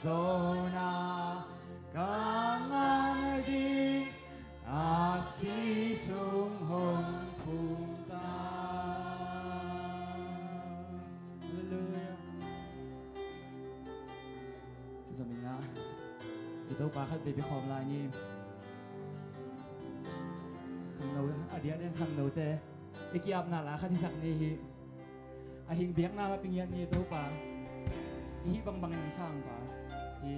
zona 강하늘이 아시송홍 풍다. Hallelujah. Giờ mình đi tàu ba khách về bị khom lại nhỉ. Khang nấu dia đen khang nấu te. Iki ap na la khách sak ni hi. Ahing biak na mapingyan ni tàu ba. Hi bang bang ng sang ba. Hi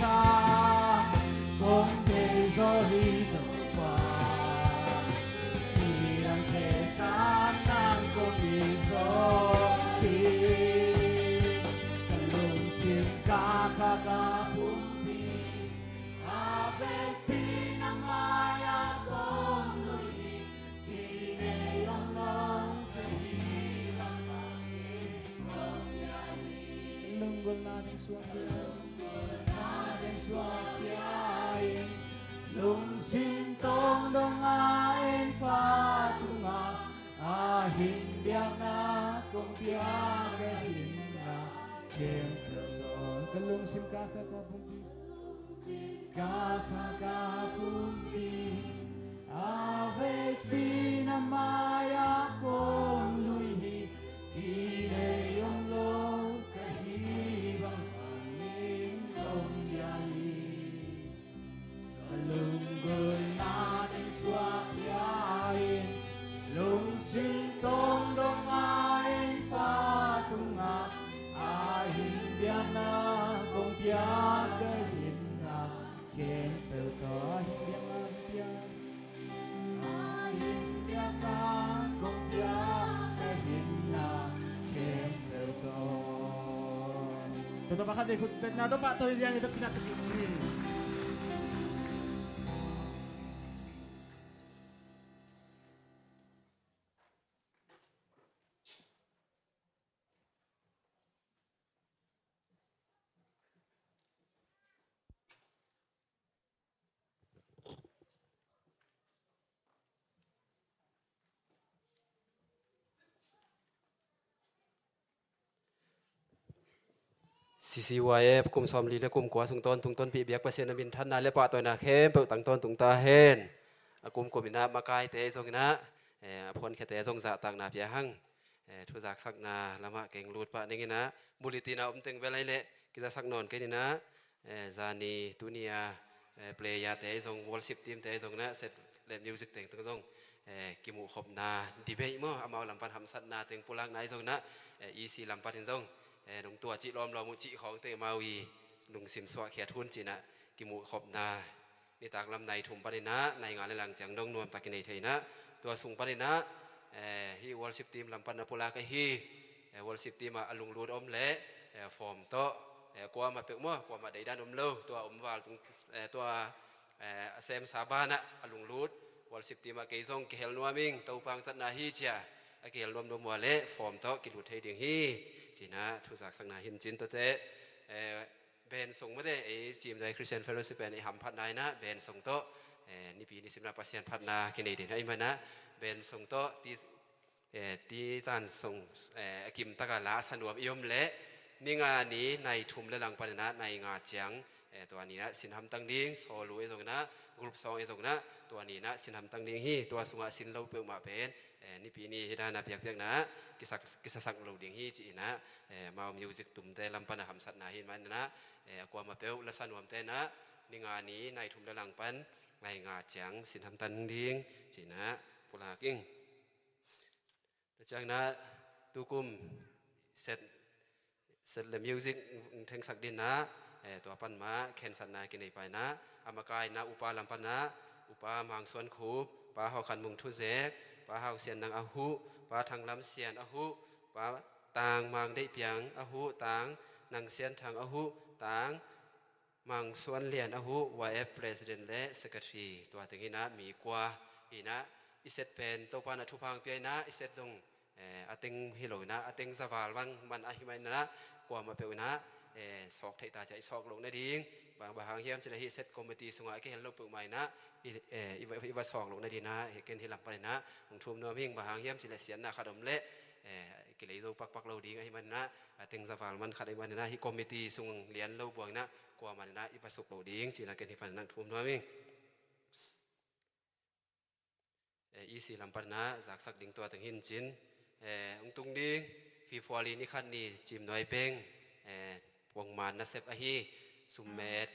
xa gol na ding suang hian na ding suang hian lung sin tong dong en pa tunga hin biang na kong pia ga hin na kem lo kalung sim ka pumpi ka pumpi avec pinamaya kong luihi ine yung lo kahibang pangin kong yahi kalunggol natin swakyain lung sintong dong ain patunga ahin biang na kong piyagahin na kempel ka ahin biang na piyag ahin biang na kong piyagahin na kempel ka Toto baka dekut bet na to pa to yang itu pinakikini CCYF กุมสอมลีและกุมกัวสุงต้นทุงต้นปีเบียกเปอร์เซ็นต์บินทันนาและปะตัวนาเข้มเปิดตั้งต้นตุงตาเฮนกุมกุมินามาไกเตะทรงนะพลแค่เตะทรงจะต่างนาเพียหังทุจักสักนาละมะเก่งรูดปะนี่นะบุริตีนาอุ้มตึงเวลาเละกิจสักนอนกันนี่นะจานีตุเนียเปลยาเตะทรงวอลสิบทีมเตะทรงนะเสร็จเล่นมิวสิกเตะตรงทรงกิมูขบนาดีเบย์มั้งเอามาลำพันทำสัตนาถึงปุลังนายทรงนะอีซีลำพันถึงทรงหลวงตัวจิล้อมเรามุจิของเตมาวีลุงสิมสวะเขียทุนจีนะกิมูขบนานี่ตากลำในถุมปนินะในงานในหลังจังดงนวมตากินในไทยนะตัวสุงปนินะฮีวอลสิบทีมลำพันนปุลากฮีวอลสิบทีมลุงรูดอมเละฟอร์มโตกว่ามาเปิกมั่วกว่ามาได้ด้านอมเล่ตัวอมวาลตรงตัวเซมสาบานะลุงรูดวอลสิบทีมเกยซงเกลนัวมิงตัวปังสัตนาฮีเจ้าเกลรวมรวมวัวเละฟอร์มโตกิลุไทยเดียงฮีจีนะทุจักสังนาหินจินตัวเตะเบนส่งมาได้จีมใจคริสเตียนเฟลโลชิพเป็นหำพัดนายนะเบนส่งโตนิปีนิสิบนาเปอร์เซ็นต์พัดนากินเดียนให้มันนะเบนส่งโตที่ตันส่งกิมตะกาลาสนวมยมเละนี่งานนี้ในทุ่มและหลังปันนะในงานเจียงตัวนี้นะสินทำตั้งดิ้งโซลูตรงนะกลุ่มสองตรงนะตัวนี้นะสินทำตั้งดิ้งฮีตัวสุงสินเราเปิดมาเป็นนี่ปีนี้ที่ได้นะเปียกๆนะกิสสักเราดิ้งฮีจีนะมามิวสิกตุ่มเตลำปันหำสัตนาหินมันนะกว่ามาเปิดละสนวมเตนะนี่งานนี้ในทุ่มและหลังปันในงานเจียงสินทำตั้งดิ้งจีนะปุลากิ้งแต่จากนั้นตุกุมเสร็จเลยมิวสิกเทงสักดินนะตัวปันมาเข็นสันนากินในไปนะอามากายนะอุปาลัมปนะอุปามังสวนคูบปาหอขันมุงทุเซกปาหาวเสียนนางอาหุปาทางลำเสียนอาหุปาต่างมังได้เพียงอาหุต่างนางเสียนทางอาหุต่างมังสวนเลียนอาหุวายประธานและเซกทรีตัวถึงนี้นะมีกว่าอีนะอิเซตเป็นตัวปานะทุพังเปียนะอิเซตตรงอาติงฮิโลนะอาติงสวาลวังมันอาหิมันนะกว่ามาเปียนะสอกไทยตาใจสอกลงในดิ้งบางหางเฮียมจะได้เซตคอมมิตี้สงฆ์ก็เห็นเราเปิดใหม่นะอีว่าสอกลงในดิ้งนะเห็นที่หลังไปนะของทุ่มน้ำหิ้งบางหางเฮียมจะได้เสียนนะขดมเละกิเลสปักเราดิ้งไอ้มันนะติงสวาลมันขัดไอ้มันนะที่คอมมิตี้สงฆ์เลี้ยนเราบวงนะกว่ามันนะอีว่าสอกเราดิ้งจีนะเกินที่พันนั่งทุ่มน้ำหิ้งอีสี่ลำปันนะจากสักดิ้งตัวถึงหินจินองตุงดิ้งฟีฟอลีนี่ขันนี่จิมน้อยเป้งวงมันนะเซฟอะฮีสุมเมด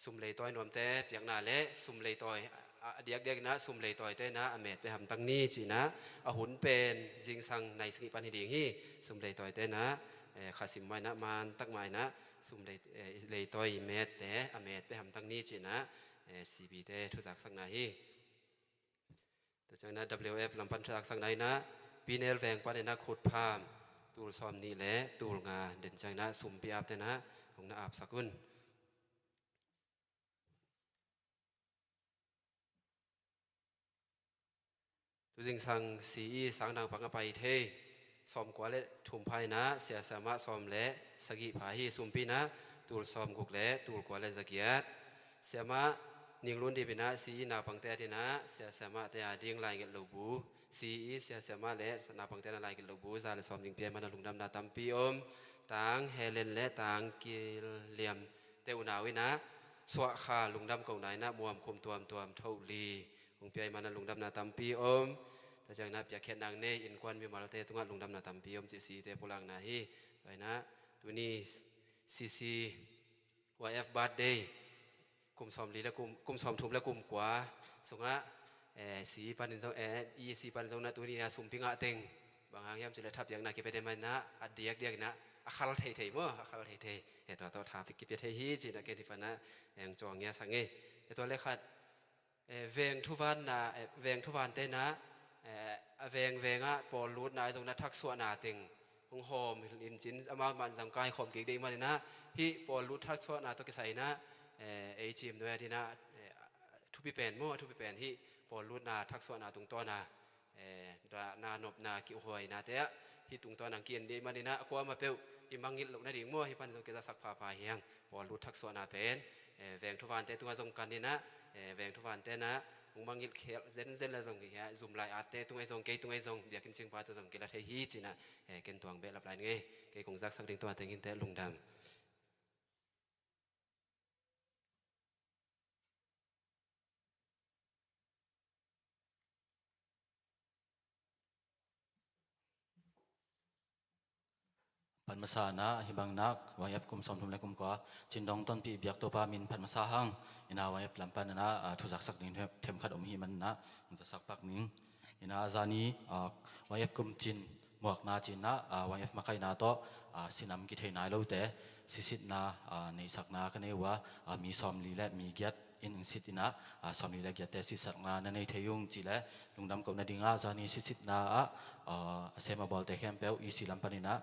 สุมเลยต่อยนวมเตะเปียกหน้าเละสุมเลยต่อยเดียกนะสุมเลยต่อยเตะนะอเมดไปทำตั้งนี้จีนะอาหุนเป็นจิงสังในสกิปันหิดีฮีสุมเลยต่อยเตะนะขาสิมไว้นะมันตักไม้นะสุมเลยต่อยเมดเตะอเมดไปทำตั้งนี้จีนะซีบีเตะทุจักสักนาฮีแต่จากนั้น WF ลำพันทุจักสักไหนนะปีเนลแวงปันนะขุดพามตูลซ้อมนี่แหละตูลงาเด่นใจนะสุ่มปีอาบแต่นะของน้าอาบสักุลตัวจริงสั่งสีสังดังปังไปเท ซ้อมกว่าเละทุ่มไพ่นะเสียสามารถซ้อมเละสกิพาฮีซุมปีนะตูลซ้อมกุกเละตูลกว่าเละสกิยัดเสียมานิ่งลุ้นดีไปนะสีนาปังเตตินะเสียสามารถแต่ดิ่งลายเกลูบูสีเสียสามารถเละนาปังเตนลายเกลูบูซาเลซ้อมดิ่งเปียมันลุงดำนาตัมปีอมต่างเฮเลนเละต่างกิเลียมเตอุนาวินะสวะขาลุงดำเก่าไหนนะมวมคุมตัวมเท่าลีลุงเปียมันลุงดำนาตัมปีอมแต่จากนั้นอยากเขียนนางเนอินควันมีมาลเตตุงัดลุงดำนาตัมปีอมจีสีเตปุลังนาฮีไปนะตัวนี้ซีซีวายเอฟบัตเดย์กลุ่มซ้อมลีและกลุ่มซ้อมทุ่มและกลุ่มกว่าส่งละสีปันนินทองอีสีปันนินทองนะตัวนี้นะสุ่มพิงะเต็งบางครั้งยามจะเลยทับอย่างนักกิจเป็นมันนะอดียกเดียกนะอาคาลเทยมั้งอาคาลเทยตัวทาฟิกกิจเทยฮีจีนักกิจที่นะอย่างจวงเงี้ยสังเกตตัวเลขขัดเวงทุวันนะเวงทุวันเต้นะเวงอ่ะปอลูดนายตรงนั้นทักษวนาเต็งหงหอมลินจินอามามันสังกายข่มกิจได้มาเลยนะฮีปอลูดทักษวนาตัวกิจใส่นะจิมด้วยที่นะทุบปีเป็นมั่วทุบปีเป็นที่ปอลูดนาทักษวนาตรงตัวนะนานบนากิวหอยนาเตะที่ตรงตัวนังเกียนดีมาเลยนะกว่ามาเปลอิมังงิลลูกนาดิ่งมั่วที่ปันตรงกิจสักพาพาเฮียงปอลูดทักษวนาเป็นแวงทุวันเตะตัวทรงกันนี่นะแวงทุวันเตะนะมุมังงิลเขลเซนละทรงเฮียซุ่มลายอาเตะตรงไอ้ทรงเกยตรงไอ้ทรงเบียกินชิงปาตัวทรงกิละเทฮีจีนะเกินตัวเบลลับลายนี่เกยคงซักสักดิ่งตัวเตะกินเตะลุงดำพันมาสานะฮิบังนักวายบกุมสมทุมเลกุมกว่าจินดองต้นปีเบียกตัวปามินพันมาสาหังอินาวายบลำปันนะทุจักสักนิงเทมขัดอมหิมันนะมันจะสักปักนิงอินาจานีวายบกุมจินหมวกนาจินนะวายบมาไกนาโตสินำกิเทนายโลเตสิสิตนาในสักนากันเอวะมีซอมลีและมีเกียรอินสิตินะสามีเล็กยาเตสิสักงานในเทยุงจีและลุงดำกับนาดิงาจานีสิตินะเซมาบอลเตะแคมเปลอีสิลัมปานินะ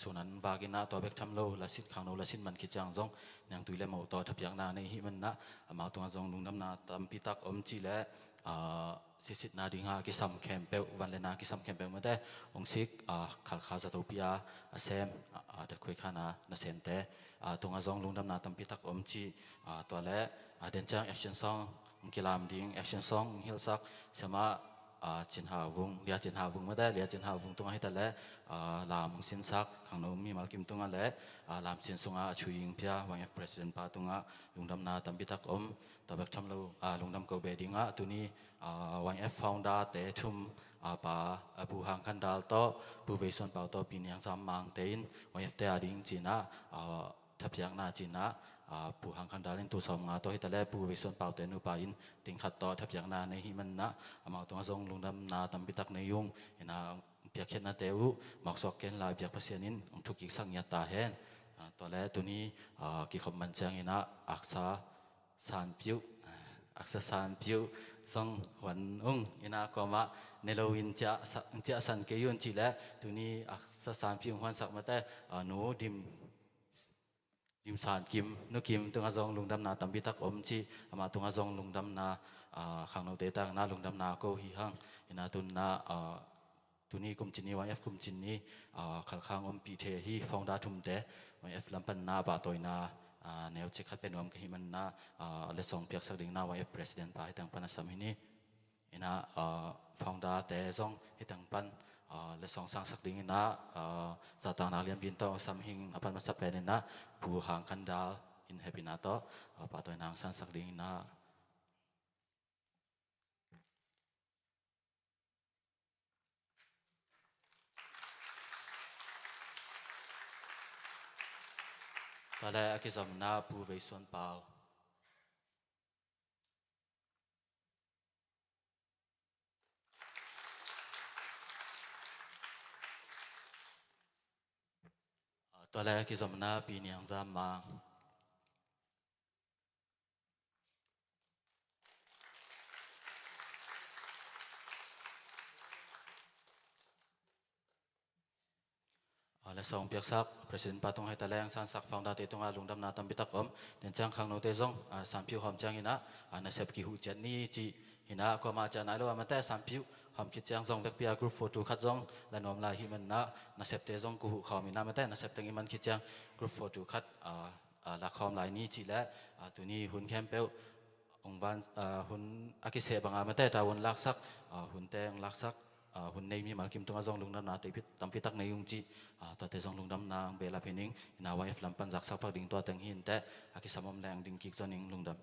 ส่วนนั้นวากินะตัวเบกทำโลละสิขังโลละสิมันคิดจังจงยังตุยเลมาตัวทับยังนาในหิมันนะมาตัวจงลุงดำนาตามพิทักอมจีและสินาดิงากิสัมแคมเปลวันเลนากิสัมแคมเปลมาแต่องซิกขัลคาจตุปิยาเซมเด็กคุยขานานาเซนเตตัวจงลุงดำนาตามพิทักอมจีตัวและเดินจังแอคชั่นซองกิลามดิ้งแอคชั่นซองฮิลซักสมาจินหาวงเลียจินหาวงมาได้เลียจินหาวงตรงให้แต่ละลามสินซักขังโนมีมาลกิมตรงนั้นแหละลามสินสงชุยิงเพียวางประธานปาตรงลุงดำนาตัมพิทักอมตบกทำเราลุงดำเกาเบดิงตัวนี้วางฟาวน์ดาเตชุมปาผู้หางคันดาลโตผู้เวสวนเปาโตปีนี้ยังสามมังเตินวางเตอดิ้งจีน่าทับยังนาจีน่าผู้หางคันดาลินตัวสองตัวให้แต่ละผู้วิสุทธิเป่าเตนุปาอินติงขัดต่อทับอย่างนาในหิมันนะมาตัวทรงลุงดำนาตัมปิตักในยุงเห็นเปียกเข็นนาเตวมักสอกเกนลายเปียกพัศนินทุกกิสังยาตาเห็นตัวแรกตัวนี้กิขมันเจียงเห็นอักษาสานผิวอักษาสานผิวทรงหวันเห็นก็มาในโลวินจะสันเกยุนจีและตัวนี้อักษาสานผิวหวันสักมาแต่หนูดิมสานกิมนุกิมตุงอาจงลุงดำนาตัมพิทักอมจีมาตุงอาจงลุงดำนาขังโนเตตังนาลุงดำนาโกหิหังอินาตุนนาตุนี้กุมจินีวันเอฟกุมจินีขัลขังอมปีเทฮีฟองดาทุมเตวันเอฟลำพันนาบาตอยนาแนวเช็คขัดเป็นวมกหิมันนาเลสองเปียกสักดิ่งนาวันเอฟประธานปาให้ตังปันสามินีอินาฟองดาเตซองให้ตังปันและสองสังสักดิ่งนะสตางนาเลียมบินโตสามหิงอภันมาสับเป็นนะผู้หางคันดาลอินเฮปินาโตปะตัวนางสังสักดิ่งนะตอนแรกกิจกรรมนาผู้เวสวนเปาตัวแรกกิจกรรมนาปีนี้ยังจำมาและสองเปียกซักประธานปาตงให้ตะแรงสันสักฟังดาเตตงอาลุงดำนาตัมบิตักอมเดินจังขังโนเตซงสามผิวหอมจังอินะนาเซบกิหูเจนี่จี hina ko ma cha nai lo ma ta sam piu hom ki chang zong vek pia group photo khat zong la nom la hi man na sep te zong ku hu khaw mi na ma ta na sep teng man ki chang group photo khat la khom lai ni chi la tu ni hun khem pe ong ban hun akise banga ma ta won lak sak hun teng lak sak hun nei mi mal kim tung azong lung nam na te pit tam pi tak nei yung chi ta te zong lung nam na be la phening ina wa flam pan jak sak pak ding to teng hin te akisamom lang ding ki zoning lung dam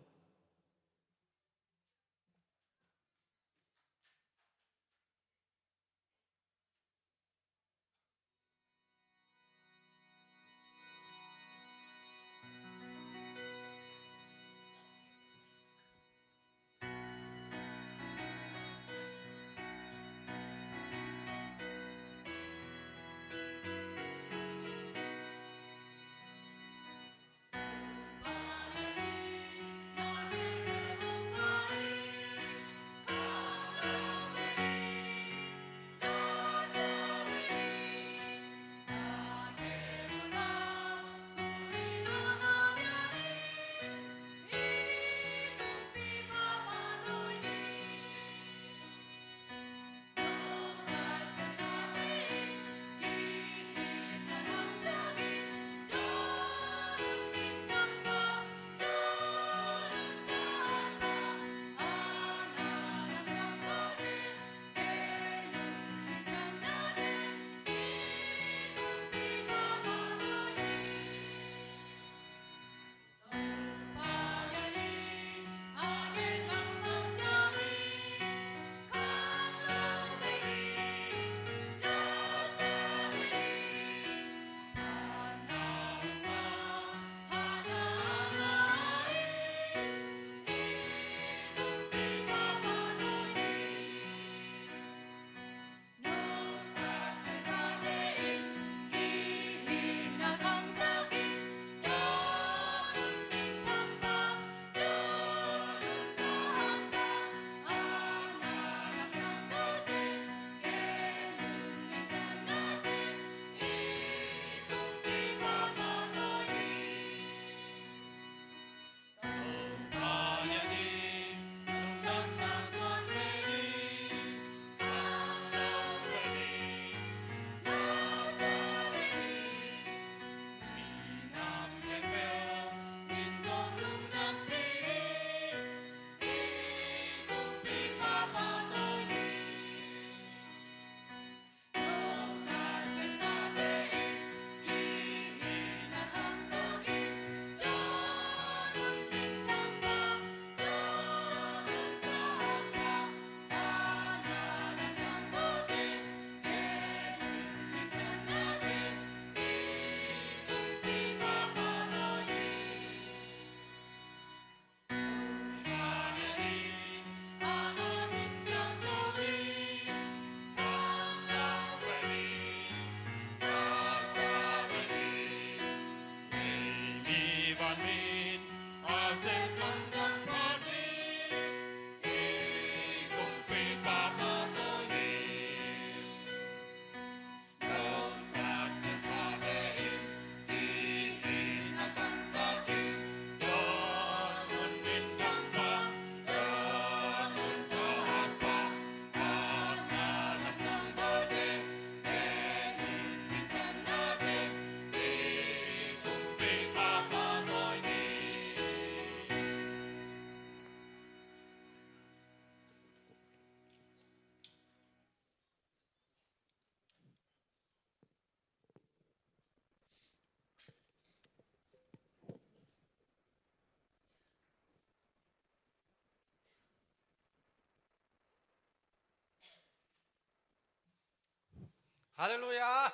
Hallelujah.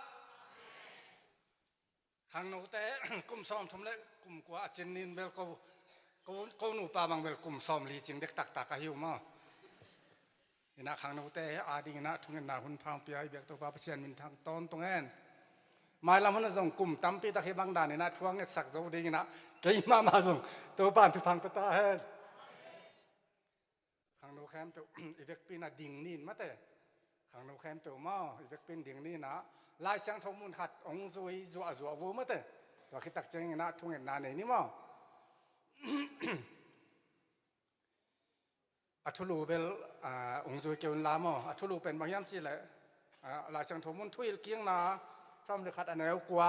Hang nô té kum som thum lệ kum qua chen nin bel câu nụ pa bằng bel kum som li ching dek tak tak hiu ma. Ina hang nô té ading na thung na hun phang pi ai bek to pa pasien min thang ton tong en. Mai lam hun zong kum tam pi tak hi bang dan na thuang et sak zo ding na ke ma zong to pan thu phang ta hen. Hang nô khem to ivek pi na ding nin ma te. Hang nô khem to ma ivek pin ding ni na lai sang thong mun khat ong zui zua vu ma te to khi tak cheng na thung en na nei ni ma อัทุลูเป็นองค์จุยเกี่ยวลามอัทุลูเป็นบางอย่างจีแหละหลายจังทมุนทุยเกียงนาซ้ำเลยขัดอันแนวกว่า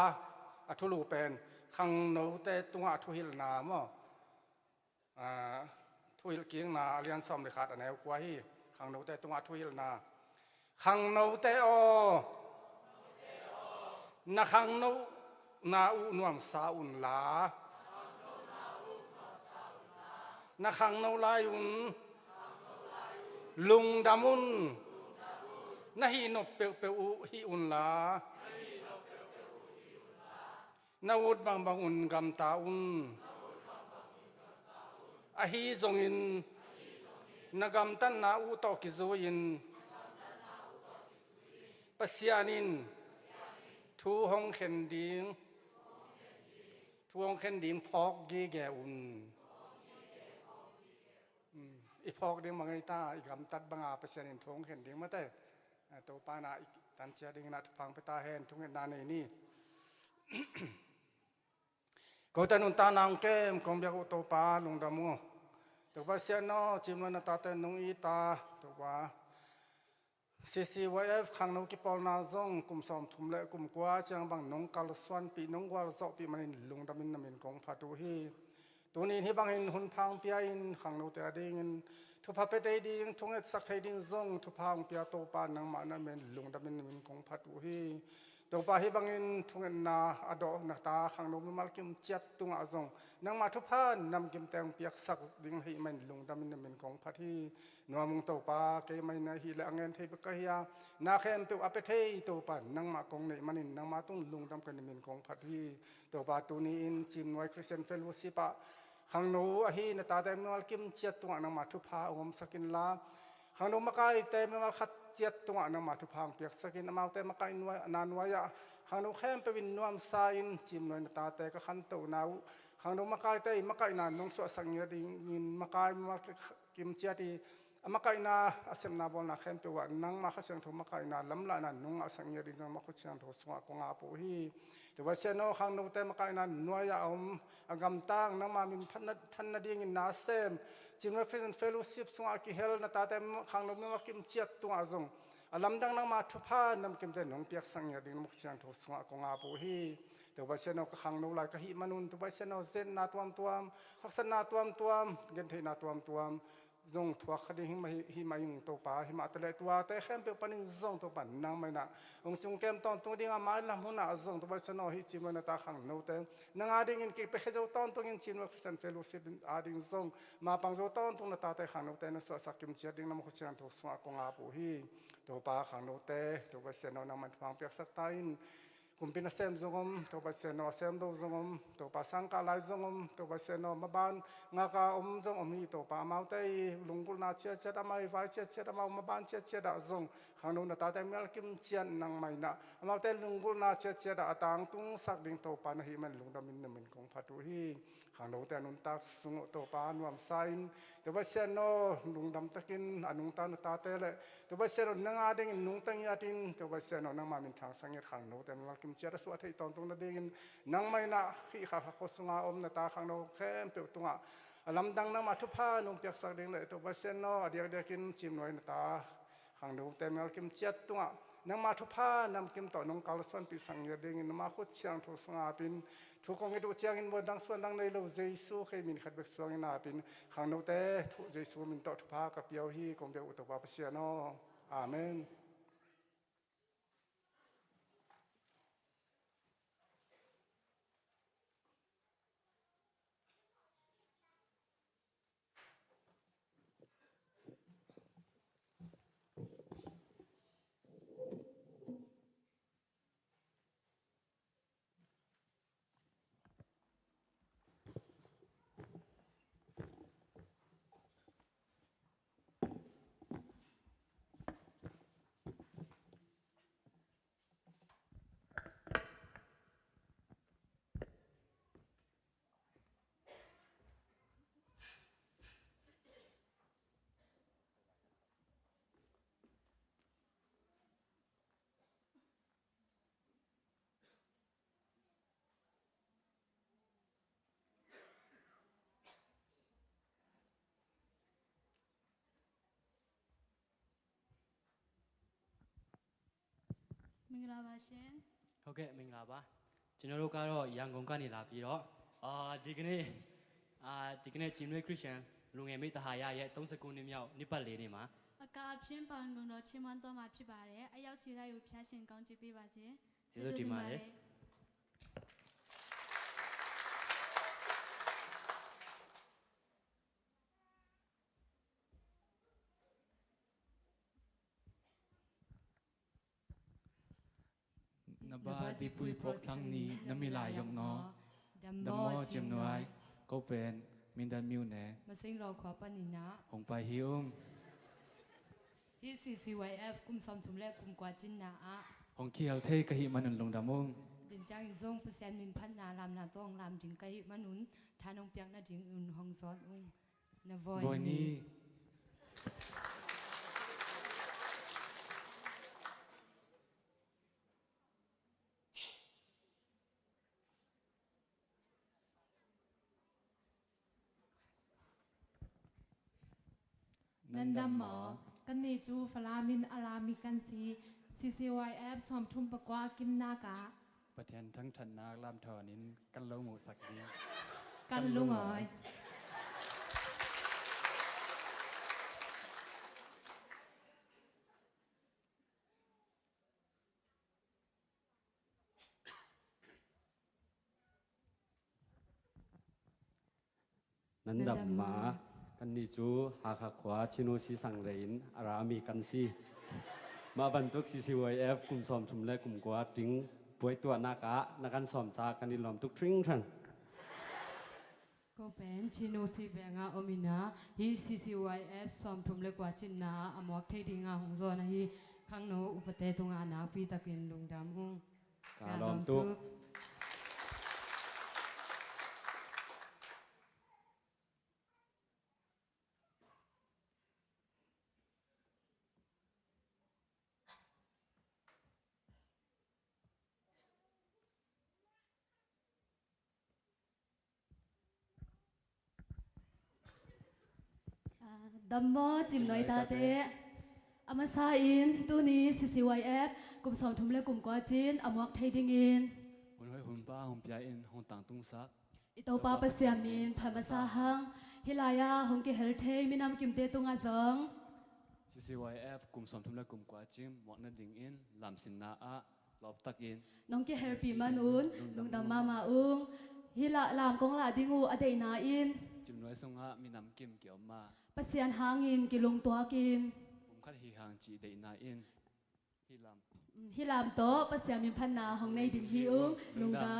อัทุลูเป็นขังโนเตตุงอัทุหิลนามทุยเกียงนาเรียนซ้ำเลยขัดอันแนวกว่าฮีขังโนเตตุงอัทุหิลนาขังโนเตโอนักขังโนนาอุนวมสาอุนลานักขังโนลายุนลุงดามุนนาฮีนบเปลอุฮีอุนลานาวุดบางอุนกำตาอุนอาฮีจงอินนากำตันนาอุตอกิโซอินปัสยานินทูฮงเข็นดิงพอกกีแกอุนอีพอกดิ้งมังไงตาอีกำตัดบังอาปัสยานินทูฮงเข็นดิงมาแต่ตัวปานาอีกตันเชียดิ้งนาทุพังไปตาเห็นทุกเงินนานในนี่ก็แต่นุนตานางเกมคงเบียกตัวปาลงดามูตัวปัสยานอจิมันตาแต่นุงอีตาตัวว่าCCF ขังนกิปอลนาซงกุมสอมทุมเละกุมกว่าจังบางนงกาลสวนปีนงกว่าสอบปีมันลุงดามินนามินกองพัดูฮีตัวนี้ที่บางอินหุนพังเปียอินขังนเตอดิ่งทุพเพเตดิ่งทงเอ็ดสักเทดิ่งซงทุพังเปียโตปานังมานามินลุงดามินนามินกองพัดูฮีตัวปาที่บางอินทงเอ็ดนาอดอนักตาขังนมัลกิมเจ็ดตุงอาซงนังมาทุพันนำกิมแตงเปียกสักดิ่งให้มันลุงดามินนามินกองพัที่นัวมุงตัวปาเกย์ไม่นาฮีและเงินเทปกะฮียนาเข้มตัวอเปเทยตัวปานังมากองเนมันินนังมาตุ้งลุงดำกันมินกองพัดฮีตัวปาตัวนี้อินจิมไว้คริสเตียนเฟลโลชิปะขังโนอฮีนตาเต็มนวลกิมเจ็ดตัวนังมาทุพาองมสกินลาขังโนมาไกเต็มนวลขัดเจ็ดตัวนังมาทุพางเปียกสกินมาเต็มมาไกนวลนานวายะขังโนเข้มไปวินนวมซาอินจิมนวลตาเตก็ขันตัวนาวขังโนมาไกเตมาไกนานนงสวสังเยดิงินมาไกมากิมเจ็ดมาไกนาอาเซมนาบอลนักเข้มตัวนังมาขัดเสียงทุมาไกนาล้ำละนันนุ่งอาสังเยดิจังมาขัดเสียงทุสวะกงอาปุฮีแต่ว่าเชนโนขังโนเตมาไกนาหน่วยอมอากำตังนังมามินพันนาดีงินนาเซมจิมนักคริสเตียนเฟลโลชิพสวะกิเฮลนาตาเตมขังโนมากิมเจียตตัวจงลำดังนังมาทุพานำกิมเจนงเปียกสังเยดิมาขัดเสียงทุสวะกงอาปุฮีแต่ว่าเชนโนขังโนลายกะฮิมานุนแต่ว่าเชนโนเซนนาตัวมฮักษณาตัวมเงินเทนาตัวมจงทัวคดีหิมายุงตัวป่าหิมาตะเลตัวแต่เข้มเปียปันิงจงตัวปันนังไม่น่ะองจงแก้มตอนตัวดิ่งอามาลำหุน่ะจงตัวสนอหิจิมันตาขังโนเตนังอาดิ่งกิไปเจ้าตอนตัวยิงจินว่าคริสเตียนเฟลโลชิพอาดิ่งจงมาปังเจ้าตอนตัวตาแต่ขังโนเตนัสสักกิมเชียดิ่งน้ำขุเชียนตัวสวะกงอาปุฮีตัวป่าขังโนเตตัวเสนอนังมันฟังเปียกสักตาอินกุมพินาเซมจงตัวเสนอเซมดูจงตัวป่าสังกาลายจงตัวเสนอมาบ้านงากาจงฮีตัวป่ามาเตลุงกุลนาเชียเชียดมาไฟเชียเชียดมาบ้านเชียเชียดจงขังโนนตาแต่เมลกิมเชียนนังไม่น่ะมาเตลุงกุลนาเชียเชียดต่างตุงสักดิ่งตัวป่านะฮีมันลุงดามินนมินของพัตุฮีขังโนแต่นุนตักสุงตัวป่านวมไซน์ตัวเสนอลุงดำตะกินอนุตานตาเตเลตัวเสนอนังอาดิ่งนุงตังยาตินตัวเสนอนังมามินทางสังเกตขังโนแต่เมลกิมเชียดสวดให้ตอนตรงนั้นดิ่งนังไม่น่ะขี้ขาขสุงอาอมนตาขังโนเข้มเปียกตุงลำดังนังมาทุพานุ่งเปียกสักดิ่งเลยตัวเสนอเดียกินจิมหน่วยนตาขังโนแต่เมลกิมเชียดตุงนังมาทุพานำกิมต่อนงกาลส่วนปีสังเกตดิ่งนมาขุดเชียงทุสุงอาปินทุกองกิจเชียงอินบนดังส่วนดังในโลกเยซูเคยมินขัดเบกสวงอินาปินขังโนแต่ทุเยซูมินต่อทุพากับเปียวฮีคงเปียวอุตบาปเสียโนอาเมน င်္ဂလာပါရှင် ဟုတ်ကဲ့မင်္ဂလာပါကျွန်တော်တို့ကတော့ရန်ကုန်ကနေလာပြီးတော့ဒီကနေ့ဂျင်းနွေခရစ်ယာန်လူငယ်မိတ္တဟာရရဲ့39နှစ်မြောက်နှစ်ပတ်လည်နေ့မှာ အကာအပြင်းပန်ကုန်တော်ချီးမွမ်းတော်မှာဖြစ်ပါတယ်အရောက်စီတိုင်းကိုဖျားရှင်ကောင်းချီးပေးပါစေ ကျေးဇူးတင်ပါတယ်นบาดีปุยพกทั้งนี้นมิลายกนอดมอจิมนวยก็เป็นมินดันมิวเน มาสิงเราขอปนิญญา หงไปฮิอุ้ม ฮี CCYF กุมสอมทุมแลกุมกว่าจินนาอะ หงเขียวเทกะหิมันุนลงดามุง ดินจางอินทรงผู้แสนมินพันนาลามนาต้องลามดิงกะหิมนุนทานองเปียกนาดิงอุ่นหงซอนอุงนวอย บอยนี้นันดำหมอกันนีจูฟลามินอารามิกันซี CCYF สอมทุมปะกว่ากิมนากะ ประเทนทั้งทันนาลามทอนินกันโลหมูสักดี กันลุงอ๋อย นันดับมากันนิจูหาขวาชิโนซีสังเรินอารามีกันซีมาบรรทุก CCYF กลุ่มสอมชุมและกลุ่มกวาดิ้งป่วยตัวนักะนักการสอมซากันนิลอมทุกทริงทัน ก็เป็นชิโนซีเบงาอมินาฮี CCYF สอมทุมแลกว่าจินนาอมวกเทดิงาหงซอนฮีข้างโนอุปเตตุงานาปีตะกินลุงดำอุง การลอมทุกดัมโมจิมหน่อยตาเตะอามาซาอินตูนี้ CCYF กลุ่มสอมทุมและกลุ่มกว่าจินอมวกไทยดิงอิน หุ่นห้อยหุ่นป้าหุ่นปยาอินหุ่นต่างตุงซัก อิโตปาปะเสียมินพามาซาฮังฮิลายาหงกิเฮลเทมินามกิมเตตุงอาซอง CCYF กลุ่มสอมทุมและกลุ่มกว่าจิมหมอกนัดดิงอินลามสินนาอะลอบตักอิน น้องกิเฮลปีมานุนลุงดำมาอุงฮิลาลามกงลาดิงูอเดยนาอิน จิมน้อยสงะมีน้ำกิมเกี่ยวมา ปะเสียนหางินกิลุงตัวกิน ผมคัดฮีหางจีเดนาอินฮีลาม ฮิลามโตปะเสียมินพันนาหงในดิงฮิอุงลุงดำ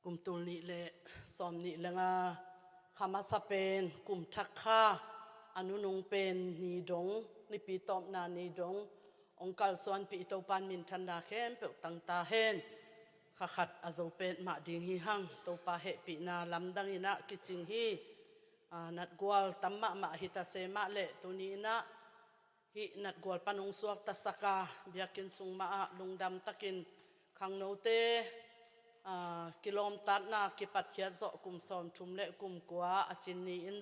กุมตุลนี่เลยสอมนี่เลยngaคำมาสเป็นกุมทักข้าอนุนงเป็นนีดงนิปีตอบนานีดงองค์การส่วนปีโตปันมินทันดาเข้มเปิดตั้งตาเห็นข้าขัดอาโจเป็นมาดิ่งฮีหังโตปาเหปีนาลำดังอินะกิจิงฮีนัดกวลตัมมะฮิตาเสมาเละตัวนี้นะฮินัดกวลปนงสวกตัสกาเบียกินสุงมาลุงดำตะกินขังโนเตกิโลมตัดนากิปัดเขียดโซกุมซอมชุมเละกุมกัวอาจินนีอิน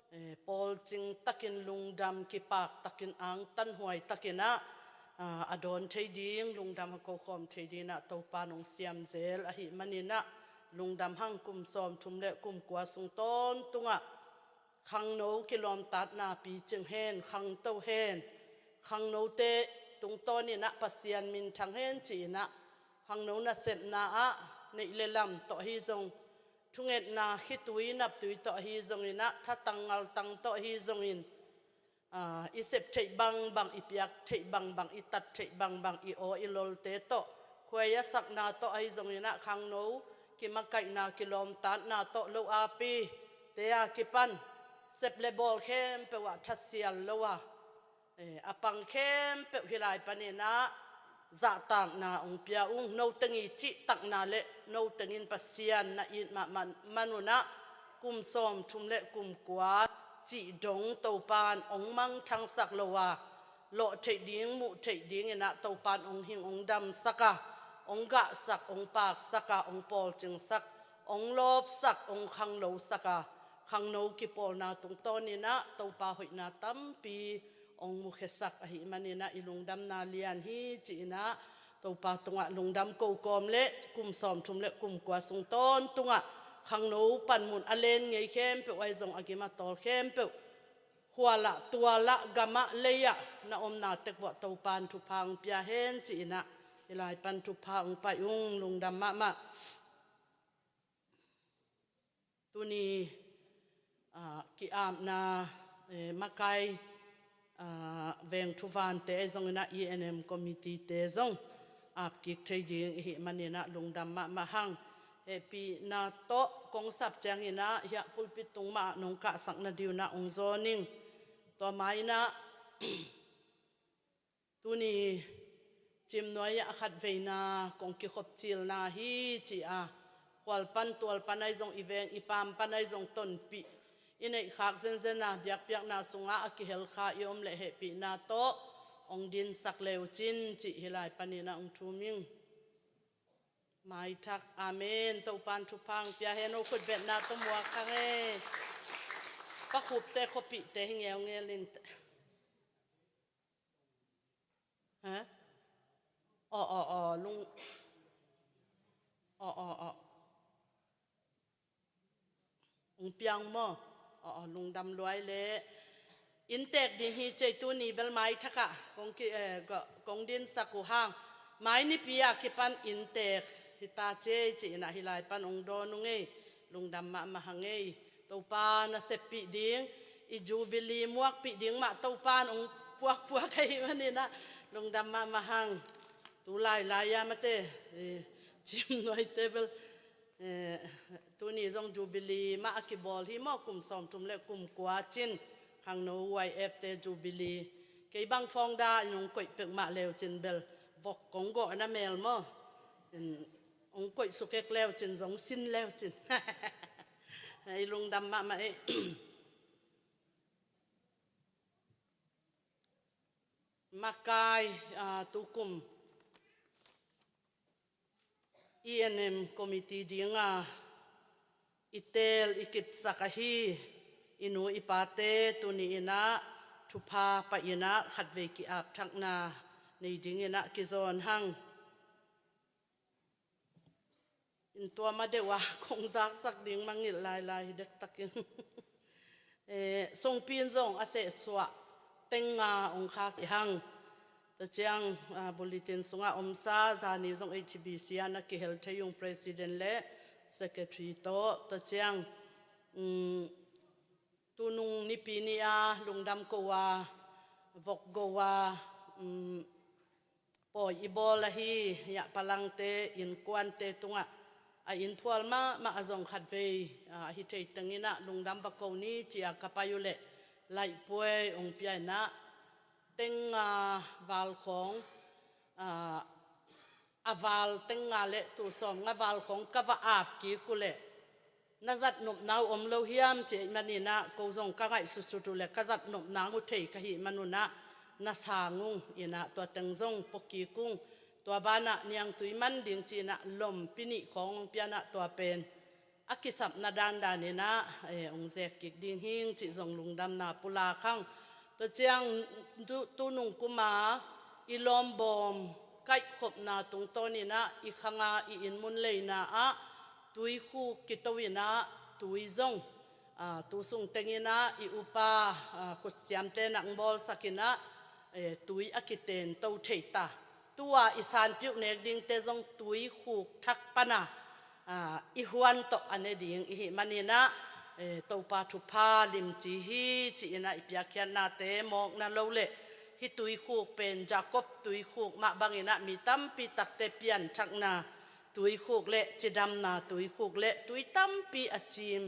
ปอลจิงตะกินลุงดำกิปากตะกินอังตันหวยตะกินนะอดอนเทดิงลุงดำฮักคอมเทดีนะตัวปานงเสียมเซลอหิมันินะลุงดำหังกุมซอมชุมเละกุมกัวสุงต้นตุงะขังโนกิโลมตัดนาปีจึงเฮนขังเต้าเฮนขังโนเตตุงต้นนี่นะปัสยันมินทางเฮนจีนะขังโนนะเสพนาในเลลัมต่อฮีจงทุงเอ็ดนาคิตุยนับตุยต่อฮีจงอินะถ้าตังงัลตังต่อฮีจงอินอิเสพเทบังบังอิปยักเทบังบังอิตัดเทบังบังอิโออิลลเตโตควยยสักนาต่อฮีจงอินะขังโนกิมักไกนากิลอมตัดนาต่อโลอาปีเตียกิปันเสพเลบอลเข้มเปว่าทัศเซียลโลวะอปังเข้มเปวิไลปานีนะจะต่างนาองเปียอุงโนตังอีจิตักนาเละโนตังอินปัสเซียนนาอินมานุนะกุมซอมชุมเละกุมกวาจีดงเตาปานองมังทังสักโลวาโลเทดิงมุเทดิงนะเตาปานองหิงองดำสักะองกะสักองปากสักะองปอลจึงสักองลบสักองขังโลสักะขังโนกิปอลนาตรงต้นนี่นะเตาปาหอยนาตัมปีองมุขสักอหิมันนี่นะอิลุงดำนาเลียนฮีจีนะตัวปาตงะลุงดำกูกอมเละกุมสอมชุมเละกุมกว่าสุงต้นตงะขังโนปันมุนอเลนไงเข้มเปไว้ทรงอากิมาตอลเข้มเปหัวละตัวละกามะเลยะนะอมนาเตกวะตัวปานทุพังเปียเฮนจีนะอิลายปันทุพังไปยุงลุงดำมะตัวนี้กิอามนามาไกเวงทุฟานเตะจงนะ ENM committee เตะจงอาบกิกเทดีหิมันนี่นะลุงดำมาหังปีนาโตกงสับแจงนี่นะเฮียปุลปิตุงมานงกะสักนาดิวนะองโซนิงตัวไม้นะตัวนี้จิมน้อยขัดเวนะกงกิขบจิลนาฮีจีอาควอลปันตัวปันไอจงอีเวงอีปามปันไอจงต้นปีอินไอขากเซนเซนาเบียกนาสุงอากิเฮลข้ายอมเละเหปีนาโตองดินสักเลวจินจิฮิลายปานีนาองทูมิงไม่ทักอาเมนตัวปันทุพังเปียเฮโนขุดเบ็ดนาตัวมัวคังเอปะขุบเตะขบิเตะเงียวเงลินฮะลุงองเปียงมอลุงดำรวยเละอินเตกดิฮีเจตุนีเบลไม้ทักะกงดินสักุห้างไม้นิพิยาคิปันอินเตกฮิตาเจจีนะฮิลายปันองโดนุงเอลุงดำมาหังเอตัวปานะเสปิดิงอิจูบิลีมวกปิดิงมาตัวปานองพวกไอ้มันนี่นะลุงดำมาหังตัวลายยามาเตจิมหน่อยเตเบลตัวนี้จงจูบิลีมาอกิบอลที่มอกุมสอมทุมเละกุมกวาจินขังโนไวเอฟเตจูบิลีเกยบังฟองดาองกวยเปิกมาเลวจินเบลวกกงโกนะเมลมอองกวยสุกเกกเลวจินจงสินเลวจินไอ้ลุงดำมามากายตุกุมENM committee dinga itel ikip sakahi inu ipate tuni ina thupa pa ina khatve ki ap thakna nei ding ina kizon hang in to ma dewa khong zak sak ding mangil lai dek takin song pin zong ase swa tenga ong kha ki hangตะเจียงบุลเลตินสุงาอมซาจานิจง HBC นักเฮลทยุง President และ Secretary โตตะเจียงตุนุงนิปีนีอาลุงดำโกวาวกโกวาปอยอีบอลฮียะพลังเตอินกวนเตตุงะ อินพวลมาอจงขัดเวฮิตเตตังอินะลุงดำปะกนี้จีอากาปายุเลไล่ป่วยองเปียนะเต็งวาลของวาลเต็งเลตุสมวาลของกวาอาบกีกุเลนัจัดนบนาวอมโลหิมเจมันนี่นะกูจงกังไอสุดๆเลยกัจัดนบนาวเทยกะหิมนุนะนัสางงอินะตัวเต็งจงปกีกุ้งตัวบ้านะเนียงตุยมันดิ่งจีนะลมปินิขององเปียนะตัวเป็นอักิสับนาดานดานี่นะองเซกิกดิ่งหิงจีจงลุงดำนาปุลาขังตัวเจียงตุนุงกุมาอิลอมบอมไก่ขบนาตรงต้นนี่นะอีขังอินมุนเลยนะตุยคู่กิตวินะตุยจงตุสุงเตงินะอีอุปาขุดเสียมเตนังบอลสักินะตุยอกิเตนเตาเทตาตัวอีสานพิวเนกดิ่งเตจงตุยคู่ทักปนาอีฮวนโตอันเนดิ่งอีหิมันนี่นะเตาปาทุพาลิมจีฮีจีนะอีพิอาเคียนนาเตมอกนาโลเลฮิตุยคู่เป็นจากบตุยคู่มาบังอินะมีตั้มปีตักเตเปียนชักนาตุยคูกเละจิดำนาตุยคูกเละตุยตั้มปีอาจิม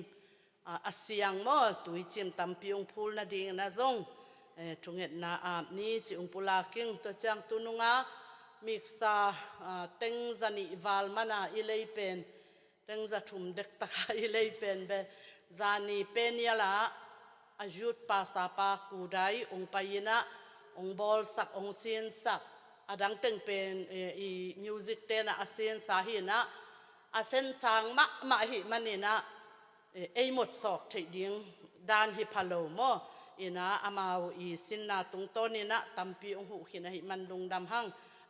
อาเสียงมอตุยจิมตั้มปีองพูลนาดิ่งนาจงทุงเห็ดนาอาบนี้จิองพูลาคิงตัวจังตุนุงมิกซาเต็งจันิวาลมานาอิเลเป็นเต็งจะทุ่มเด็กตะกาอิเลเป็นเบจานีเป็นยาละอายุดปาสาปากูได้องไปยินะองบอลสักองเซียนสักอดังเต็งเป็นมิวสิกเตนะอาเซียนสาหินะอาเซนสางมาหิมันนี่นะหมดศอกถีดิ้งดานฮิพาโลโมอินะอามาวสินนาตุงต้นนี่นะตัมปีองหุขินะหิมันดุงดำหัง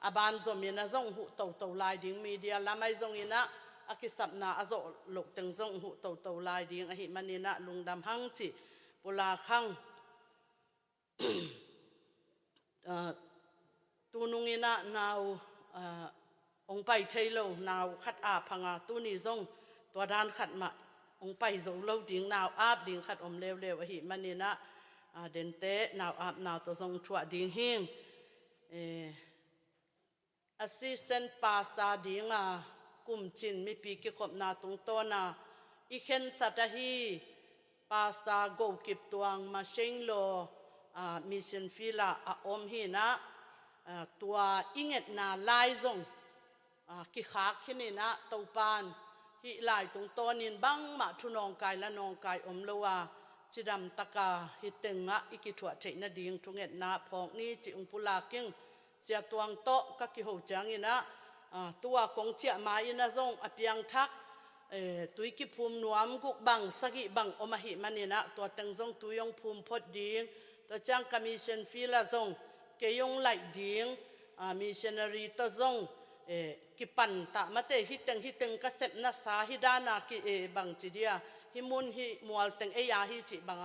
อบานซอมินะจงหุเต่าลายดิ้งมีเดียละไม่จงอินะอากิสับนาอาโจหลกเต็งจงหุเต่าลายดิ้งอหิมันนี่นะลุงดำหังจิปุลาขังตูนุงินะนาวองไปเทโลนาวขัดอาพังตูนี่จงตัวด้านขัดมาองไปจงเล่าดิ่งนาวอาบดิ่งขัดอมเลวอหิมันนี่นะเดนเตนาวอาบนาวตัวจงชัวดิ่งหิงassistant pastorดิ่งกุมจินมีปีกิขบนาตรงต้นอีเข็นสัตหีpastorโกกิบตวงมาเชงโลมิชชันฟิลาอมหินะตัวอิงเอ็ดนาลายจงกิขากขึ้นนี่นะเตาปานฮิลายตรงต้นนินบังมาทุนองกายและนองกายอมโลวาจิดำตะกาฮิตึงอิกิถั่วเทนดิ่งทุงเอ็ดนาพองนี้จิองปุลากิงเสียตวงโตก็กิโหจังอินะตัวกงเจียมาอินะจงอเปียงทักตุยกิภูมินวมกุกบังสกิบังอมหิมันนี่นะตัวเต็งจงตุยองภูมิพดดิ่งตัวจังคอมมิชชั่นฟิลาจงเกยงไหลดิ่งมิชชันนารีตัวจงกิปันตะมาเตฮิตึงกษบนัสาฮิดานากิบังจิเดียฮิมุนฮิมัวลตึงยาฮิจิบัง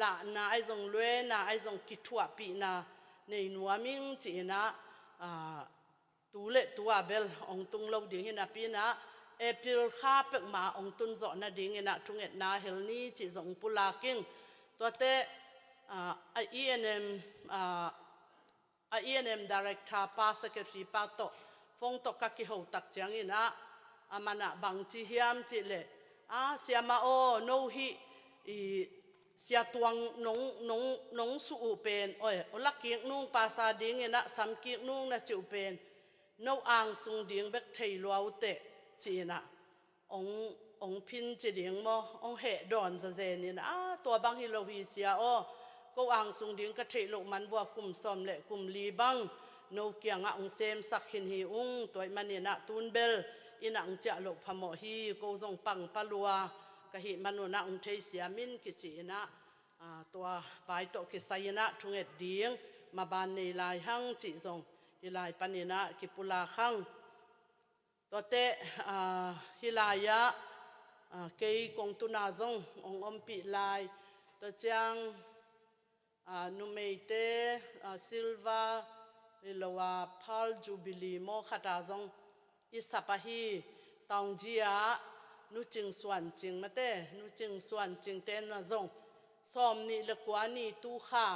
ละนาไอจงเวนาไอจงกิทัวปีนาในนัวมิงจีนะตูเละตัวเบลองตุงเราดิ่งฮินาปีนะApril ข้าเป็กมาองตุนจอนาดิ่งนะทุงเอ็ดนาเฮลนี่จีจงปุลากิงตัวเตENM Director Pa Secretary Pa To Phong To Kaki Ho Tak Chiang Ina Amana Bang Chi Hiam Chi Le Siama O No Hi Sia Tuang Nong Su U Pen Oi Olak Kiek Nung Pa Sa Ding Ina Sam Kiek Nung Na Chiu Pen No Ang Sung Ding Bek Thei Luau Te Chi Ina Ong Pin Chi Ding Mo Ong He Don Za Zen Ina Tua Bang Hi Lo Hi Sia Oก็อ่างสุงดิ่งกระเทลมันวัวกุมซอมเละกุมลีบังโนเกียงองเซมสักหินฮีอุงตัวมันนี่นะตูนเบลอินังจะหลบพมอฮีก็จงปังปลัวกะหิมันนุนะองเทเสียมินกิจินะตัวไปโตกิไซนะทุงเอ็ดดิ่งมาบานในลายหังจิจงฮิลายปันนี่นะกิปุลาขังตัวเตฮิลายะเกยกงตุนาจงองอมปีลายตัวจังนุเมเตซิลวาเอลวาพาลจูบิลีโมขัดาจงอิสปะฮีตองจียนุจิงส่วนจิงมาเตนุจิงส่วนจิงเตนนะจงสอมนี่เล็กกว่านี่ตู้ข้า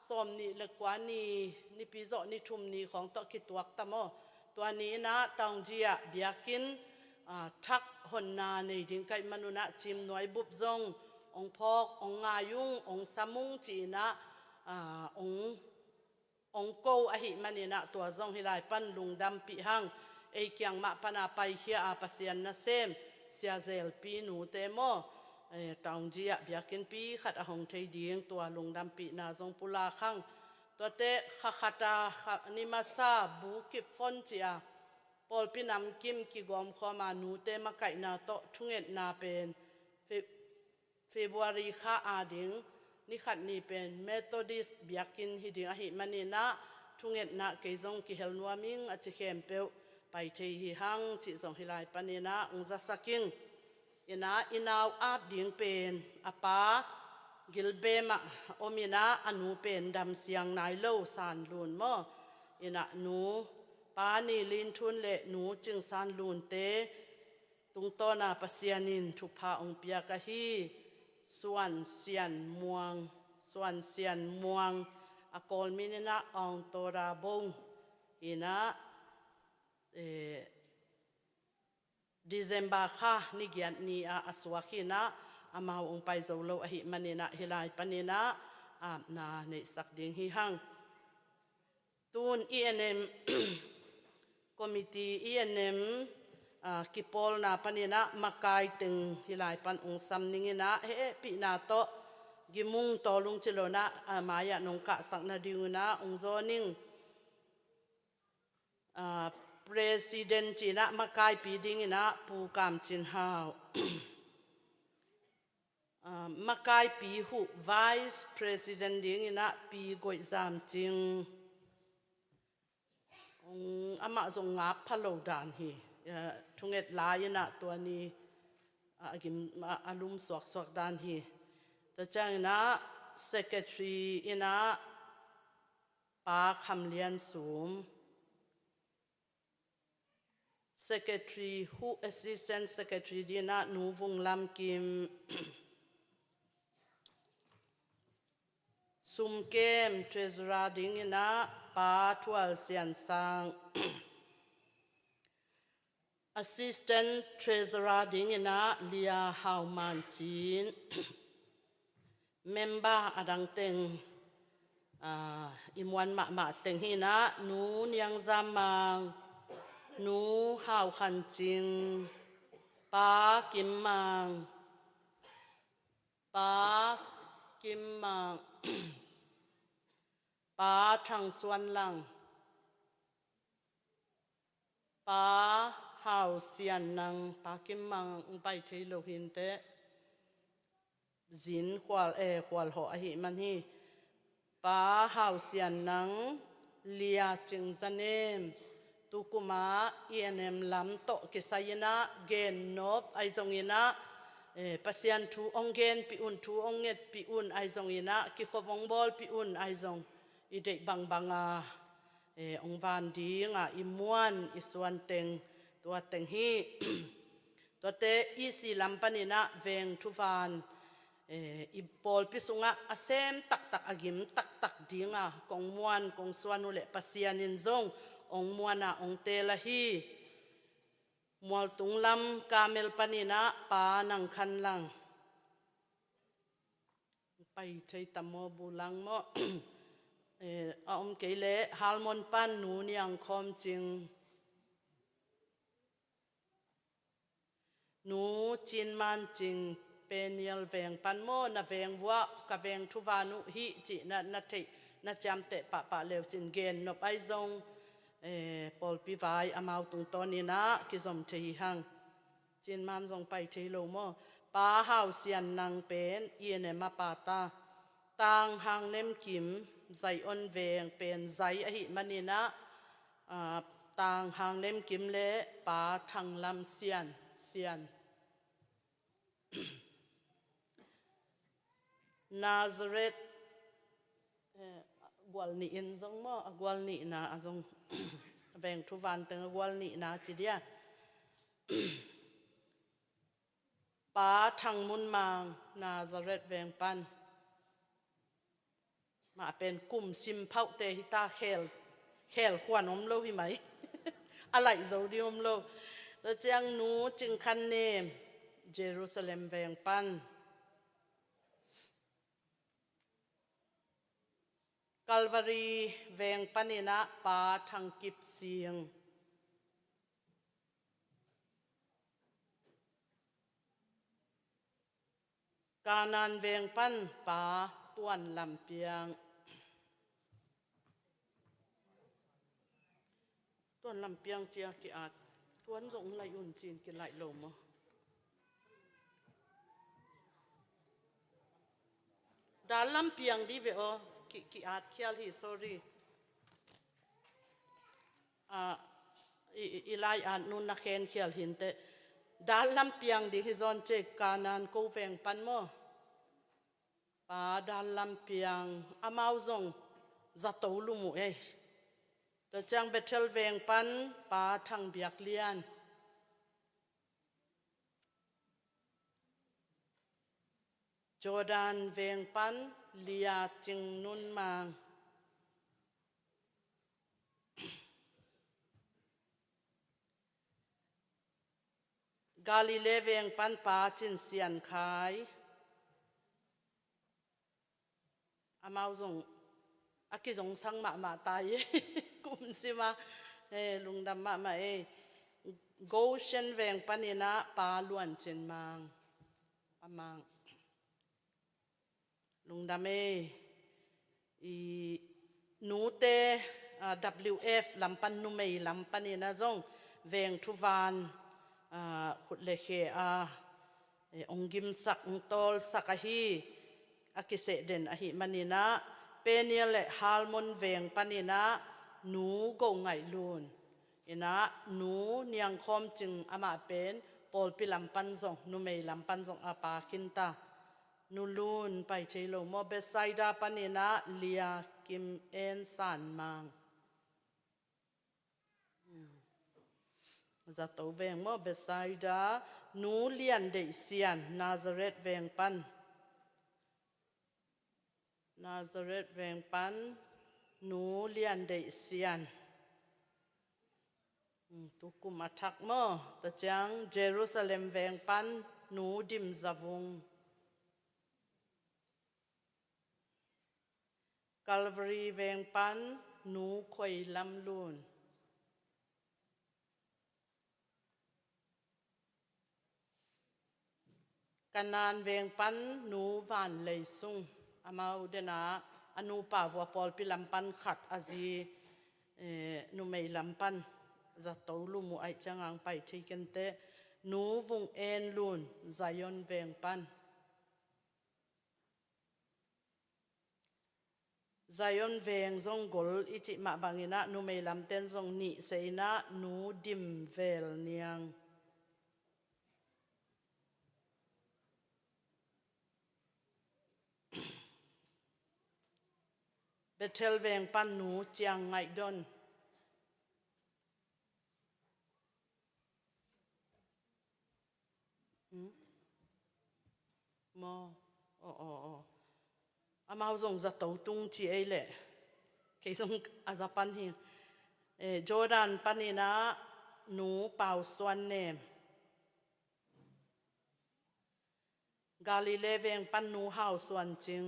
สอมนี่เล็กกว่านี่ปีโซนี่ชุมนี่ของตอกิตวักตะโมตัวนี้นะตองจียเบียกิน ทักหนนาในดิ้งไก่มนุษย์จิมหน่วยบุบจงองพอกองงายุงองสมุงจีนะองโกอหิมันนะตัวจงฮิไลปันลุงดำปีหังเอเกียงมาปนาไปเฮียอาปเซียนนะเซมเสียเซลปีนูเตโมตองจีอะเบียกินปีขัดหงเทดีงตัวลุงดำปีนาจงปุลาขังตัวเตะขัดตานิมาซาบุกิบฟอนจีอาปอลปีนำกิมกิกอมขมานูเตมาไก่นาโตทุงเอ็ดนาเป็นเฟบรุรีข้าอาดิงนี่ขัดนี่เป็นเมโทดิสเบียกินฮิดิงอหิมันนี่นะทุงเอ็ดนะเกยจงกิเฮลนัวมิงอจิเข้มเปวไปเทหิหังจิจงฮิไลปันนี่นะองจัสกิงอินาวอาบดิงเป็นอปากิลเบมอมินะอนุเป็นดำเสียงนายโลสานลุนมอหนูปานีลินทุนเละหนูจึงสานลุนเตตุงต้นาปเสียนินทุพาองเปียกะฮีส่วนเสียนม่วงอกอลมินนะองโตราบงDecember ค่ะนี่เกียรตินี่อาสวะขีนะอามาองไปโจโลอหิมันนี่นะฮิลายปันนี่นะนาในสักดิ่งฮิหังตูน ENM คอมมิตี้ ENM กิปอลนาปันนี่นะมากายตึงฮิลายปันองซัมนิงนะเฮปีนาโตกิมุงโตลุงจิโลนะมายะนงกะสักนาดิวนะองโซนิงPresident จีนะมาไกปีดิ้งนะปูกามจินฮาวมาไกปีหู Vice President ดิ้งนะปีกวยจามจิงอามาจงงับพะโลดานฮีทุงเอ็ดลายนะตัวนี้กิมอารมณ์สวกดานฮีแต่จังนะ Secretary นะปาคำเลียนสูงSecretary who Assistant Secretary ดีนะหนูวงลำกิมซุมเกม Treasurer ดิ้งนะปาทวลเสียนสัง Assistant Treasurer ดิ้งนะเลียฮาวมันจีน Member อดังเต็งอิมวันมาเต็งฮีนะหนูเนียงจามังหนูหาวขันจิงป้ากิมมังป้าทางส่วนหลังป้าหาวเสียนนังป้ากิมมังไปเทโลหินเตจินขวาลหอหิมันฮีป้าหาวเสียนนังเลียจิงจันเนมตุกุมา ENM ลำโตกิสายนะเกนนบไอจงยินะปัสยันทูองเกนปีอุนทูองเงตปีอุนไอจงยินะกิขบองบอลปีอุนไอจงอีเด็กบังองวันดีงอิมวนอิสวนเต็งตัวเต็งฮีตัวเตอีสีลำปนินะเวงทุวานอีบอลพิสุงะอาเซมตักอากิมตักดีงกองมวนกองสวนุเลปัสยันินจงองมวนะองเตละฮีมวลตุงลำกาเมลปานินะปานังคันลังไปใช้ตะโมบุลังโมอมเกเลฮัลมอนปันหนูเนียงคอมจริงหนูจินมันจริงเป็นเยลเวงปันโมนะเวงวัวกับเวงทุวานุฮิจินะเทนะจำเตะปะเลวจินเกนนบไอซงปอลปีวายอามาวตุงตอนนี้นะกิจมเทีหังจินมันจงไปเทโลโมป้าหาวเสียนนางเป็นเนมาปาตาต่างหางเล่มกิมใจอ่อนเวงเป็นใจอหิมันนี่นะต่างหางเล่มกิมเละป้าทางลำเสียนนาซาเรตกวลนี่อินจงมอกวลนี่นะจงแบ่งทุวันตึงกวลนี่นะจีเดียป้าทางมุนมังนาซาเรตแบ่งปันมาเป็นกลุ่มซิมเผาเตหิตาเคลขวานอมโลหิไหมอะไรโจดิอมโล ตัวเจียงหนูจึงคันเนมเยรูซาเล็มแวงปันกัลวารีแวงปันนะปาทังกิบเสียงกานันเวงปันปาต้วนลำเปียงต้วนลำเปียงเจียกิอาจต้วนสงไหลอุ่นจีนกิไหลลมดาลำเปียงดีเวอกิอาจเคียลฮี sorry อีไลอาจนุนนักเขียนเคียลหินเตดาลำเปียงดีฮิซอนเจกานันกูเวงปันโมปาดาลำเปียงอามาวซงจัตโตลุมุเอตัวจังเบเทลเวงปันปาทังเบียกเลียนจอร์แดนเวงปันเลียจิงนุนมางกาลิเลเวงปันปาจินเซียนขายอามาวซงอากิซงสังมาตายกุมสิมาลุงดำมาโกเชนเวงปันนะปาล้วนจินมางอามังลุงดำนูเตWF ลำปันนุเมย์ลำปันนะซงเวงทุวานขุดเลเของกิมสักองตอลสักฮีอากิเสเดนอหิมันินะเปเนียเลฮาลมอนเวงปันินะหนูก็ไงลูนนะหนูเนียงคอมจึงอามาเป็นปอลปิลำปันซงนุเมย์ลำปันซงอาปาคินตานูลูนไปเชโลโมเบไซดาปันินะเลียกิมเอ็นสันมังจะตัวเวงโมเบไซดาหนูเลียนเดเซียนนาซาเรตเวงปันนาซาเรตเวงปันหนูเลียนเดเซียนตุกุมาทักโมตะจังเยรูซาเล็มเวงปันหนูดิมซาวุงกัลวารีเวงปันหนูคอยลำลูนกันนานเวงปันหนูวานเลยซุงอามาอุเดนะอนุปาวปอลปิลำปันขัดอาจีนูไม่ลำปันจะโตลุมุไอจังอังไปที่กันเตหนูวงเอ็นลูนไซยอนเวงปันไซยอนเวงซงกลอิจิมาบังินะนูไม่ลำเต้นซงนิเซนะหนูดิมเวลเนียงเบเทลเวงปันหนูเจียงไงดอนมออามาส่งจะตัวตุงจีเอเล่เคยส่งอาจะปันหิจอร์แดนปันนี่นะหนูเป่าส่วนเนมกาลิเลเวงปันหนูเฮาส่วนจริง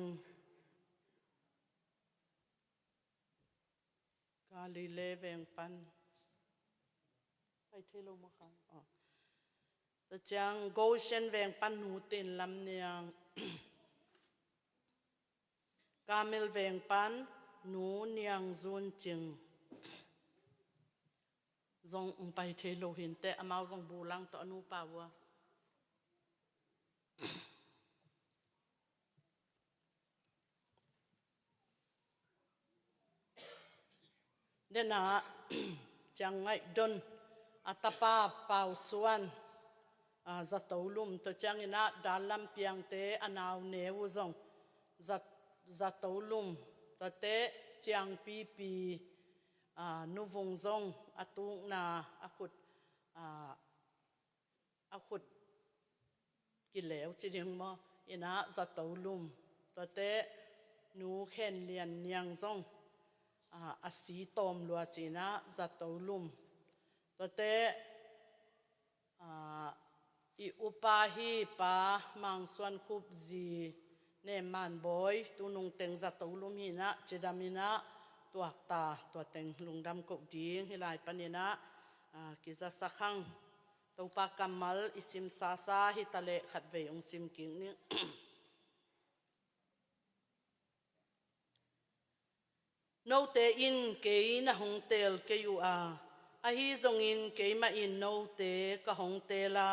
กาลิเลเวงปันไปเทโลมาค่ะแต่จังโกเชนเวงปันหนูตินลำเนียงกาเมลเวงปันหนูเนียงซุนจิงซงไปเทโลหินแต่อามาซงบูลังต่อนูป่าวะเดน่าจังไงดนอัตปาเป่าส่วนจะตัวลุมตัวจังอินะดาลำเปียงเตอนาวเนวซงจะตัวลุมตัวเตจังปีนูวงซงอตุงนาอขุดกิเลวจิงมออินะจะตัวลุมตัวเตนูเข็นเลียนเนียงซงอาศีตอมลัวจีนะจะตัวลุมตัวเต i upahi pa mang suan khup zi ne man boy tu nung teng za to lum hi na chedamina tuak ta tua teng lungdam ko ding hilai panina kiza sakhang to pa kamal isim sa sa hi tale khat ve ong sim king ni no te in ke na hong tel ke yu a hi zong in ke ma in no te ka hong te la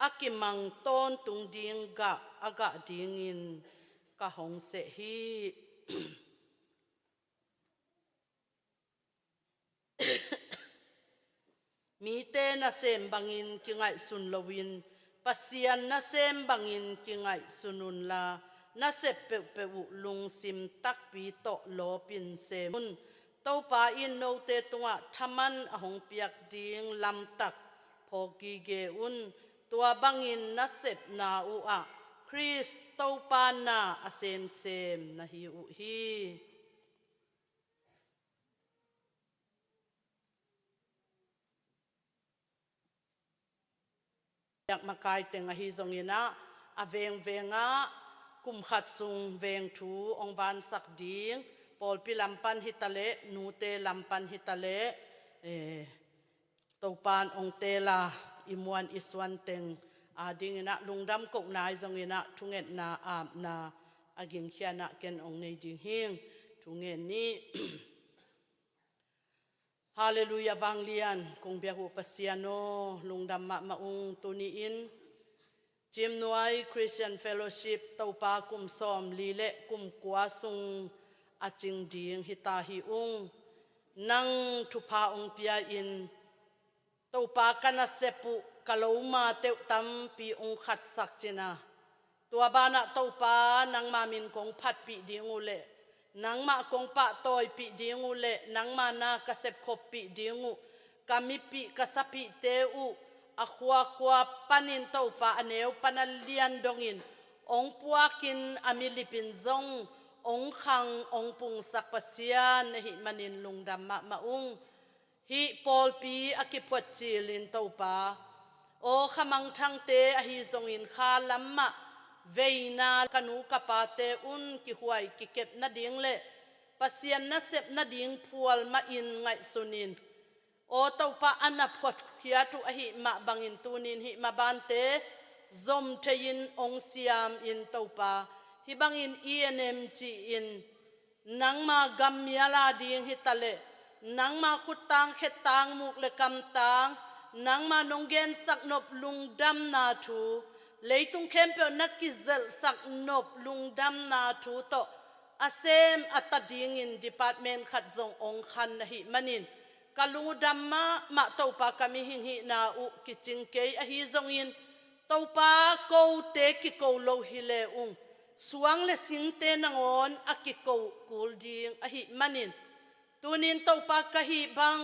akimang ton tung ding ga aga ding in ka hong se hi mi te na sem bangin ki ngai sun lowin pasian na sem bangin ki ngai sunun la na se pe pe u lung sim tak pi to lo pin semun to pa in no te tunga thaman ahong piak ding lam tak phoki ge un tua bangin na sep na u Chris to pa na asem sem na hi u hi yak makai teng a hi zong ina a veng venga kum khat sung veng thu ong van sak ding pol pi lampan hitale nu te lampan hitale to pan ong te la imuan iswan teng ding ina lungdam kok nai zong ina thunget na na aging khiana ken ong nei ding hing thungen ni Hallelujah vanglian kong biahu pasiano lungdam ma maung tuni in Jim Nuai Christian Fellowship taupa kum som lile kum kwa sung aching ding hita hi ung nang thupa ong pia in taupa kana sepu kaloma te tam pi ong khat sak china tua bana taupa nang mamin kong phat pi ding ule nang ma kong pa toy pi dingu le nang ma na kasep khop pi dingu kami pi kasapi te u akhwa khwa panin to pa aneu panalian dongin ong puakin amilipin zong ong khang ong pung sak pasian hi manin lungdam ma maung hi pol pi akipot chilin to pa o khamang thang te a hi zong in kha lamma veina kanu kapate un ki huai ki kep na ding le pasian na sep na ding phual ma in ngai sunin o topa ana phot khia tu a hi ma bangin tunin hi ma bante zom thein ong siam in topa hi bangin ENM chi in nangma gamyala ding hitale nangma khutang khetang muk le kam tang nangma nonggen sak nop lungdam na thu leitung kempe nakizel sak nop lungdam na thu to asem atading in department khat zong ong khan na hi manin kalungdam ma topa kami hing hi na u kiching ke a hi zong in topa ko te ki ko lo hi le ung suang le sing te nangon akiko kul ding a hi manin tunin topa ka hi bang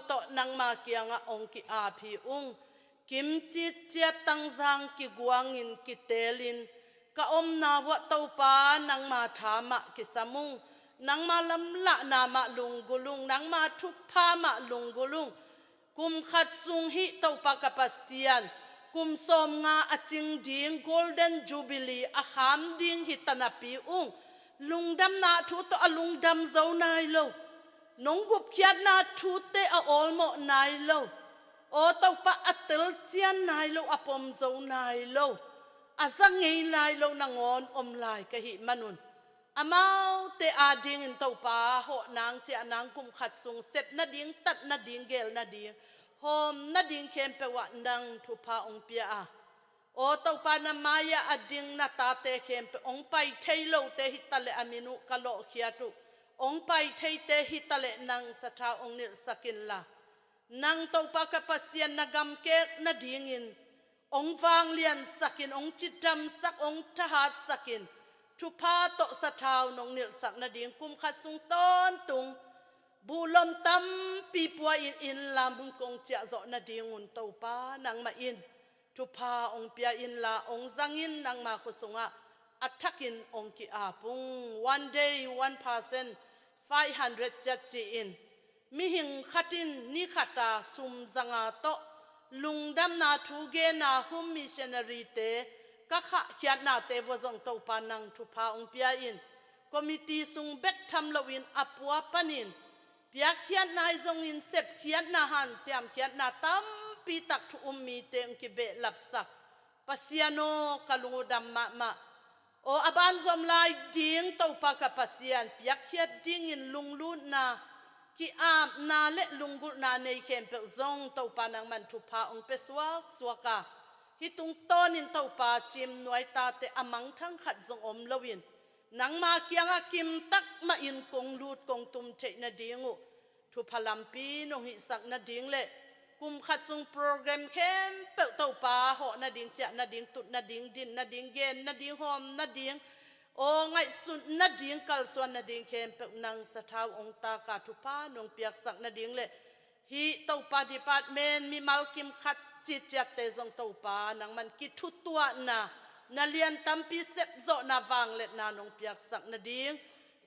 to nang ma kianga ong ki a phi ung kim chi chia tang zang ki guangin ki telin ka om na wa topa nang ma thama ki samung nang ma lam la na ma lungulung nang ma thu pha ma lungulung kum khat sung hi topa ka pasian kum som nga aching ding golden jubilee a kham ding hitanapi ung lungdam na thu to alungdam zo nai lo nonggup khiat na thu te a olmo nai lo o topa atel chian nai lo apom zo nai lo azang ngei nai lo nangon om lai ka hi manun amau te ading in topa ho nang che nang kum khat sung sep na ding tat na ding gel na ding hom na ding kem pe wa nang thu pa ong pia o topa na maya ading na ta te kem pe ong pai thailo te hitale aminu kalo khiatu ong pai thei te hitale nang satha ong nil sakin la nang topa ka pasian na gam ke na ding in ong wang lian sakin ong chidam sak ong thahat sakin thu pa to sathau nong nil sak na ding kum khasung ton tung bulom tam pi pua in lam kong chia zo na ding un topa nang ma in thu pa ong pia in la ong zangin nang ma khusunga attacking ong ki apung one day 1% 500 chat chi in mi hing khatin ni khata sum zanga to ลุงดำนาทูเกนาหุมมิชชันนารีเตก็ขะเขียนนาเตวจงเตาปานังทุพาองเปียอินคอมมิตี้ซุงเบ็ดทำลวินอปัวปนินเปียเขียนนาจงอินเสพเขียนนาหันเจียมเขียนนาตั้มปีตักทุอุมมีเตงกิเบลับสักปัสยาโนกลุงดำมาโออบันซอมไลดิ้งเตาปากกับปัสยานเปียเขียนดิ้งอินลุงลุนนาki am na le lungul na nei khem pe zong to pa nang man thu pha ong pe suaka hi tung tonin to pa chim noi ta te amang thang khat zong om lowin nang ma kyanga kim tak ma in kong lut kong tum the na dingu thu phalam pi no hi sak na ding le kum khat sung program khem pe to pa ho na ding cha na ding tut na ding din na ding gen na ding hom na ding o ngai sun na ding kal suan na ding khem pe nang sa thau ong ta ka thu pa nong piak sak na ding le hi to pa department mi mal kim khat chi chat te zong to pa nang man ki thu tua na lian tampi sep zo na wang le na nong piak sak na ding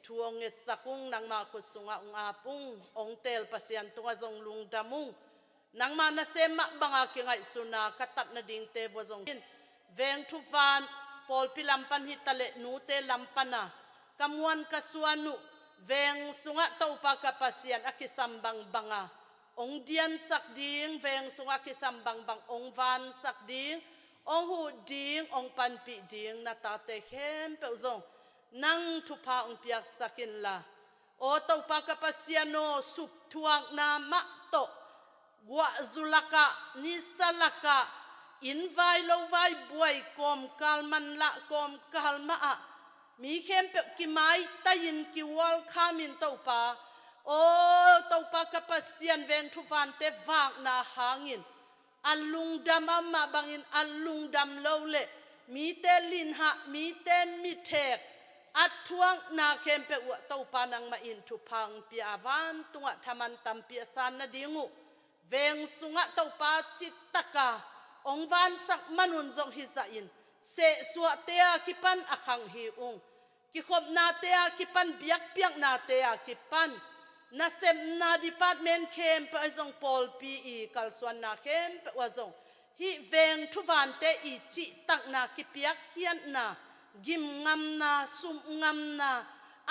thuong nge sakung nang ma khusunga ong apung ong tel pasian tunga zong lung damung nang ma na sema banga ki ngai suna katat na ding te bo zong veng thu van Paul pilampan hitale nute lampana kamuan kasuanu veng sunga taupa kapasian akisambang banga ong dian sak ding veng sunga kisambang bang ong van sak ding ong hu ding ong panpi ding na tate khem pe zong nang thupa ong piak sakin la o taupa kapasiano sup thuang na ma to gwa zulaka nisalaka in vai lo vai buai kom kalman la kom kalma a mi khem pe ki mai tayin ki wal khamin to pa o to pa kapasian veng thu van te wak na hangin alung dam amma bangin alung dam lo le mi te lin ha mi te mi thek athuang na khem pe wa to pa nang ma in thu phang pi awan tunga thaman tam pi san na dingu veng sunga to pa chitaka ong van sak manun zong hi za in se suwa tea kipan akhang hi ung ki khop na tea kipan biak piak na tea kipan na sem na department kem pa zong pol pi kal swan na kem pa wa zong hi veng thu van te I chi tak na ki piak hian na gim ngam na sum ngam na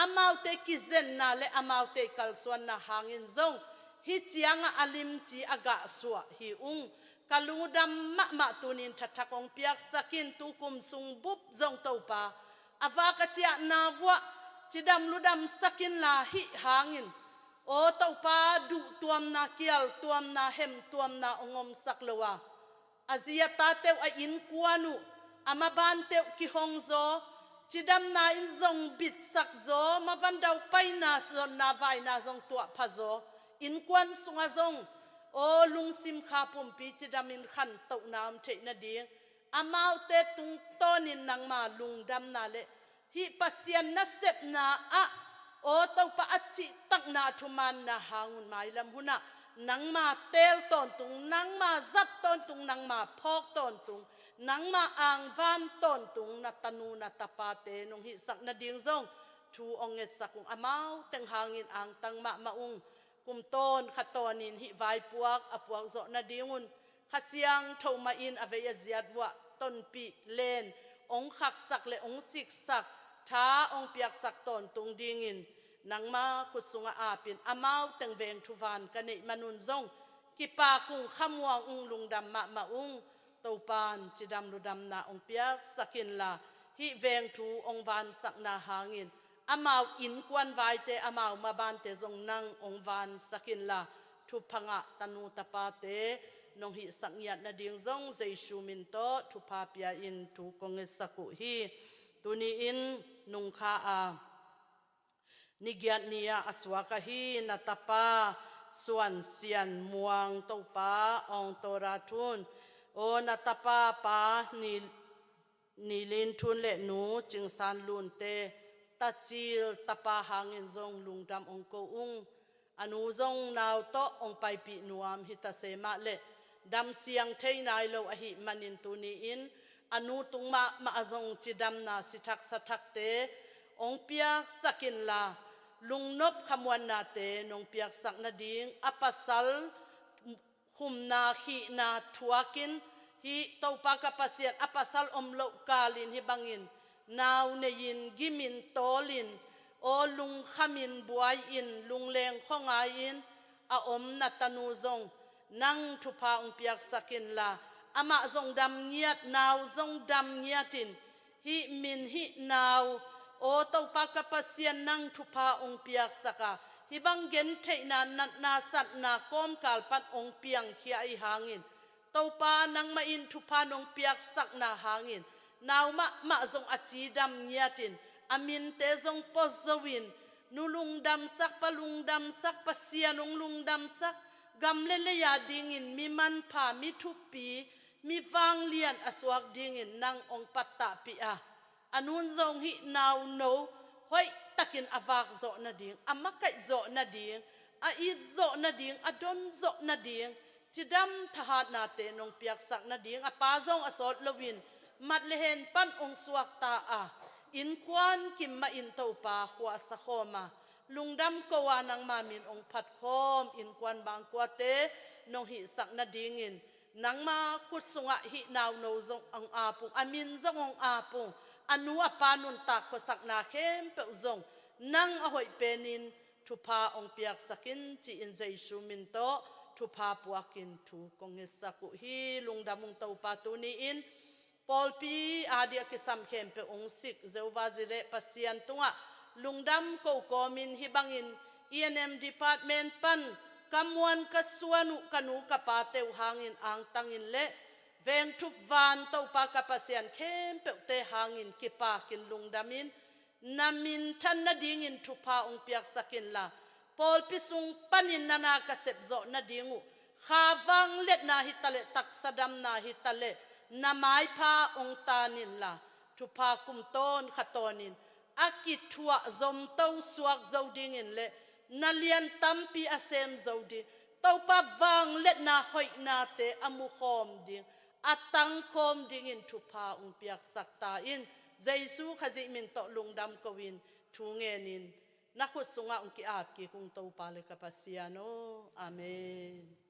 amau te ki zen na le amau te kal swan na hangin zong hi chianga alim chi aga suwa hi ung kalungudam ma tunin thatakong piak sakin tukum sung bup zong topa avaka chia na wa chidam ludam sakin la hi hangin o topa du tuam na kial tuam na hem tuam na ongom saklewa azia tatew a in kuanu amaban tew ki hongzo chidam na in zong bit sak zo mavandau paina zon na vai na zong tua phazo in kwan sunga zong o lung sim kha pum pi chidamin khan to nam the na ding amau te tung tonin nang ma lung dam na le hi pasian na sep na a o to pa achi tak na thuman na hangun mai lam huna nang ma tel ton tung nang ma zat ton tung nang ma phok ton tung nang ma ang van ton tung na tanu na tapate nong hi sak na ding zong thu onget sakung amau teng hangin ang tang ma maung kum ton khatonin hi vai puak apuak zo na dingun khasiang thoma in aveya ziadwa ton pi len ong khak sak le ong sik sak tha ong piak sak ton tung dingin nangma khusunga apin amau teng veng thuwan kane manun zong kipa kung khamwang ung lungdam ma ung topan chidam ludam na ong piak sakin la hi veng thu ong van sak na hangin amau in kwan vai te amau maban te zong nang ong van sakin la thu phanga tanu tapate nong hi sangyat na ding zong jesu min to thu pa pia in thu konge saku hi tuni in nung kha a nigyat niya aswaka hi natapa suan sian muang topa ong toratun o natapa pa ni lin thun le nu chingsan lun te tachil tapa hangin zong lungdam ong ko ung anu zong naw to ong pai pi nuam hita sema le dam siang thei nai lo a hi manin tuni in anu tungma ma azong chidam na sithak sathak te ong piak sakin la lungnop khamwan na te nong piak sak na ding apasal คุมนาขีนาทัวกินฮิเต้าปากกับเสียนอปัสลอมโลกาลินฮิบังอินนาวเนยินกิมินโตลินโอลุงขมินบวยอินลุงเลงข้องไออินอาอมนัตนูซงนั่งทุพาองเปียกสักินลาอามาซงดำเงียดนาวซงดำเงียดินฮิมินฮินาวโอเต้าปากกับเสียนนั่งทุพาองเปียกสักาฮิบังเกนเทนานัดนาสัตนาก้มกาลปัดองเปียงเขียไอหางินเต้าปานังมาอินทุพานองเปียกสักนาหางินนาวมาซงอจีดำเงียดินอามินเตซงปอสวินนูลุงดำสักปะลุงดำสักปะเสียนงลุงดำสักกำเลเลยาดิงินมีมันผ่ามีทุปปีมีฟางเลียนอสวกดิงินนางองปัตตาปีอาอนุนซงฮินาวโนห้อยตะกินอวากโซนาดิงอามักไกโซนาดิงอาอีโซนาดิงอดอนโซนาดิงจิดำทหารนาเตนงเปียกสักนาดิงอปาซงอสอดลวินมัดเลเห็นปันองสวกตาอาอินควันกิมมาอินเต้าปาขวาสะโคมาลุงดำกวานังมามินองพัดโคมอินควันบางกวาเตนงหิสักนาดิงินนังมาขุดสงะหินาวโนซงองอาปุงอามินซงองอาปุงอนุอปานุนตากขสักนาเข้มเปซงนังอหอยเปนินทุพาองเปียกสักินจีอินใจชูมินโตทุพาปัวกินทุกงเงสักุฮีลุงดำมุงเต้าปาตุนีอินปอลปีอาเดียกิสัมเข้มเปองสิกเจววาจิเรปัสยันตุงะลุงดำโกโกมินฮิบังอิน E&M Department ปันกำวันกสวนุกนูกปาเตวหางอินอ่างตังอินเละเวงทุกวันเต้าปากปัสยันเข้มเปเตหางอินกิปากินลุงดำอินนามินทันนาดิงอินทุพาองเปียกสักินลาปอลปิสุงปันินนานากเสบโซนาดิงูขาวังเล็ดนาฮิตะเลตักสะดำนาฮิตะเลนาไม้พาองตานินลาทุพากุมต้นขตอนินอากิทัวซอมเต้าสวกเจ้าดิ่งอินเละนาเลียนตัมปีอาเซมเจ้าดิ่งเต้าปะวังเล็ดนาหอยนาเตอมุขอมดิ่งอาตังขอมดิ่งอินทุพาองเปียกสักตาอินใจสู้ขจิมินโตลุงดำกวินทูเงนินนักขุดสงะองกิอาบกิคุงเต้าปาเลกปัสยาโนอาเมน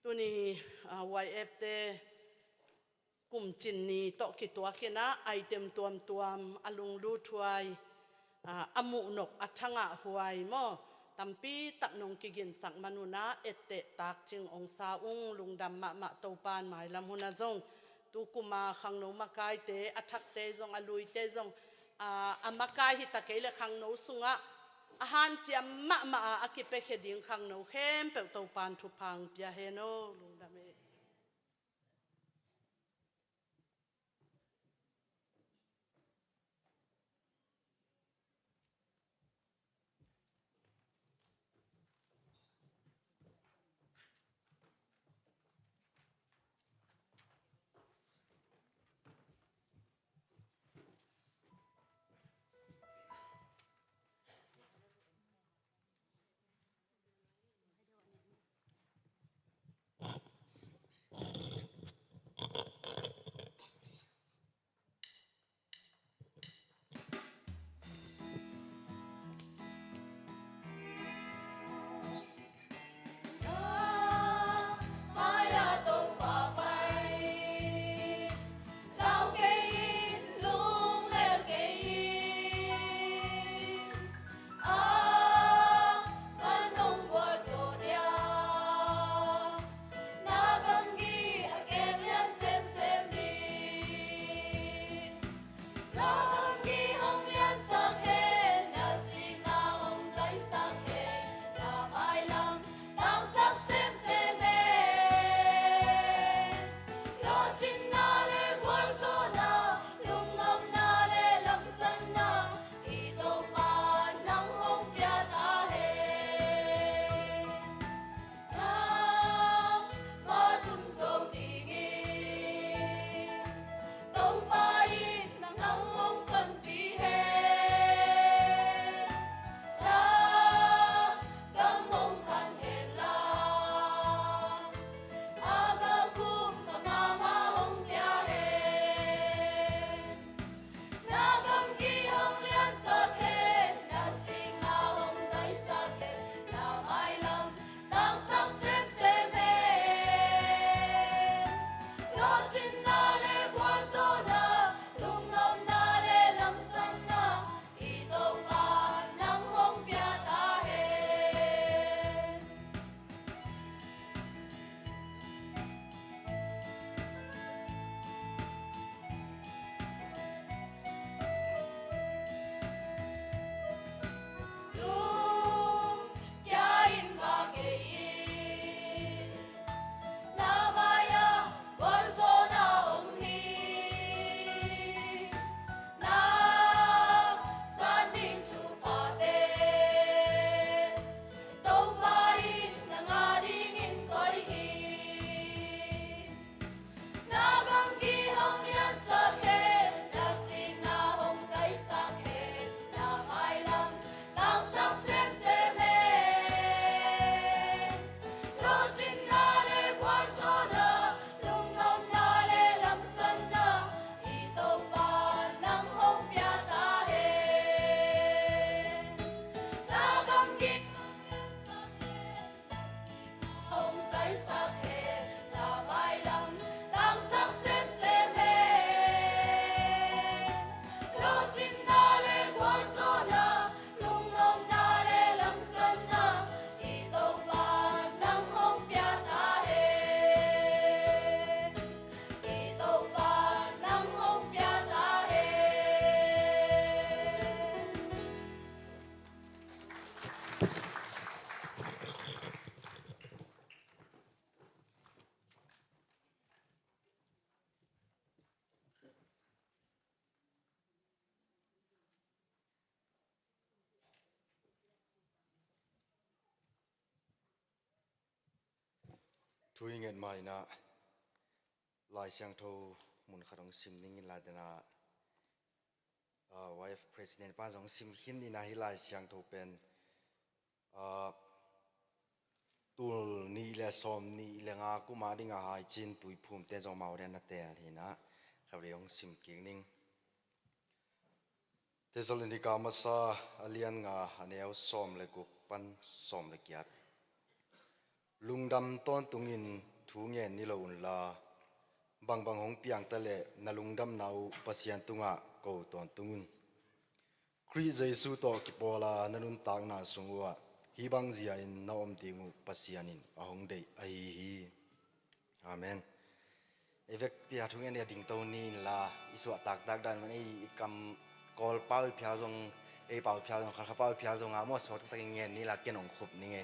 ตัวนี้YF เตกลุ่มจินนี้โตกิตัวกินะไอเต็มตัวอลุงรูถวยอมุนกอัชงะหวยมอตัมปีตักนงกิกินสักมนุนะเอเตตากจิงองซาอุงลุงดำมะเตาปานหมายลำหุนาจงตุกุมาขังโนมากายเตอัทักเตจงอลุยเตจงอามากายฮิตะเกลขังโนสุงะอาหารเจียมมะอากิเปเขดิงขังโนเข้มเปเตาปานทุพังเปียเฮโนลุงดำเอ ทุยเงินไม่นะลายเสียงโทมุนขดงซิมนิ่งลายเดนะVice President ป้าสองซิมหินนี่นะฮิลายเสียงโทเป็นตัวนี้และสมนี่และงากูมาดิ้งอาหายจินตุยภูมิเตจงมาเรียนนัดเตะที่นะขับเรียงซิมเก่งนิ่งเทสโลนิกามาซาอเลียนงาอันเอวสมเลยกุปันสมเลยกียรลุงดำต้นตุงินทูเงินนี่เราอุ่นลาบางหงเปียงตะเลนลุงดำนาวปัสยันตุงะกูต้นตุงุนคริสเยซูโตกิปอลานลุนตางนาสงวะฮีบังเจียอินนอมติงูปัสยันินอหงเดยไอฮีอาเมนเอเวกเปียทุเงินเนี่ยดิ่งตัวนี้ละอิสวะตากดันมันไอ้กำกอลเป้าพิจารณาไอ้เป้าพิจารณาข้าเป้าพิจารณาหมดสดตั้งเงินนี่ละเกณฑ์ของขุบนี่ไง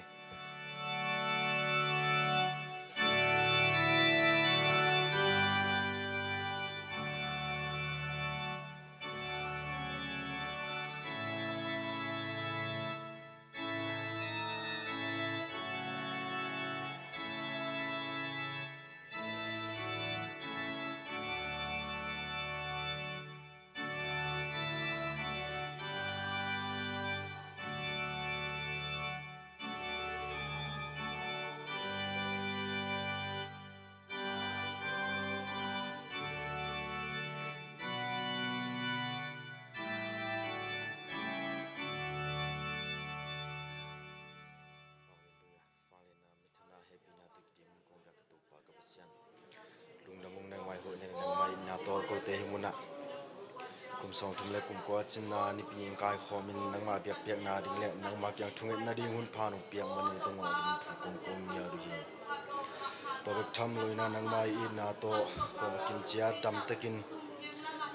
ลุงดำมงในวัยหุ่นในวัยนาโตโกเตหิมุนะกุมสองทุ่มเล็กกุมกวาจินนานิปีนกายคอมินนังมาเปียกนาดิ่งเล็นังมาเกียงทุ่งเอ็ดนาดิ่งหุ่นพานุเปียงมันนี่ต้องมาดิ่งถูกกงเมียดูยินตัวเบ็กทำลุยนานังมาอีนาโตก็มากินเจียดำตะกิน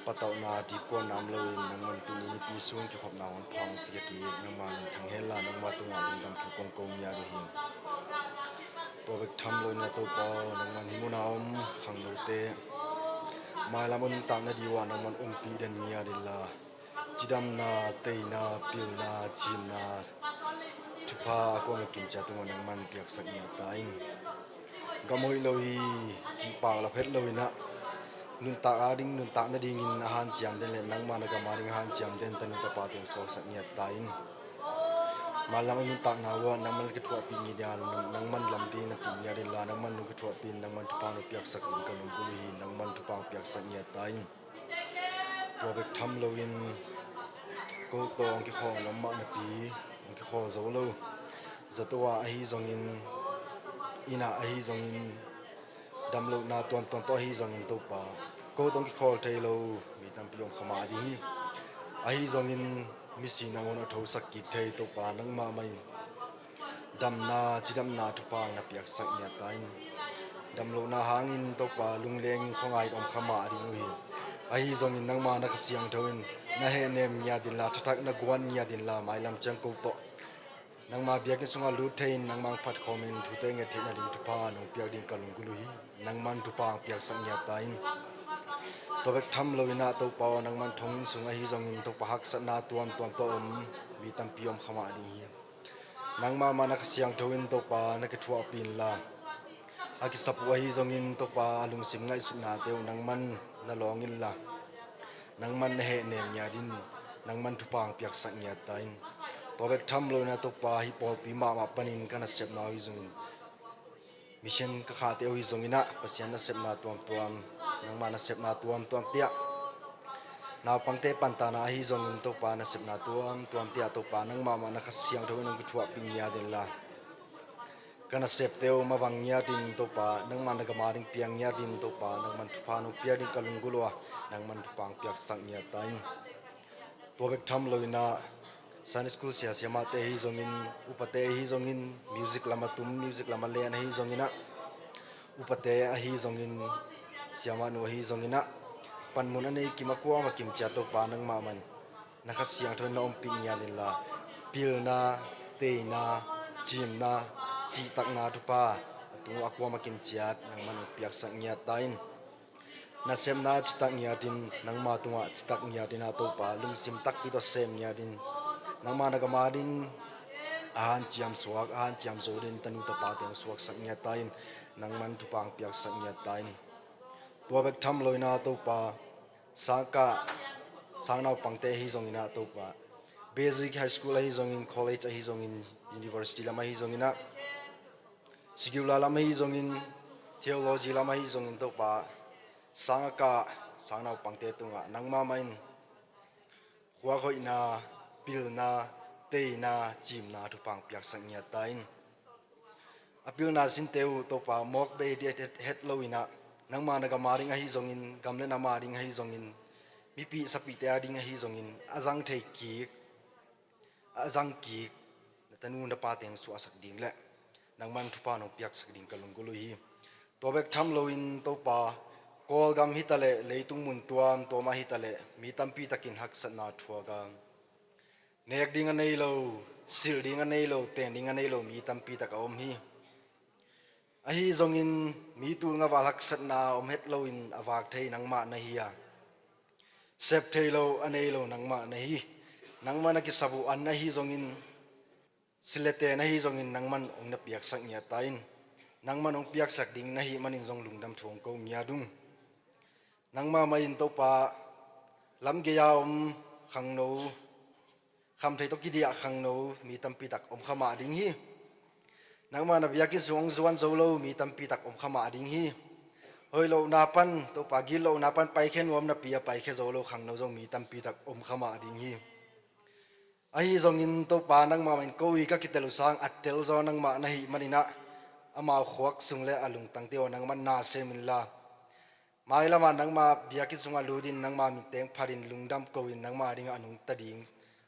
ปะเต่านาดีกว่าน้ำเลยนังมันตุนีนิปีสูงเกี่ยวกับนาวันพังเปียกีนังมาทางเฮล่านังมาต้องมาดิ่งดำถูกกงเมียดูยินตัวเบ็กทำเลยนะตัวเปล่านังมันหิมุนาวขังโนเตมาลามุนตางนาดีวานังมันปีเดนเมียดิลาจิดำนาเตยนาปิวนาจิมนาทุพาก็ไม่กินจัตุวันนังมันเปียกสักเนียตายกำมวยลอยจีปากละเพชรลอยนะนุนตาอาดิงนุนตานาดิงินอาหารจามเดนเลนังมันกำมาดิงอาหารจามเดนตันุตปาเตียงโซสักเนียตายมาลามันตานาวะนังมันกระทวปีนี้เดียนังมันลำดีนับปีนี้เดียนังมันนุกระทวปีนังมันทุพานุเปียกสักกันนุกุลีนังมันทุพาเปียกสักเนียตายตัวเบ็กทำลวินกูตองกิขอลำมันปีกิขอโซโลจะตัวไอ้จงอินอินาไอ้จงอินดำโลนาตัวตัวไอ้จงอินตัวป่ากูตองกิขอเทโลมีตั้งปีองขมาดีไอ้จงอินมิสินาวันทุสักกิเทตัวป่านังมาไม่ดำนาจิดำนาทุพานับยักสักเนียตายดำโลนาหางินตัวป่าลุงเลี้ยงของไอ้องขมาดีนุ้ยไอ้จงอินนังมานักเสียงเทวินนาเฮเนมยาดินลาทักนักวนยาดินลาไม่ลำจังกูโตนังมาเบียกิสงาลูเทนนังมังพัดคอมินทุเตงเอทินาดินทุพานงเปียกดินกัลุงกุลุยนังมันทุพางเปียกสังยาตายตัวเบ็กทำลวินาตัวเปานังมันทงอินสุงไอ้จงอินตัวปะฮักสนาตัวตัวมีตัมปิยมขมาดีนังมานักเสียงเทวินตัวปานักทัวปินลาอากิสับไอ้จงอินตัวปาลุงสิงไงสุนาเตียวนังมันนาลองอินลานังมันเฮเนียดินนังมันทุพางเปียกสักเนียตายตัวเบ็กทำเลยนะตัวป่าฮิปโปปีมาปนินกันนะเสพนาวิจงมิเช่นก็ขาดเอวิจงนะปัสยันนะเสพนาตัวนังมันนะเสพนาตัวเตี้ยนาปังเตปันตานาฮิจงตัวป่านะเสพนาตัวเตี้ยตัวป่านังมานะขัดเสียงเท่านั้นก็ชั่วปิญญาดินละกันนะเสพเตียวมาวังเนียดินตัวป่านังมันนะกมาดิงเปียงเนียดินตัวป่านังมันทุพานุเปียดิงกัลุงกุลัวนังมันทุพางเปียกสังเนียตายตัวเบ็กทำเลยนะสันสกุลเสียมาเตฮิจงอินอุปเตฮิจงอินมิวสิกลามาตุมมิวสิกลามาเลียนฮิจงอินะอุปเตฮิจงอินเสียมาโนฮิจงอินะปันมุนอันนี้กิมากัวมากิมจัตโตปานังมามันนักเสียงทนน้อมปิญญาลิลาปิลนาเตนาจิมนาจีตักนาทุปาตัวอักวามากิมจัตนังมันเปียกสังเงียตายนาเซมนาจิตักเงียดินนังมาตัวจิตักเงียดินาโตปาลุงซิมตักปิโตเซมเงียดินนังมานักมาดิงอาหารจามสวกอาหารจามโซดินตันุตปาเตียงสวกสักเงียตาย nang man tu pang piak sak nya tain tua bek tham loina to pa saka sangnau pangte hi zong ina to pa basic high school hi zong in college hi zong in university lama hi zong ina sigula lama hi zong in theology lama hi zong in to pa sangaka sangnau pangte tunga nangma main khwa khoi na pil na te na chim na tu pang piak sak nya tain apil na sin teu to pa mok be het loina nangma na ga maring hi zong in gamle na maring hi zong in mipi sapi te ading hi zong in azang thei ki azang ki tanu na pa teng su asak ding le nangman thu pa no piak sak ding kalung gulu hi to bek tham loin to pa kol gam hitale leitung mun tuam to ma hitale mi tampi takin hak sat na thua ga nek ding anei lo sil ding anei lo ten ding anei lo mi tampi tak om hi ahi zongin mi tu nga walak sat na om het lo in awak thei nangma na hi ya sep thei lo anei lo nangma na hi nangma na ki sabu an na hi zongin silete na hi zongin nangman ong na piak sak nya tain nangman ong piak sak ding na hi manin zong lungdam thuang ko mia dung nangma mai in to pa lam ge ya om khang no kham thei to ki dia khang no mi tampi tak om khama ding hi nangma na biakin suang zuan zo lo mi tampi tak om khama ding hi hoi lo na pan to pa gi lo na pan pai khen wom na pia pai khe zo lo khang no zong mi tampi tak om khama ding hi ahi zong in to pa nangma main ko wi ka kitelu sang atel zo nangma na hi manina ama khwak sung le alung tang teo nangman na se min la mai lama nangma biakin sunga ludin nangma mi teng pharin lungdam ko in nangma ringa anung tading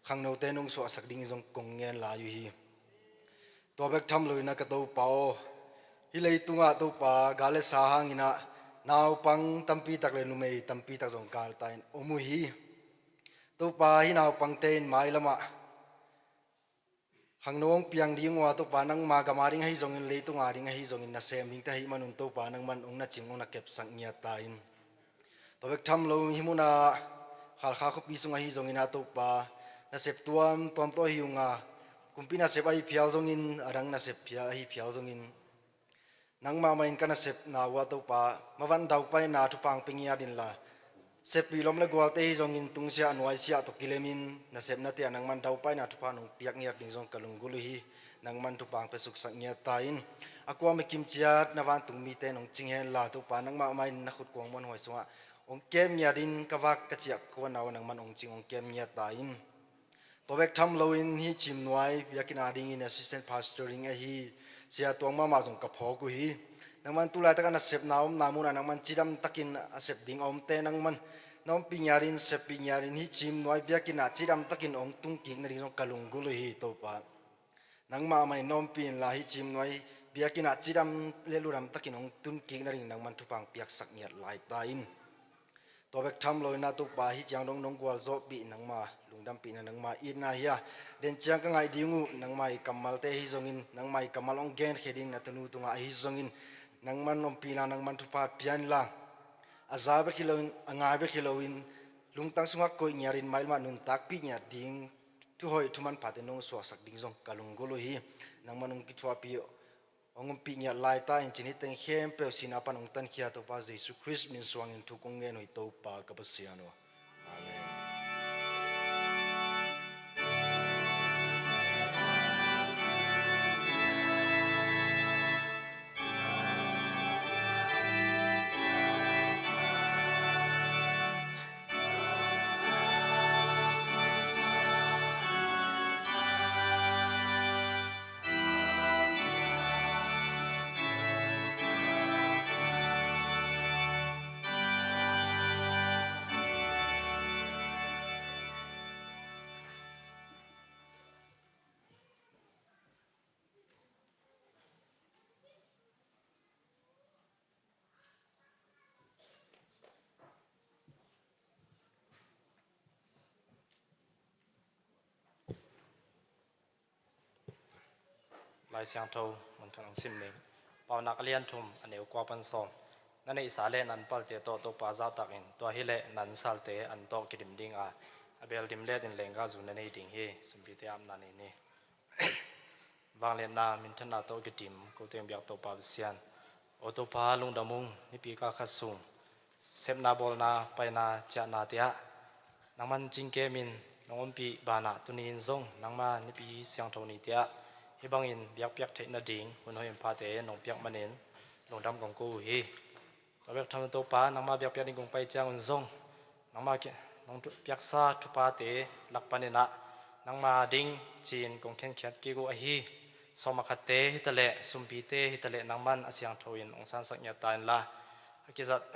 khang no te nung so asak ding zong kong ngen la yu hi to bek tham loina ka to pao hi lei tunga to pa gale sa hangina naw pang tampi tak le numei tampi tak zong kal tain omu hi to pa hi naw pang ten mai lama khang nong piang ding wa to pa nang ma ga maring hi zong in lei tunga ring hi zong in na sem ding ta hi manun to pa nang man ong na ching ong na kep sang nya tain to bek tham lo hi muna khal kha ko pi sunga hi zong ina to pa na sep tuam tom to hi unga kumpina sep ai phial zong in arang na sep phia hi phial zong in nangma main kana sep na wa to pa mawan dau pai na thu pang pingia din la sep pi lom le gwal te hi zong in tungsia anwai sia to kilemin na sep na te nangman dau pai na thu pa nong piak ngiak ding zong kalung gulu hi nangman thu pang pe suk sak nya tain akwa me kim chiat na wan tung mi te nong chinghen la to pa nangma main na khut kwang mon hoi sunga ong kem nya din kawak ka chiak ko na nangman ong ching ong kem nya tain to bek tham lo in hi chim nuai yakin ading in assistant pastoring a hi sia tuang ma ma zong ka pho ku hi nangman tu la ta kana sep naum namuna nangman chidam takin a sep ding om te nangman nom pinyarin sep pinyarin hi chim nuai yakin a chidam takin ong tung ki na ring kalung gulu hi to pa nangma mai nom pin la hi chim nuai yakin a chidam leluram takin ong tun ki na ring nangman tu pang piak sak nyat lai ta in to bek tham loina tu pa hi chang dong nong gwal zo pi nangma lungdam pi na nangma in na hiya den chang ka ngai dingu nangmai kamal te hi zongin nangmai kamal ong gen kheding na tanu tunga hi zongin nangman om pi na nangman tu pa pian la azabe khilowin anga be khilowin lungtang sunga ko nyarin mail ma nun tak pi nya ding tu hoi thuman pate nong so sak ding zong kalung golo hi nangman ong ki thwa pi ong pi nya lai ta in chini teng hem pe sina pan ong tan khia to pa jesu christ min swang in thu kong ngen hoi to pa ka pasiano amen lai siang thâu mình khang sim mình bao nak lian thum anh yêu qua pan somนั่นในสาเลนันปัลเตโตโตปาซาตักอินตัวฮิเลนันสัลเตอันโตกิดิมดิงอาเบลดิมเลดินเลงกาจุนในดิ่งเฮสมบิเตอัมนันนี่บางเลนนามินทนาโตกิดิมกูเตียงเบียกโตปาบิเซียน โอโตพาลุงดามุงนิปีกาคัสซุงเซมนาบอลนาไปนาจานาเตียนังมันจิงเกมินน้องอมปีบานาตุนีนซงนังมานิปีเสียงโทนีเตียฮิบังอินเบียกเปียกเทนดิงหุ่นหอยพาเตน้องเปียกมันเนนลงดำกองกูฮีเราเบียกทำตัวปานังมาเบียกเปียกนิกงไปจางซงนังมาน้องเปียกซาทุปาเตหลักปานินะนังมาดิงจีนกงเข็นเขียดกิโกอฮีสมคเตฮิตะเลสุมปีเตฮิตะเลนังมันอาเซียงโทอินองซานสักญาตาอินละอา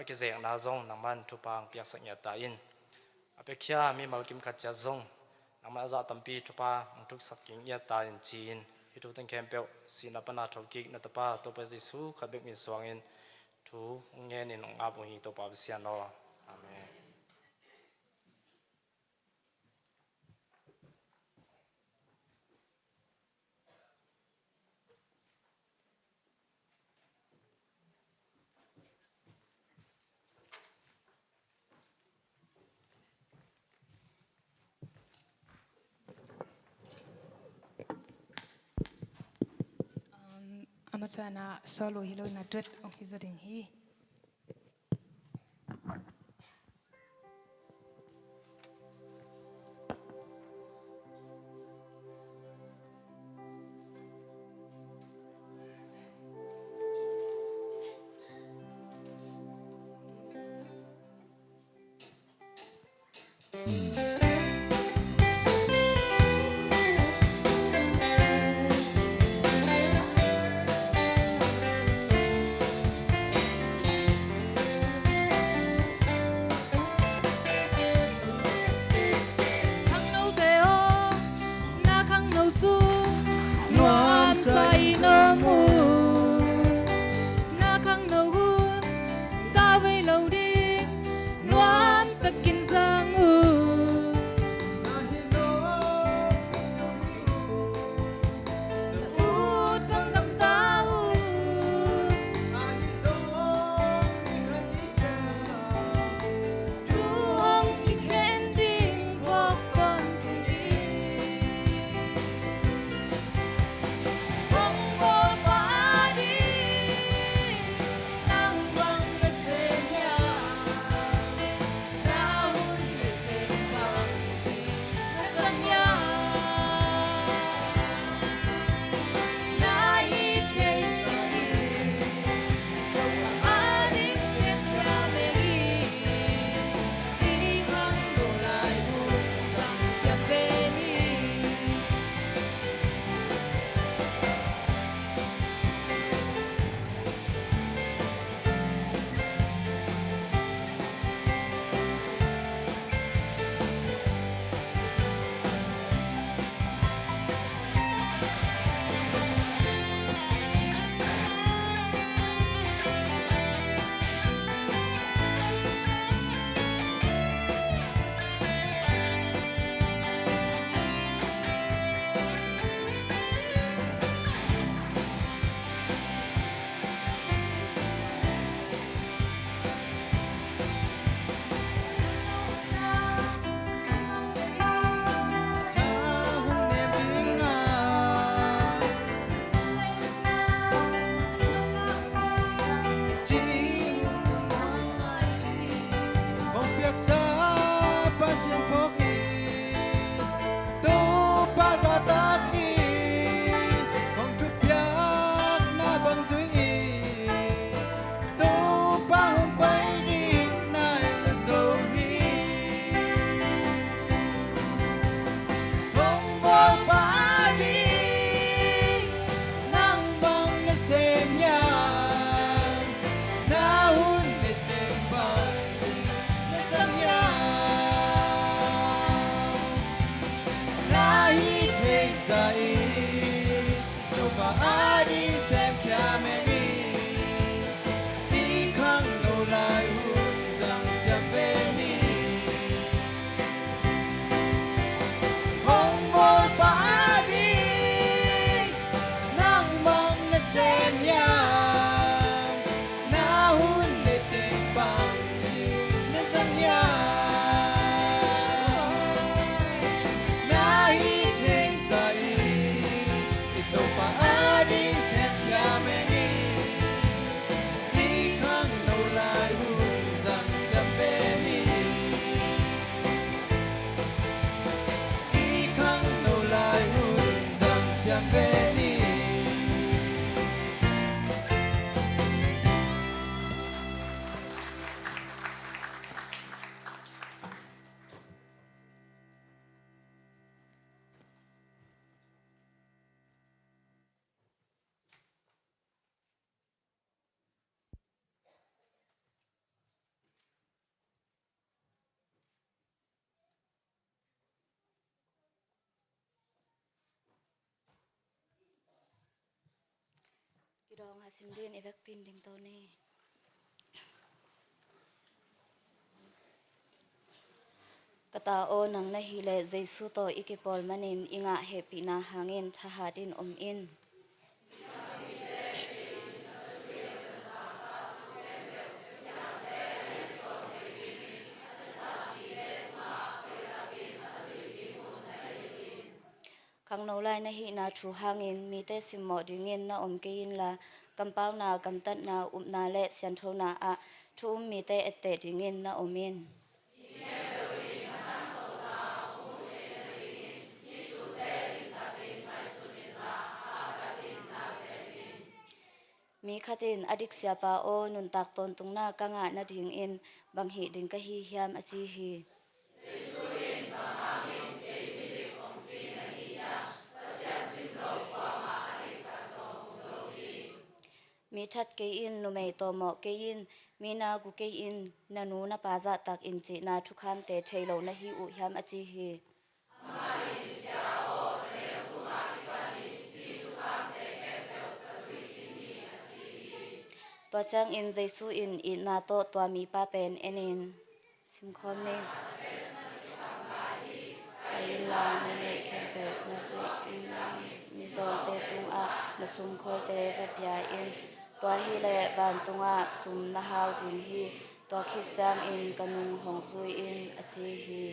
กิเซงนาซงนังมันทุปางเปียกสักญาตาอินอเปขี้ามีมัลกิมขัดจาซงนังมันอาซาตัมปีทุปาองทุกสักกิงญาตาอินจีนฮิตุตังแคมเปลสีนับปนาทอกิกนัตปาตัวเปซิสูขัดเบกมินสวงอินทูเงินินองอาบุฮีตัวปาบิเซียนออาเมนAmasana solo hilo na dut o hizoding hi. dong hasim din evek pin ding to ni kata o nang na hi le Jesu to ikipol manin inga happy na hangin thahadin in khang no lai na hi na thu hangin mi te simmo dingin na ke in la kampau na kamtat na na le sian tho na a thu mi te ette dingin na in mi khatin adik siapa o nun tak ton tung na kanga na ding in bang hi ding ka hi hiam achi hi mi that ke in nu mei to mo ke in mi na gu ke in nanu na pa za tak in chi na thu khan te thailo na hi u hiam achi hi to chang in Jesu in na to mi pa pen enin sim khom ne ai la ne ne ken pe na se in mi zo te tung a na sum khol te va pya in to hi le ban tung a sum na hau ding hi to khit chang in kanung hong zui in achi hi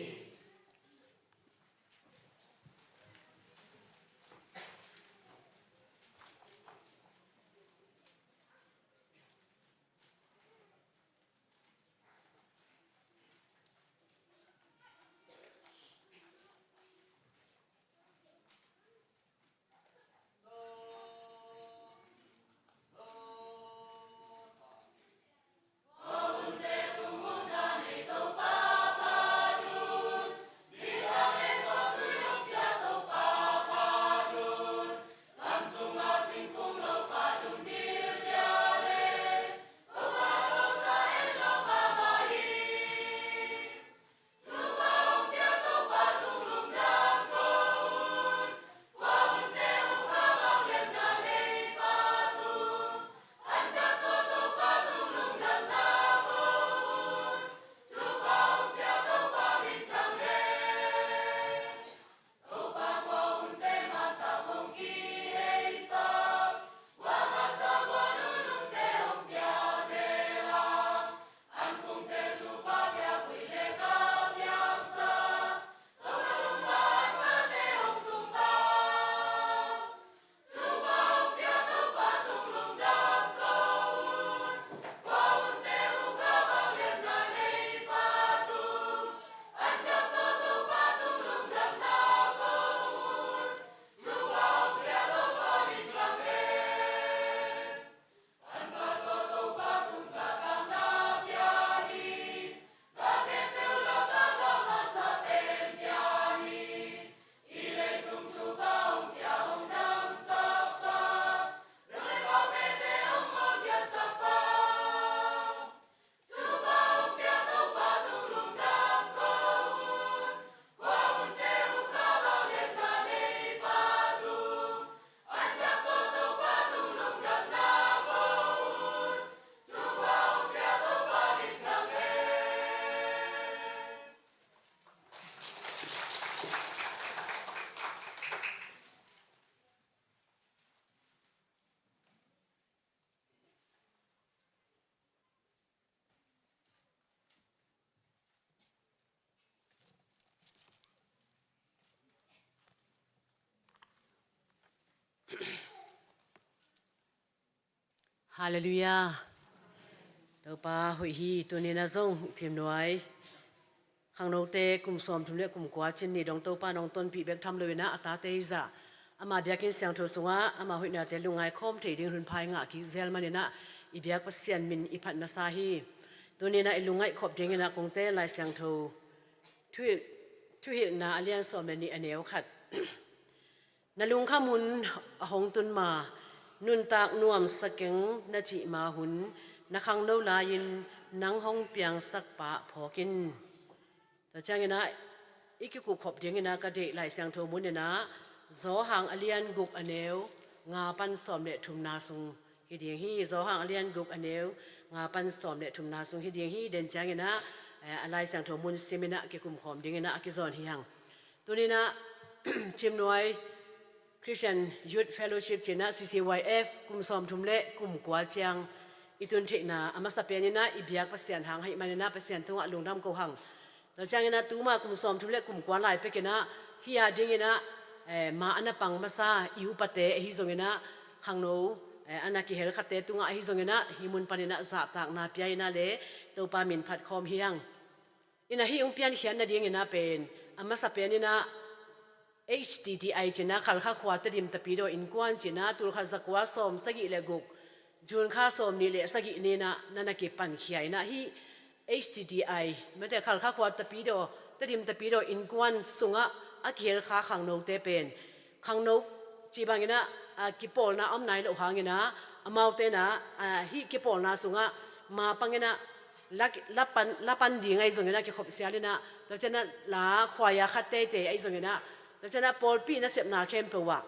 Hallelujah. Tàu pa hội hi tu ni na zong thiam noi. Khang nô te kum som thum le kum kwa chin ni dong tàu pa nong ton pi bek tham le na ata te za. Ama biakin siang tho sunga ama hội na te lungai khom thei ding hun phai nga ki zel manina i biak pasian min i phat na sa hi. Tu ni na ilungai khop ding na kong te lai siang tho. Thu hil na alian som ni aneu khat. Na lung khamun hong tun ma nun tak nuam sakeng na chi ma hun na khang no la yin nang hong piang sak pa phokin ta changena ikiku khop dingena ka de lai sang tho mun na zo hang alian guk aneu nga pan som le thum na sung ฮิเดียงฮีโซหังเลียนกุกอันเนวงาปันสอมเนี่ยทุมนาสุงฮิเดียงฮีเดินจางนะอะไรสังทมุนเซมินะเกี่ยวกับขอมดิ้งนะกิจอนฮิยังตัวนี้นะชิมหน่วย Christian Youth Fellowship จีน่ะ CCYF กุมสอมทุมเละกุมกวาเจียงอีตุนเทนะอามาสเปียนี่นะอีเบียกเปอร์เซ็นต์หางให้มันนะเปอร์เซ็นต์ตัวลุงดำกูหังแล้วจางนะตัวมากุมสอมทุมเละกุมกวาไหลไปกันนะฮิยาดิ้งนะมาอันนั้นปังมาซาอิวปะเตฮิซงนะขังโนอันนั้นกิเฮลขัดเตตุงะฮิซงนะฮิมุนปานินะสะตากนาเปียนะเละตัวปามินพัดคอมฮิยังอินะฮิองเปียนเขียนนะดิ้งนะเป็นอามาสเปียนี่นะ HTTI จีน่าขัลข้าขวาตดิมตะปีโดอินกวนจีน่าตุลข้าสักว่าสมสกิเลกุกจูนข้าสมนี่เลสกินี่นะนั่นนักปั่นเขียนะฮี HTTI ไม่แต่ขัลข้าขวาตะปีโดตดิมตะปีโดอินกวนสุงะอากิเฮลข้าขังโนเตเป็นขังโนจีบังนะกิปอลนะอมนายโลหางินะอมาวเตนะฮีกิปอลนะสุงะมาปังนะลับปันดีไงสุงนะกิขบเสียเลยนะแต่ฉะนั้นลาควายขัดเตเตไอสุงนะแต่ฉะนั้นพอลปีน่ะเสพนาเข้มเปว่า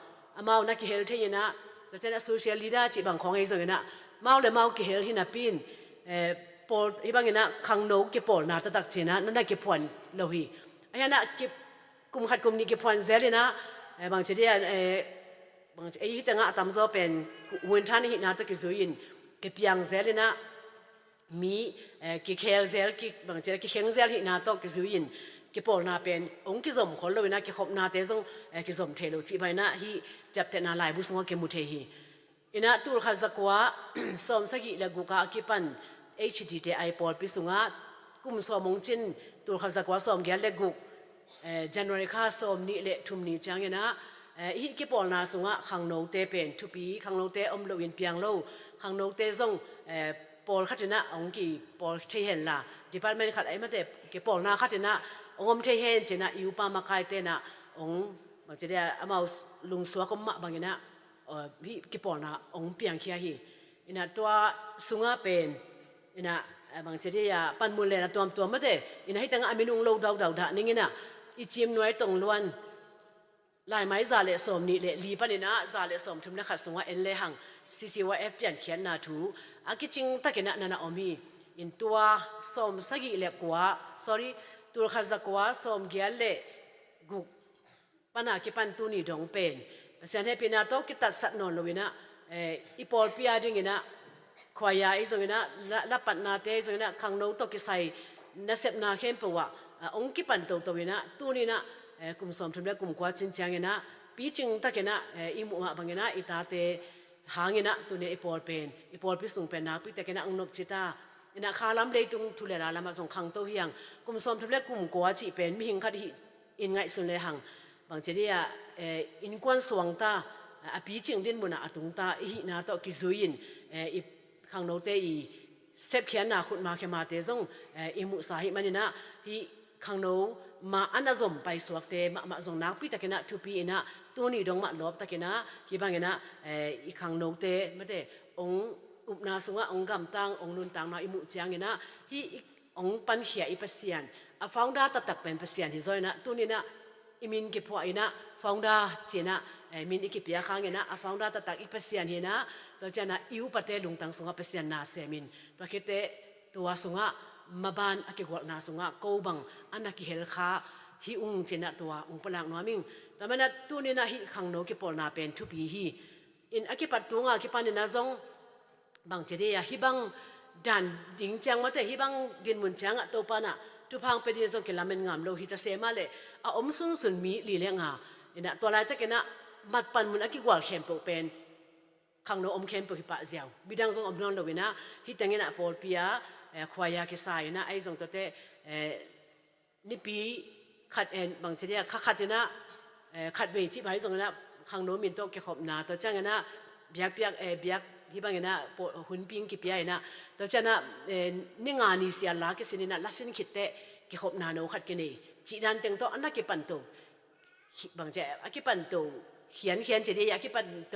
เมานักกิเฮลที่นะแต่ฉะนั้นโซเชียลลีดาจีบางของไอ้ส่วนนะเมาเลยเมากิเฮลที่น่ะปีนพอลที่บางนะขังโนกิพอลน่ะตัดจีนะนั่นนักกิพวนโลหีไอ้น่ะกิกุมขัดกุมนี้กิพวนเซลีนะบางทีเนี่ยบางไอ้ที่ต่างะตามโซเป็นวันท่านนี่น่ะตักกิซุยินกิเปียงเซลีนะมีกิเคลเซลกิบางทีกิเฮงเซลที่น่ะตักกิซุยินกิปอลนาเป็นองค์กิจสมคนเลยนะกิขบนาเตซงกิจสมเทโลชีไปนะฮีจับแต่นาลายบุษงกิมุเทฮีอินะตุลข้าสักว่าสมสกิเลกุกากิปัน HTTI ปอลปิสุงะกุมสมงจินตุลข้าสักว่าสมเกียเลกุกJanuary ข้าสมนี่เลทุมนี่จังเงนะฮีกิปอลนาสุงะขังโนเตเป็นทุปีขังโนเตอมโลวินเปียงโลขังโนเตซงปอลขัดนะองค์กิปอลเทเห็นละ Department ขัดไอ้มาเตกิปอลนาขัดนะองค์เทเฮนจีน่ะยูปามาไกเตน่ะองค์บางทีเดียอามาลุงสวก็มาบางอย่างน่ะพี่กิปอน่ะองค์เปียงเขียฮีอินะตัวสุงะเป็นอินะบางทีเดียปันมูลเลยนะตัวมาเตอินะให้ตั้งอามินุงโลดาวด่านี่ไงน่ะอีจิมหน่วยตรงล้วนลายไม้ซาเลสมนี่เลลีปันนี่นะซาเลสมทุมนักขัดสุงะเอลเลหังCCYF เปลี่ยนเขียนนาทูอากิจิงตะกินะนั่นน่ะอมีอินตัวสมสกิเลกว่า sorryตัวข้าศึกว่าสมเกียรเล่กุปัญหาที่ปันตุนีดงเป็นเพราะฉะนั้นเป็นนาโตกิตัดสัตนนลวินะอีพอลพิอาดิ่งนะควายไอ้ส่วนนะละปัตนาเตส่วนนะขังโนโตกิใส่นักเสพนาเข้มปว่าองค์กิปันตัววินะตัวนี้นะกุมสมทุนและกุมกวาดจินจังนะปีจิงตะเกนะอีมุมาบังนะอีตาเตหางนะตัวนี้อีพอลเป็นอีพอลพิสุงเป็นนักปีตะเกนะองนบจิตาอินะข้าล้ำเลยตรงทุเรศลามาส่งขังโตเฮียงกุมสมทุเรศกุมกัวจีเป็นมิหิงคัดอินไงสุนเลยหังบางทีเดียอินกวนสวงตาอภิจิงดินบุญอาตุงตาอีนาโตกิซุยินอีขังโนเตอีเซฟเขียนนาขุดมาเขมาเตซงอีมุสาหิมันนะฮีขังโนมาอันนั้นส่งไปสวกเตมาส่งนักปีตะกินะทุปีนะตัวนี้ดงมาลบตะกินะฮีบางนะอีขังโนเตไม่ได้องอุปนาสุงะองกำตังองนุนตังนาอิมุเจียงนะฮีองปันเขียอีเปเซียนฟาวดาตัดเป็นเปเซียนที่ซอยนะตัวนี้นะอิมินกิพวนะฟาวดาเจนะมินอิกิเปียข้างนะฟาวดาตัดอีเปเซียนเฮนะตัวเจนะอิวปะเตลุงตังสุงะเปเซียนนาเซมินตัวคิดเตตัวสุงะมาบานอากิกวนาสุงะโกบังอันนักเฮลคาฮีอุงเจนะตัวองปลังนัวมิงแต่มันตัวนี้นะฮีขังโนกิปอลนาเป็นทุปีฮีอินอากิปัตตัวงะกิปันนะซงบางทีเดียฮิบังดันดิ่งจังมาแต่ฮิบังดินมุนจังอะตัวปานะทุพังไปดินส่งกิลาเมนงามโลหิตเสมาเลยอมสุนสุนมีลีเลงาอินะตัวลายตะกินะมัดปันมุนอากิกวาลเข้มเปเป็นขังโนอมเข้มเปฮิปะเจียวบิดังส่งอมนอนโลวินะฮิตังกินะปอลเปียควายากิสายนะไอส่งตัวเตนิปีขัดบางทีเดียขัดนะขัดเวทีไปส่งนะขังโนมินโตเกี่ยวกับนาตัวจังนะเบียกที่บางอย่างนะหุ่นปิ้งกิบใหญ่นะแต่ฉะนั้นนี่งานนี้เสียหลักก็สินะลักษณะคิดแต่กิขบนาโนขัดกันนี่จีดันเต็งโตอันนั้นกิปันโตบางเจ้ากิปันโตเขียนจะได้กิปันโต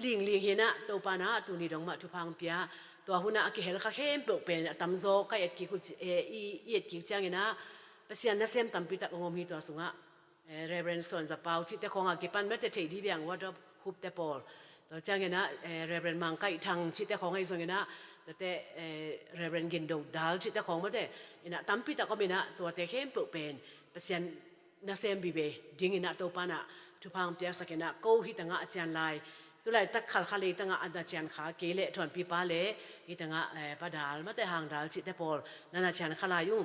ลิงเห็นนะโตปานะตัวนี้ดองมาทุพังเปียตัวหุ่นนะกิเฮลข้าเข้มเปเป็นตำโซก็เอ็ดกิกุเอ็ดกิจังนะภาษาเนเซมตำปิตะงมฮีตัวสุงะเรเบรนส่วนจะเป่าที่แต่ของกิปันไม่แต่เทดีเบียงว่าฮุบแต่ปอล ตัวเจ้าเงี้ยนะเรเบรนมังไก่ทางชิดแต่ของไอ้ส่วนเงี้ยนะแต่เรเบรนกินดูดาลชิดแต่ของมาแต่นะตั้มพิตาก็มีนะตัวเตะเข้มเปิดเป็นเปอร์เซ็นต์น่าเซมบีเบดิ้งนะตัวปานะทุกพังเปียกสักนะกูฮิตังอาจารย์ลายตัวไรตักขัลขัลเลยตังอาจารย์ขาเกลี่ยถอนปีปาเล่ฮิตังปาดาลมาแต่ห่างดาลชิดแต่พอนั่นอาจารย์ขลายุ่ง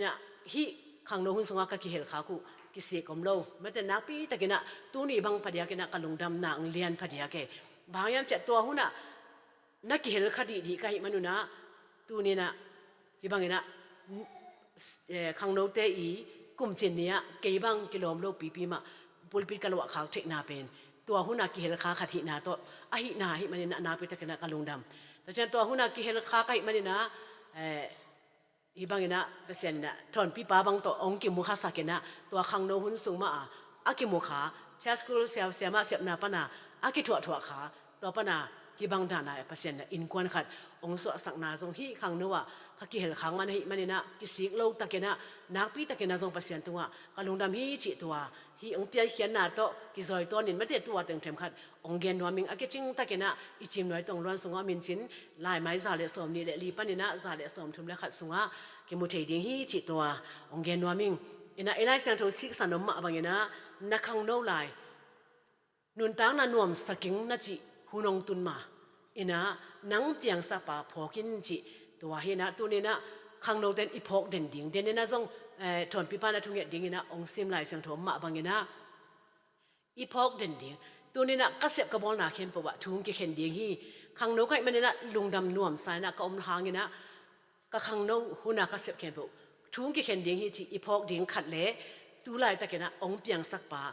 นะฮิขังโนหุนสงฆ์กิเฮลขากูกิเสกอมโลมาแต่นักปีตะกินะตัวนี้บางพอดียกินะกลุงดำนางเลียนพอดียกบางยามเจ็ดตัวหุ่นน่ะนักกิเฮลคดีดีกันมันนะตัวนี้นะที่บางนะขังโนเตอีกุมเจนเนี่ยเกี่ยบางกิโลมโลปีมาปุลปิดกะลวะขาวเทคนาเป็นตัวหุ่นนักกิเฮลขาขัดหินาตัวอหินาหิมันนะนาปีตะกินะกลุงดำแต่เช่นตัวหุ่นนักกิเฮลขากันมันนะอีบางนะเปอร์เซ็นต์นะถอนปีป้าบางตัวองค์กิมุขาสักนะตัวขังโนหุ่นสูงมาอากิมุขาเชสกุลเสียมาเสียนาปนาอากิถั่วขาตัวปนาที่บางด่านนะเปอร์เซ็นต์นะอินควนขัดองค์สวดสักนาทรงฮีขังโนวะขักิเฮลขังมันฮีมันนะกิสิกโลตะเกนะนักปีตะเกนะทรงเปอร์เซ็นต์ตัวกลุงดำฮีจิตัวฮีองเปียเขียนนาโตกิจอยตัวนินไม่ได้ตัวเต็มเต็มขัดองเกนวามิงอากิจิงตะเกนะอิจิมน้อยตรงร้อนสงฆ์มินชินลายไม้ซาเลสอมนี่แหละลีปันนี่นะซาเลสอมทุมและขัดสงฆ์กิมุเทดิงฮีจิตัวองเกนวามิงอินะเอไลเซนโทซิกสันนมมาบางนะนักขังโนลายนุนตังนันนวมสกิงนัจิหุนองตุนมาอินะนังเปียงสัปะพอกินจิตัวเฮนะตัวนี้นะขังโนเดนอีพอกเด่นดิ่งเด่นนี่นะจงถอนพิพานะทุงเงดิ่งนะองซิมลายเสียงถมมาบางนะอีพอกเด่นดิ่งตัวนี้นะกระเสบกระบอกหนาเข้มปะวะทุงกิเข็นดิ่งฮีขังโนก็มันนี่นะลุงดำนวมสายนะก็อมหางนะก็ขังโนหุนากระเสบเข้มปะทุงกิเข็นดิ่งฮีจิอีพอกดิ่งขัดเละตัวลายตะเกนะองเปียงสักปะ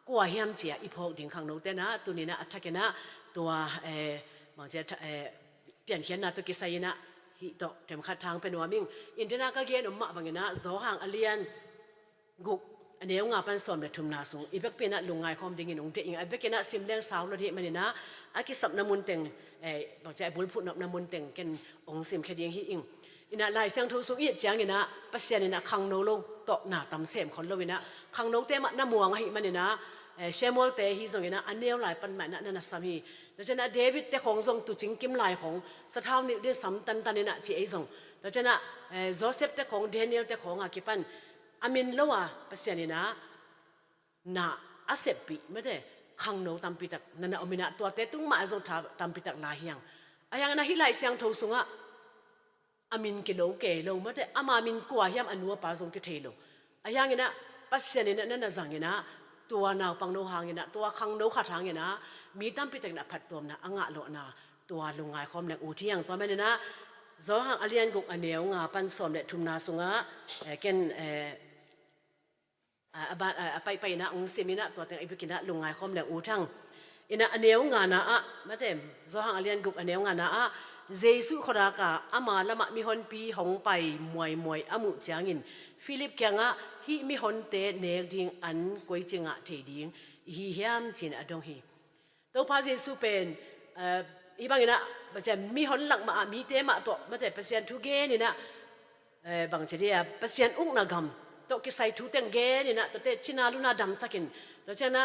กว่าเฮียมเจียอีพอกดิ่งขังโนแต่นะตัวนี้นะอัฐเกนะตัวบางเจ้าเปลี่ยนเขียนนะตัวกิไซนะฮิโตเต็มขัดทางเป็นวามิงอินเทอร์นาก็เกียนมาบางนะโซหางอเลียนกุกอันนี้งาปันสอมเดทุมนาสูงอีเบกเป็นนะลุงไงคอมดิ่งอินองเตอิงไอเบกนะซิมเลี้ยงสาวเราที่มันนี่นะอากิสับน้ำมันเต็งบางเจ้าบุลพุน้ำมันเต็งกันองซิมแค่เดียงฮิอิงอินะลายเสียงทูสูงอีจางนี่นะปัสเซียนี่นะขังโนโลโตหน้าตำเสมคนเราวินะขังโนเตมะน้ำมัวงฮิมันนี่นะเชมอลเตฮิส่งนะอันเนียวหลายปันแม่นั่นนะสามีแต่เจ้านะเดวิดเตของส่งตุจิงกิมลายของสถาวนี่ได้สำตันตันนี่นะจีไอส่งแต่เจ้านะโจเซฟเตของเดนิเอลเตของอากิปันอามินละวะปัสยานี่นะน่าอาเซปีไม่ได้ขังโนตัมปิตักนั่นนะอมินะตัวเตตุ้งมาส่งตัมปิตักลาเฮียงอายังนะฮิไลเสียงทูสุงะอามินกิโลเกโลไม่ได้อามามินกัวเฮียมอนัวปาส่งกิเทโลอายังนะปัสยานี่นะนั่นนะจังนะตัวนาวปังโนหางนะตัวขังโนขัดหางนะมีตั้มปิตักนะผัดตัวนะอ่างะโลนะตัวลุงไงคอมแหลงอูที่ยังตัวแม่เนี่ยนะโจหางอเลียนกุกอันเดียวงาปันสอมเดทุมนาสุงะเกนไปนะองซิมินะตัวเต็งไอพิกินะลุงไงคอมแหลงอูทั้งอินะอันเดียวงานะมาเต็มโจหางอเลียนกุกอันเดียวงานะเจสุขรากาอามาละมะมีฮอนปีหงไปมวยอามุจางอินฟิลิปแกงะฮิมีฮอนเตเนกดิงอันกวยจิงะเทดิงฮิเฮียมจินอดงฮีตัวพาเจสุเป็นอีบางนะมันจะมีฮอนหลังมามีเตมาตัวมันจะเปอร์เซ็นต์ทุกเกนี่นะบางทีเดียเปอร์เซ็นต์อุ้งนักมตัวกิใส่ทุเตงเกนี่นะตัวเตชินาลุนาดำสักินตัวเจ้านะ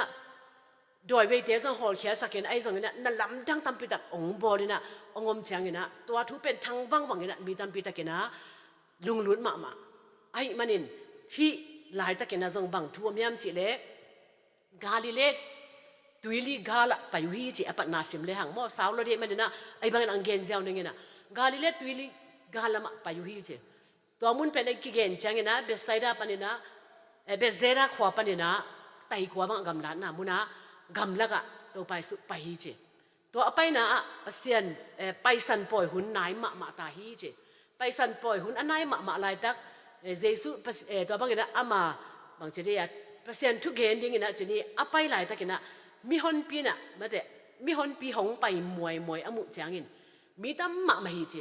โดยเวทีสังหอลเขียสักินไอ้สังนี่นะนั่นลำดังตามปิตักองบอลนี่นะองอมเชียงนี่นะตัวทุเป็นทางวังนี่นะมีตามปิตักนะลุงลุ้นมาไอ้มันนี่ที่หลายตะกินนะทรงบังทัวมียมจิเล่กาลิเล่ตุยลีกาละไปวิจิอปัตนาสิมเลหังมอสาวเราเดียมันนะไอ้บางอังเกนเจ้านึงนะกาลิเลตุยลีกาละมาไปวิจิตัวมุนเป็นไอ้กิเกนจังนะเบสไซดาปันนะเบสเซราขวาปันนะไตขวาบางกำลังนะมุนะกำลักะตัวไปสุไปวิจิตัวไปนะปัสเซียนไปสันปอยหุ่นนายมาตาฮิจิไปสันปอยหุ่นอันนายมาลายตักเจสุตัวบางนะอามาบางทีเดียปัสเซียนทุกเกนดิ้งนะจีนี่อไปหลายตักนะมีฮอนปีน่ะมาแต่มีฮอนปีหงไปมวยอมุจางอินมีตั้มมาฮิจิ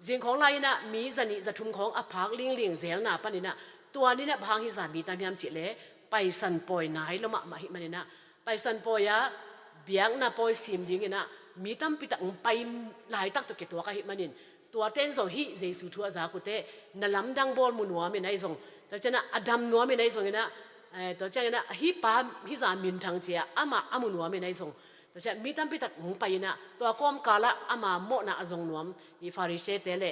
จิงของไรน่ะมีจันนี่จะทุ่มของอภักลิงเซลน่ะปันนี่น่ะตัวนี้น่ะบางฮิสามีตั้มยามจิเล่ไปสันปอยนายละมาฮิมันนี่น่ะไปสันปอยะเบียงน่ะปอยซิมดิ้งน่ะมีตั้มปีตังไปหลายตักตัวเกตัวก็ฮิมันนี่ตัวเต้นส่งฮิเจสุทัวจากุเตนั่นลำดังบอลมุนัวไม่ไหนส่งแต่เจ้าน่ะอดัมนัวไม่ไหนส่งนี่น่ะตัวเจ้าน่ะฮิปาฮิสามินทางเจียอามาอามุนัวไม่ไหนส่งแต่ แต่จะมีตั้มพิตักงไปนะตัวก้มกาละอามาโมนะอจงนวมอีฟาริเซเตเล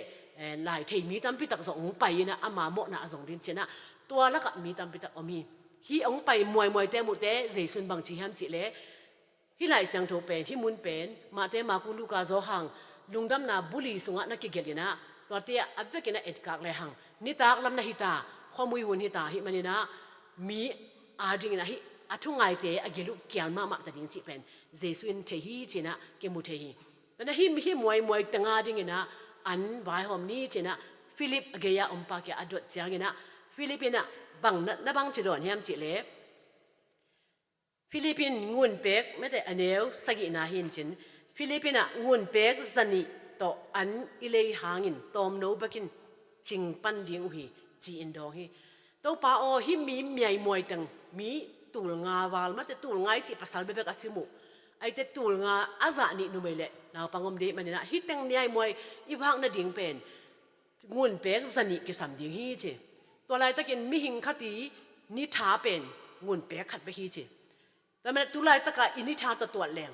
หลายที่มีตั้มพิตักงไปนะอามาโมนะอจงดินเชนะตัวละก็มีตั้มพิตักอมีฮีองไปมวยเตมุเตเจสุนบังจีฮัมจิเลฮีหลายเสียงโทเป็นที่มุนเป็นมาเตมากุลูกาโซหังลุงดำนาบุลีสุงะนักกิเกลินะตัวเตียอับเวกินะเอ็ดกากเลยหังนิตากลำนาฮิตาข้อมุยวนฮิตาฮิมันนะมีอาดิงนะฮิอาทุงไงเตอเกลุเกียลมาแต่ดิงจิเป็นเจสุนเทฮีจินะเกมุเทฮีแต่นะฮิมวยตังอาดิงนะอันวายหอมนี้จินะฟิลิปเกียอมปากอดดจางนะฟิลิปปินส์บังนะบังจิโดนเฮียมจิเลฟิลิปปินส์งุนเป็กไม่แต่อันเดียวสกินาหินจินฟิลิปปินส์งุนเป็กจันนี่ต่ออันอิเลหางินตอมโนบักินจิงปันดิงอุฮีจีอินดองฮีตัวป้าโอฮิมีเมียมวยตังมีตูลงาวาลมาแต่ตูลงาจีภาษาเบเบกอาซิมุไอแต่ตูลงาอาจานี่นุ่มเลยนาปังอมเดมันนี่นะฮิตังเมียมวยอีพักน่ะดิ่งเป็นงุนเป็กจันนี่กิสัมดิ่งฮีจีตัวไรตะกินมิหิงคตินิทาเป็นงุนเปียขัดไปฮีจีแต่มันตัวไรตะกะอินิทาตัวแรง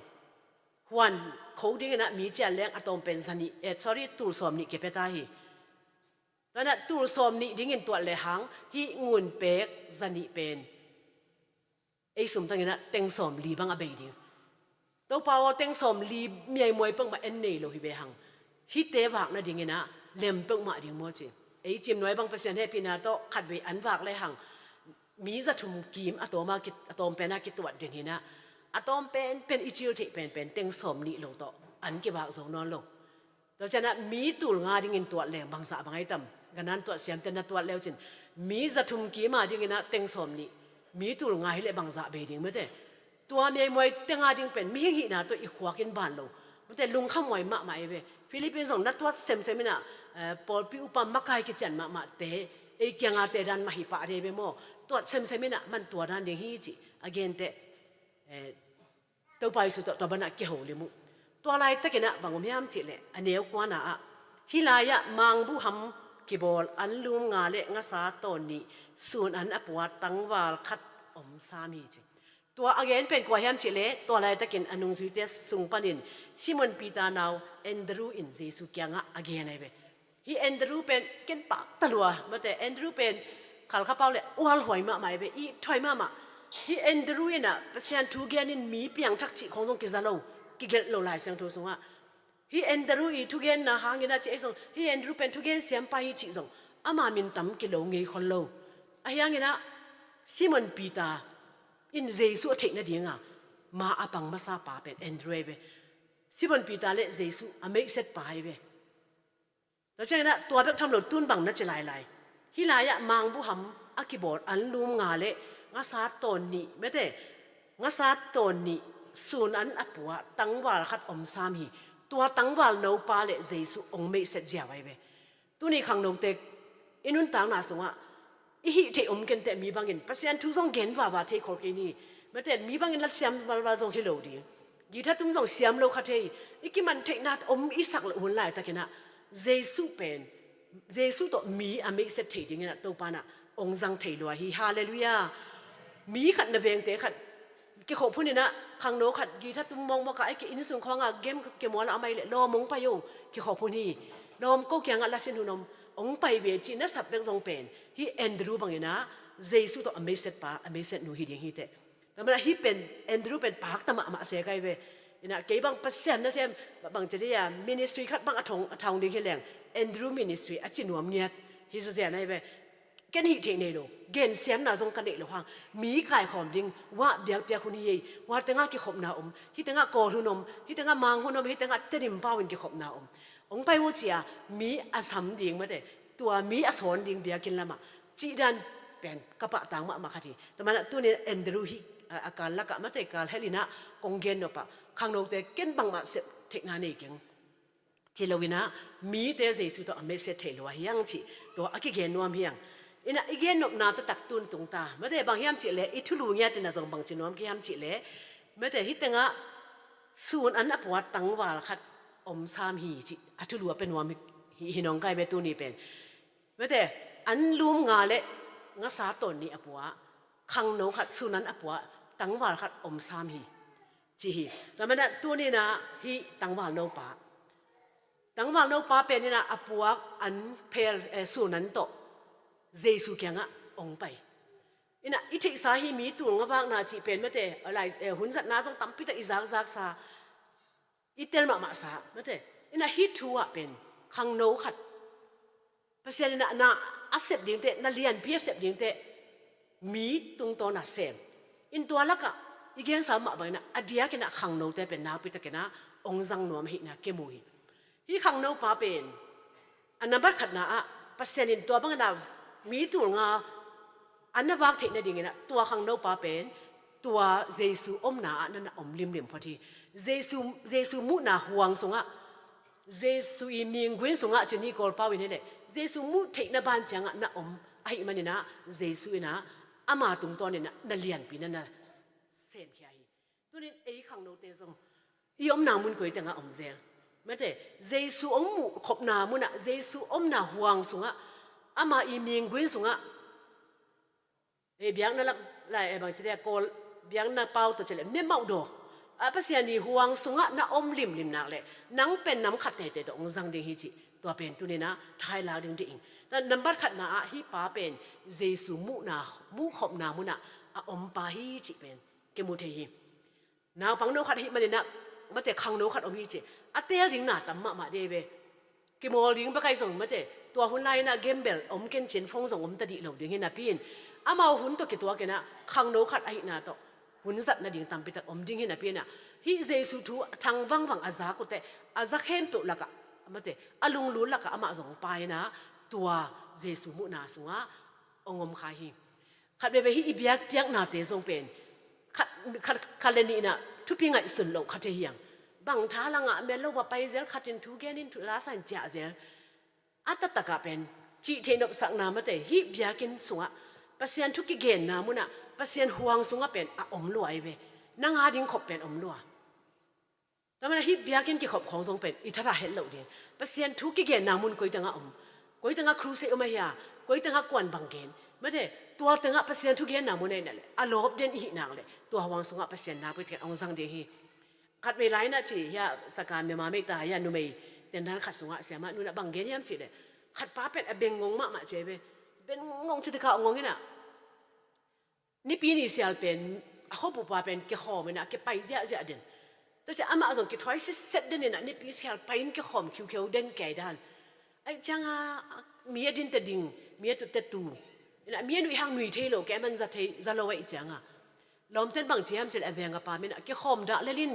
วันเขาดิ้งนะมีเจแรงอะตอมเป็นสันนิsorry ตูลสอมนี่เก็บไปตาฮีแล้วนะตูลสอมนี่ดิ้งตัวแรงหังฮีงุนเปียสันนิเป็นไอ้สมตั้งนะเต็งสอมลีบังอเบดิ้งตัวป่าวเต็งสอมลีมีไอ้มวยเปิงมาเอ็นเนโลฮิเบหังฮีเตวักนะดิ้งนะเล็มเปิงมาดิ้งมัวจีไอ้จิมน้อยบางเปอร์เซ็นต์ให้พี่นาโตขัดไปอันฝากเลยหังมีจะทุ่มกีมอะตอมากิอะตอมเป็นนักกิตัวเด่นหินะอะตอมเป็นอิจิโอที่เป็นเต็งสมนี่ลงโตอันกี่บางสองนอนลงแล้วฉะนั้นมีตูลงาดิ่งตัวแรงบางสะบางไอ้ต่ำกันนั้นตัวเสียมเต็นตัวแล้วจินมีจะทุ่มกีมาดิ่งนะเต็งสมนี่มีตูลงาให้เลยบางสะเบดิ่งไม่ได้ตัวเมียมวยเต็งอาดิ่งเป็นมีหินะตัวอีขวากินบานลงไม่ได้ลุงข้ามวยมากมายเว้ฟิลิปปินส์ส่งนัดตัวเซมมินะปอลพิอุปมาไกกิจันมาเตะไอ้เกียงอาเตดันมาหิปะเรเบโมตัวเซมินะมันตัวนั้นเดียงฮีจิอเกนเตตัวไปสุดตัวบันนักเกี่ยวลิมุตัวอะไรตะกี้นะบางคนพยายามจิเลยอันเดียวกว่าน่ะฮิลายะมังบุหัมกิบอลอันลุงงาเลงาสาตอนนี้ส่วนอันอปวดตั้งวาลคัดอมสามีจิตัวอเกนเป็นกว่าพยายามจิเลยตัวอะไรตะกี้อันนุงสุเตสสุงปันินซิมอนปีตานาวแอนดรูอินเจสุเกียงะอเกนไอเบฮีแอนดรูเป็นเก่งปากตลัวมาแต่แอนดรูเป็นขัลข้าเป้าเลยอ้วนหอยมาใหม่ไปอีถอยมาฮีแอนดรูน่ะเปอร์เซ็นต์ทุกอย่างนี่มีเพียงทักษิของตรงกิจเรากิเกลโลไลเสียงทุกสงะฮีแอนดรูอีทุกอย่างนะหางเงินนะเจ้าสงฮีแอนดรูเป็นทุกอย่างเสียงไปจิสงอามามินตั้มกิโลเงยคนโลไอ้ยังเงินนะซิมอนปีตาอินเจสุเทคนาดีงะมาอาปังมาซาปาเป็นแอนดรูเบซิมอนปีตาเลเจสุอเมกเซตไปเบแล้วใช่ไหมนะตัวแบบทำหลุดตุ้นบังนั่นจะลายฮิลายะมังบุหัมอากิบอลอันลุมงาเลงาซาตอนนี้ไม่ได้งาซาตอนนี้ส่วนอันอปัวตั้งวาลขัดอมสามีตัวตั้งวาลโนปาเลเจสุองเมเสจยาไว้เบตัวนี้ขังนงเตกอินุนต่างนาสงะอีหิเทอมกันแต่มีบางเงินพัศยันทุกสองเงินว่าเทคอลกินีไม่ได้มีบางเงินรัดเสียมว่าส่งฮิโลดีกีถ้าตุ้มส่งเสียมโลคัดเทอีกิมันเทนาอมอิสักละหุ่นลายตะกินะเจสุเป็นเจสุตัวมีอเมเสถียรอย่างเงี้ยตัวปานะองค์จังเทลัวฮีฮาเลลูยามีขัดนเวงเตะขัดกี่ขบพูดนี่นะขังโนขัดกี่ถ้าตุ้มมองมากับไอ้กี่อินสุงของอ่ะเกมวันละเอาไม่เลยรอมงไปอยู่กี่ขบพูดนี่รอมก็เกี่ยงอะไรสินหุนมองไปเวจีน่ะสับเป็นทรงเป็นฮีแอนดรูบางอย่างนะเจสุตัวอเมเสปาอเมเสนูฮีเดียงฮีเตะแล้วมันฮีเป็นแอนดรูเป็นปากตะมาเสียไกลเวนะเกี่ยบางเปอร์เซ็นต์นะเซมบางจะได้ยามินิสทรีขัดบางอทองเดียงแรงแอนดรูมินิสทรีอาจินวมเนี่ยฮิสเซียนไอ้เว้แกนหิเทเนโลเกนเสียมนาจงกันเดลหังมีกายขอมดิงว่าเบียกเปียคุณยี่ว่าตั้งอากิขบนาฮิตั้งอากอทุนฮิตั้งอามังหุนฮิตั้งอาเตนิมป้าวินกิขบนาองไปวุฒิยามีอาสัมดิงมาเดตัวมีอาสอนดิงเบียกินละมาจีดันเป็นกระปะต่างมาคดีแต่มันตัวนี้แอนดรูฮิอาการละกะมาเตการเฮลินะกงเกนเนาะปะข้างนอกเตเกนบังมาเสพเทคนาเนกิงที่เราวินะมีเตเจสุตัวอเมเสเทลวะยังชีตัวอากิเกนนวมเฮียงอินะอีเกนนบนาตะตักตุนตรงตาไม่ได้บางยามจิเลอิทุลูเงียตินะจงบางจินวมกี่ยามจิเลไม่ได้ฮิตงะส่วนอันอปวัตตังวาลคัดอมสามหีจิอัทุลูเป็นวมหินองไกเบตุนีเป็นไม่ได้อันลุมงาเลงาสาตนนี่อปวะขังโนขัดส่วนนั้นอปวะตังวาลคัดอมสามหีจ จีฮีแต่มันตัวนี้นะฮีตั้งวาลโนปาตั้งวาลโนปาเป็นนี่นะอปวกอันเพลสูนันโตเจสุเกียงะองไปอินะอิทิสาฮีมีตัวงว่างนาจีเป็นไม่เตอะไรหุ่นสัตนาต้องตั้มพิตาอิซากซาอิเตลมาซาไม่เตอินะฮีทัวเป็นขังโนขัดเพราะฉะนั้นนะอาเซบดิ้งเตนัเลียนเพียเซบดิ้งเตมีตรงตัวน่ะเซมอินตัวละก็อีกอย่างสามารถบอกนะอดียกินะขังโนเตเป็นนาพิตากินะองจังนวมหินะเกมุยฮีขังโนปาเป็นอันนั้นบัดขัดนะเพราะฉะนั้นตัวบางนามีตัวงาอันนั้นวักเทนดิ้งนะตัวขังโนปาเป็นตัวเยซูอมนาอันนั้นอมลิมพอดีเยซูมุนาห่วงสงะเยซูอีมิงกวินสงะจะนี่กอลปาวินเลยเยซูมุเทนบานจังนะอมไอ้มันนี่นะเยซูนะอามาตรงตัวนี่นะนั่นเลียนปีนั่นนะเซมขี้ตัวนี้ไอ้ขังโนเตซงอีอมนามุนกุยแต่งอมเซลไม่ใช่เยซูอมมุขบนามุนะเยซูอมนาห่วงสงะอามาอีมิงกวินสงะเบียงนั่นละไรบางทีเนี่ยโกลเบียงน่ะเป่าตัวเฉลี่ยไม่เมาดอกภาษานี่ห่วงสงะน่ะอมลิมนักเลยนังเป็นน้ำขัดแต่ตัวองจังเดียงฮิจิตัวเป็นตัวนี้นะไทยลาวดึงดิ่งแต่นับบัดขัดนาฮิป้าเป็นเยซูมุขบนามุนะอมปาฮิจิเป็นเกมุเทฮินาวปังโนขัดฮิมันเนี่ยนะมาแต่ขังโนขัดอมฮิจิอัตเตลดิ่งน่ะตั้มมาเดเบเกมอลดิ่งปะใครส่งมาแต่ตัวหุ่นไล่น่ะเกมเบลอมเกนเจนฟงส่งอมตะดิเหล่าดิ่งเห็นน่ะพี่นอามาหุ่นตัวกี่ตัวกันนะขังโนขัดไอ้น่ะตัวหุ่นสัตว์น่ะดิ่งตั้มไปแต่อมดิ่งเห็นน่ะพี่น่ะฮิเยซูทูทางวังอาซากุเตอาซาเข้มตัวละกะมาแต่อลุงลุ้นละกะอามาส่งไปนะตัวเยซูมุนาสงะองมคาฮิขัดไปฮิอีเบียกนาเตทรงเป็นขัดเลนีน่ะทุพิงไงสุนลงขัดเฮียงบางท้าละงะเมลว่าไปเซลขัดจินทุเกนินทุลาสันจ่าเซลอัตตะกะเป็นจีเทนบสักนามาแต่ฮิเบียกินสงะปัสยันทุกิเกนนามุนะปัสยันห่วงสงะเป็นอมลวยเวนางอาดิงขบเป็นอมลัวแต่มันฮิเบียกินกี่ขบของทรงเป็นอิทราเฮลโลเดียนปัสยันทุกิเกนนามุนกุยตังอมกุยตังครูเซอมาเฮียกุยตังกวนบังเกนไม่ได้ตัวตังปัสยันทุกิเกนนามุนเนี่ยนั่นแหละอโลบเดนอีนางเลยตัวห่วงสงะปัสยันนาไปเทองสังเดียฮีขัดเวลาหน้าจีเฮียสการเมียมาเมกตาเฮียนุ่มเต็นนั้นขัดสงะเสียมานุ่นบังเกนยามจีเลยขัดป้าเป็นเบงงงมาเจเบเป็นงงชิดข้าวงงนี่น่ะนี่ปีนี้เสียเป็นเขาบุปผาเป็นเกี่ยวข้องมันนะเกี่ยวไปเสียเด่นแต่จะอามาส่งเกี่ยวท้อยเสร็จเด่นเนี่ยนะนี่ปีเสียไปนี่เกี่ยวข้องคิวเด่นแก่ด้านไอ้จังมีดินแต่ดิ่งมีตุแต่ตูนะมีหนุ่ยหางหนุ่ยเทโลแกมันจะลอยอีจังลมเต้นบางเชียมเสร็จเบงกับปามันเกี่ยวข้องด่าเล่น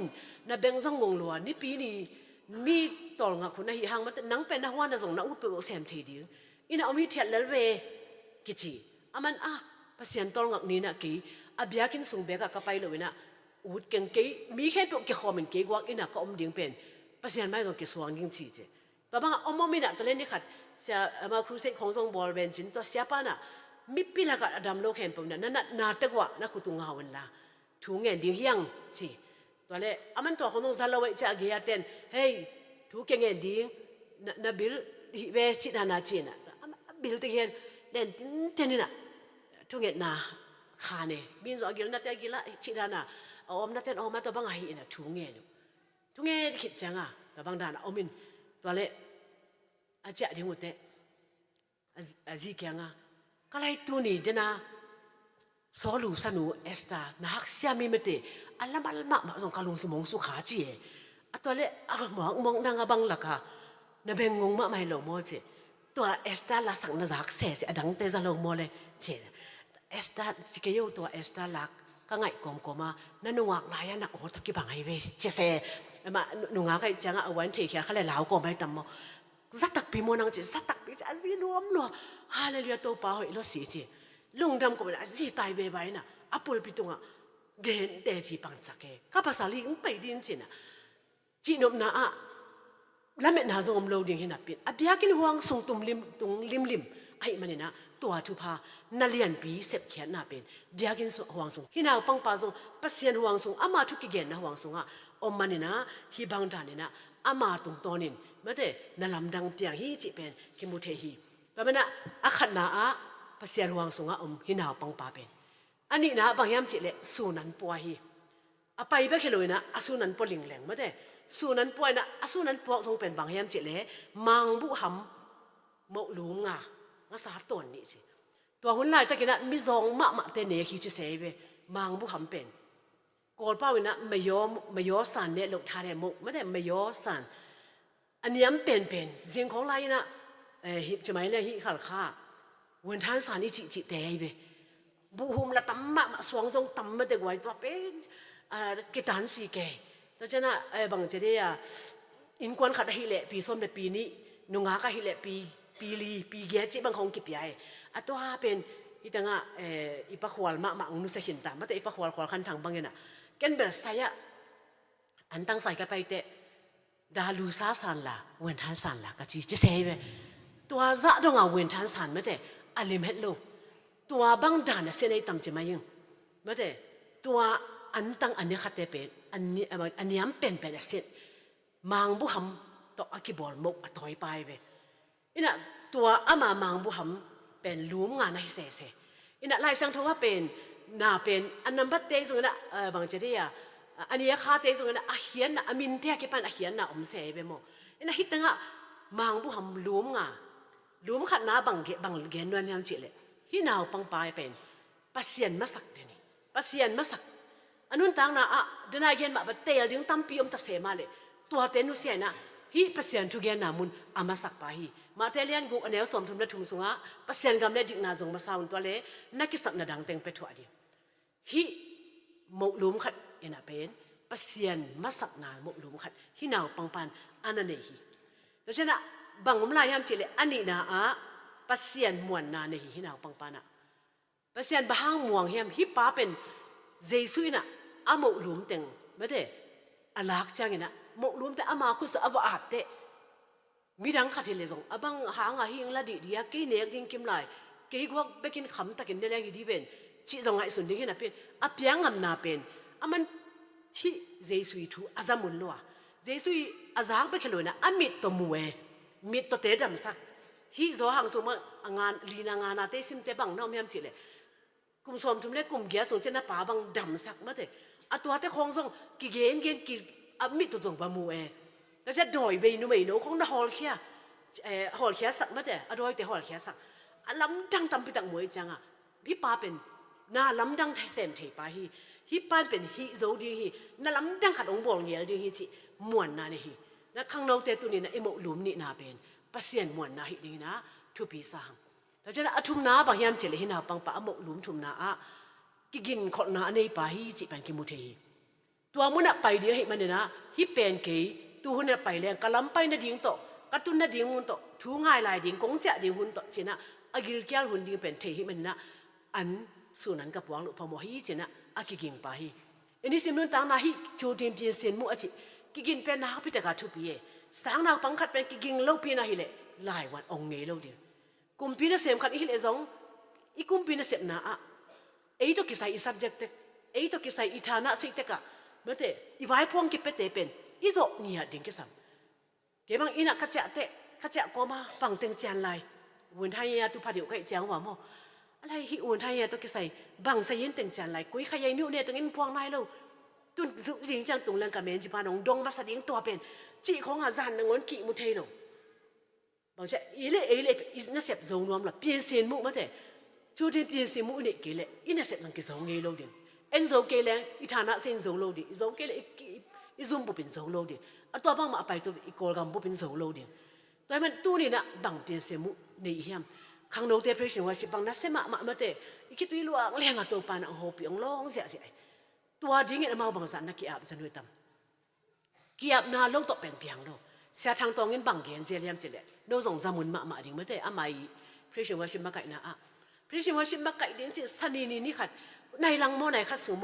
นะเบงจังงงลัวนี่ปีนี้มีตอลงะคนนะหางมันนังเป็นนักว่านะส่งนักอุปโภคเสมทีเดียวอินะเอามีเทียนเลเวกิจิอามันภาษาตอลงะนี้นะกี่อาเบียกินส่งเบกกับไปเลยนะอุดเก่งกี่มีแค่พวกเกี่ยวข้องมันกี่กว่าอินะก็อมดิ่งเป็นภาษาไม่ต้องกี่สว่างยิ่งชีเจแต่บางอมมีนะตอนเล่นนี่ขัดเสียมาครูเซ็กของทรงบอลเบนจินตัวเสียป้านะมิปีละกัดดำโลกแห่งปุ่มนั้นนาตะกว่านักขุตุงาวันละถุงเงินดิ่งเฮียงชีตัวเล่อามันตัวของน้องซาลาเวจะเกียร์เต้นเฮ้ยทุกเงินดิ่งนาบิลเวชิดานาจีน่ะบิลตะเกียร์เด่นเต้นนี่น่ะทุกเงินนาขาเนี่ยบินสอกิลนัดเตกิละชิดานาอมนัดเต้นออกมาตัวบางไอ้น่ะทุกเงินคิดจังตัวบางด้านอมินตัวเล่อาเจ้าที่หมดเตอาจีเกียงก็เลยตัวนี้เดนะสอลูสนุเอสตานักเสียมีไม่เตอัลลัมมาส่งกาลุงสมองสุขาจีตัวเล่มองนางบังหลักค่ะนเบงงงมาไม่หลงโมเจตัวเอสตาลักสังนักเสียดังเตจะลงโมเลยเจเอสตาจิเกยูตัวเอสตาลักก็ไงกลมมานั่นนุ่งลายนักโอ้ตะกี้บังไฮเวเจเซ่มานุ่งก็จังเอาวันที่แค่เขาเลยเหลาก็ไม่ตั้มสักตักปีโมนังจีสักตักปีจะจีรวมนัวฮาเลลูยาตัวป่าหอยรถสีจีลุงดำก็เป็นจีตายเบย์ไปนะอัปปุลปิตุงเกณฑ์เดจีปังจักเกข้าภาษาลิงไปดินจีนะจีนบนาแล้วเมื่อนาจงอมโลดิ้งเห็นนับเป็นอภิยากินห่วงส่งตุ่มลิมไอ้มันเนี่ยนะตัวทุพานาเลียนปีเสพเขียนนับเป็นเดียกินห่วงส่งที่นาปังปาส่งปัสยานห่วงส่งอามาทุกกิเกนนะห่วงส่งอมมันเนี่ยนะฮิบังดานเนี่ยนะอามาตรงตัวนินไม่ได้นั่นลำดังเปียงฮีจีเป็นคิมุเทฮีแต่มันอาขัดนาภาษาห่วงสงฆ์หินาปังปาเป็นอันนี้นะบางยามจิเลสูนันปัวฮี ไปไปแค่เลยนะอสูนันปลิงแหลงมาแต่สูนันป่วยนะอสูนันปอกทรงเป็นบางแห่งเจเล่มังบุหำโมลุงอ่ะงั้นสาตัวนี้สิตัวหุ่นลายตะกี้นะมีซองมะเตเนคิจะเสยไปมังบุหำเป็นกอลเป้านะไม่ยอสันเนี่ยหลกทาเดมุกไม่แต่ไม่ยอสันอันนี้มันเป็นเสียงของไรนะจะไม่เลยฮิขัลข้าวันท่านสารนี่จิเตยไปบุหุมละตั้มมะสวงทรงตั้มมาเด็กไว้ตัวเป็นกิจานสีแก่แต่เจ้าน่ะบางจะได้อินควันขัดฮิเละปีส้มในปีนี้นุ่งหาก็ฮิเละปีลีปีเกียจิบางของกิบใหญ่อัตัวเป็นอีตั้งอีปะขวาลมะองนุสหินตามมาแต่อีปะขวาลคันทางบางอย่างน่ะแกนเบลใส่อันตั้งใส่กันไปเตะดาลูซาสันละเวนทันสันละก็จะเสียไปตัวจะต้องเอาเวนทันสันมาแต่อลิมเฮลโลตัวบางด่านเส้นไอ้ต่ำจะมายังมาแต่ตัวอันตั้งอันนี้ขัดเตเป็นอันนี้เป็นเส้นมังบุหำต่ออากิบอลมุกต่อยไปไปอินะตัวอามามังบุหำเป็นลุ้มงานในเสอินะลายสังทว่าเป็นน่าเป็นอันนั้นบัดเตยส่งนะบางจะได้อันนี้ข้าเตยส่งนะอาเขียนนะอามินเทียกิปันอาเขียนนะเสไปหมดอินะฮิตงะมังบุหำลุ้มงาลุ้มขัดน้าบางเกนวันยามเฉลี่ยฮินาวปังปลายเป็นปัสเซียนมาสักเดนี่ปัสเซียนมาสักอันนู้นต่างนะเดินเย็นมาบัดเตยดึงตั้มปีอมตะเสมาเลยตัวเตนุเสียนะฮิปัสเซียนทุกอย่างนามุนอามาสักไปฮิมาเตลียนกูอันเดียวสมทุนละทุ่มสุงะปัสเซียนกำเนิดดิกนาจงมาสาวตัวเล่นักกิสักนาดังเต็งไปทั่วเดียวฮิหมกลุมขัดเอ็นเป็นปัสเซียนมาสักนาหมกลุมขัดฮินาวปังปันอันนั้นเองฮิดังนั้นบางมุมลายยามเฉลี่ยอันนี้นะปัสเซียนมวนนาในฮินาวปังปันปัสเซียนบ้างม่วงเฮียมฮิป้าเป็นเจสุยนะหมกลุมเต็งไม่ได้อลักจังนะหมกลุมแต่อามาคุณสอบอาดเตมีดังขัดเลยส่งบางหางหิงละดีดีกี่เนกดิ้งกิมไหลกี่กว่าไปกินขำตะกินได้แล้วกี่ดีเป็นชีส่งให้สุนดีกันนะเป็นเพียงงำนาเป็นมันที่เจสุยทูอาจามุนลัวเจสุยอาจารย์ไปขลุ่ยนะมิดตัวมวยมิดตัวเตะดำสักฮิโซหังสมงานลีนางานเตซิมเตบังน้องเมียมสิเลยกุมสมทุมเล็กกุมเกียร์ส่งเจน่าป่าบังดำสักมาเถอะตัวเตะคงส่งกี่เกณฑ์กี่มิดตัวส่งบะมวยแล้วจะดอยไปนู่นไปโน่คงน่าฮอลเคียฮอลเคียสักมาเถอะดอยแต่ฮอลเคียสักลำดังตำไปตังมวยจังพี่ป้าเป็นน่าลำดังเซมเทปาฮิป้าเป็นฮิโซดีฮิน่าลำดังขัดองบอลเงี้ยดีฮิจิมวนนาเนี่ยฮินะข้างนอกแต่ตัวนี้นะไอหมกหลุมนี่นาเป็นปัสเซียนมวนนาฮิดีนะทุบีสังแต่จะนะทุมนาบางยามเฉลี่ยนาปังปะหมกหลุมทุมนากินคนนาในป่าฮิจิเป็นกิมุเทตัวมุนไปเดียวฮิมันเนี่ยนะฮิเป็นเกยตัวหุ่นไปแรงกะล้ำไปนาดิ่งโตกระตุ้นนาดิ่งหุ่นโตทูง่ายลายดิ่งกงจะดิ่งหุ่นโตเจนะอากิลเกียลหุ่นดิ่งเป็นเทฮิมันนะอันส่วนนั้นกับวางหลุดพอมฮิเจนะอากิกิงป่าฮิอันนี้สิมุนต่างนาฮิจูดิมเปียนเซนมุอจิกินเป็นนาพิจารณาทุบีสังนาปังขัดเป็นกินเล่าปีนาฮิเลหลายวันองเงเล่าเดียวกุมปีน่ะเสียมขัดฮิเลซงอีกุมปีน่ะเสียนาไอ้ตัวกิสัยอี subject ไอ้ตัวกิสัยอีฐานะสิเตกะเมื่อเตอีไว้พวงกิเปเตเป็นอีโซเงียดิ่งกิสัมเก็บบังอีน่ะขจัดเตขจัดก็มาปังเต็งจานลายวันไทยตุพาดิวไก่เจ้าว่าโมอะไรฮิวันไทยตัวกิสัยบังใส่ยินเต็งจานลายกุ้ยขยายนิ้วเนี่ยตั้งอินพวงนายเราตุนจริงจังตุงเรื่องการเมืองจีบานองดงมาสดิ้งตัวเป็นจีของอาจารย์นงวนกี่มุเทโนบางทีอีเล่อีน่าเสพโจนวมละเปลี่ยนเสียนมุมาแต่จูดินเปลี่ยนเสียนมุเนี่ยเกลี่ยอีน่าเสพนังกิโจเงยโลเดียงเอ็นโจเกลี่ยอีฐานะเส้นโจโลดีโจเกลี่ยอีซุ่มบุเป็นโจโลดีตัวบางมาไปตัวอีกอลกัมบุเป็นโจโลดีแต่มันตู้นี่นะบางเปลี่ยนเสียนมุในเฮียมข้างนอกเทพเชนว่าชิบังนัสเซมาเตอีคิดวิลวงเลี้ยงตัวปานะโฮปีองลงเสียตัวดิ้งเนี่ยมาบางสันนักกีฬาสนุกตั้มกีฬานาลงตกเป็นเพียงโลเสียทางตรงเงินบางเกณฑ์เสียเลี้ยงเจริญโดนส่งจำนวนมาดิ้งไม่ได้ไม่พระเจ้าว่าชิมมาไก่นะพระเจ้าว่าชิมมาไก่ดิ้งที่สนีนี่ขัดในหลังโมในขัดสูโม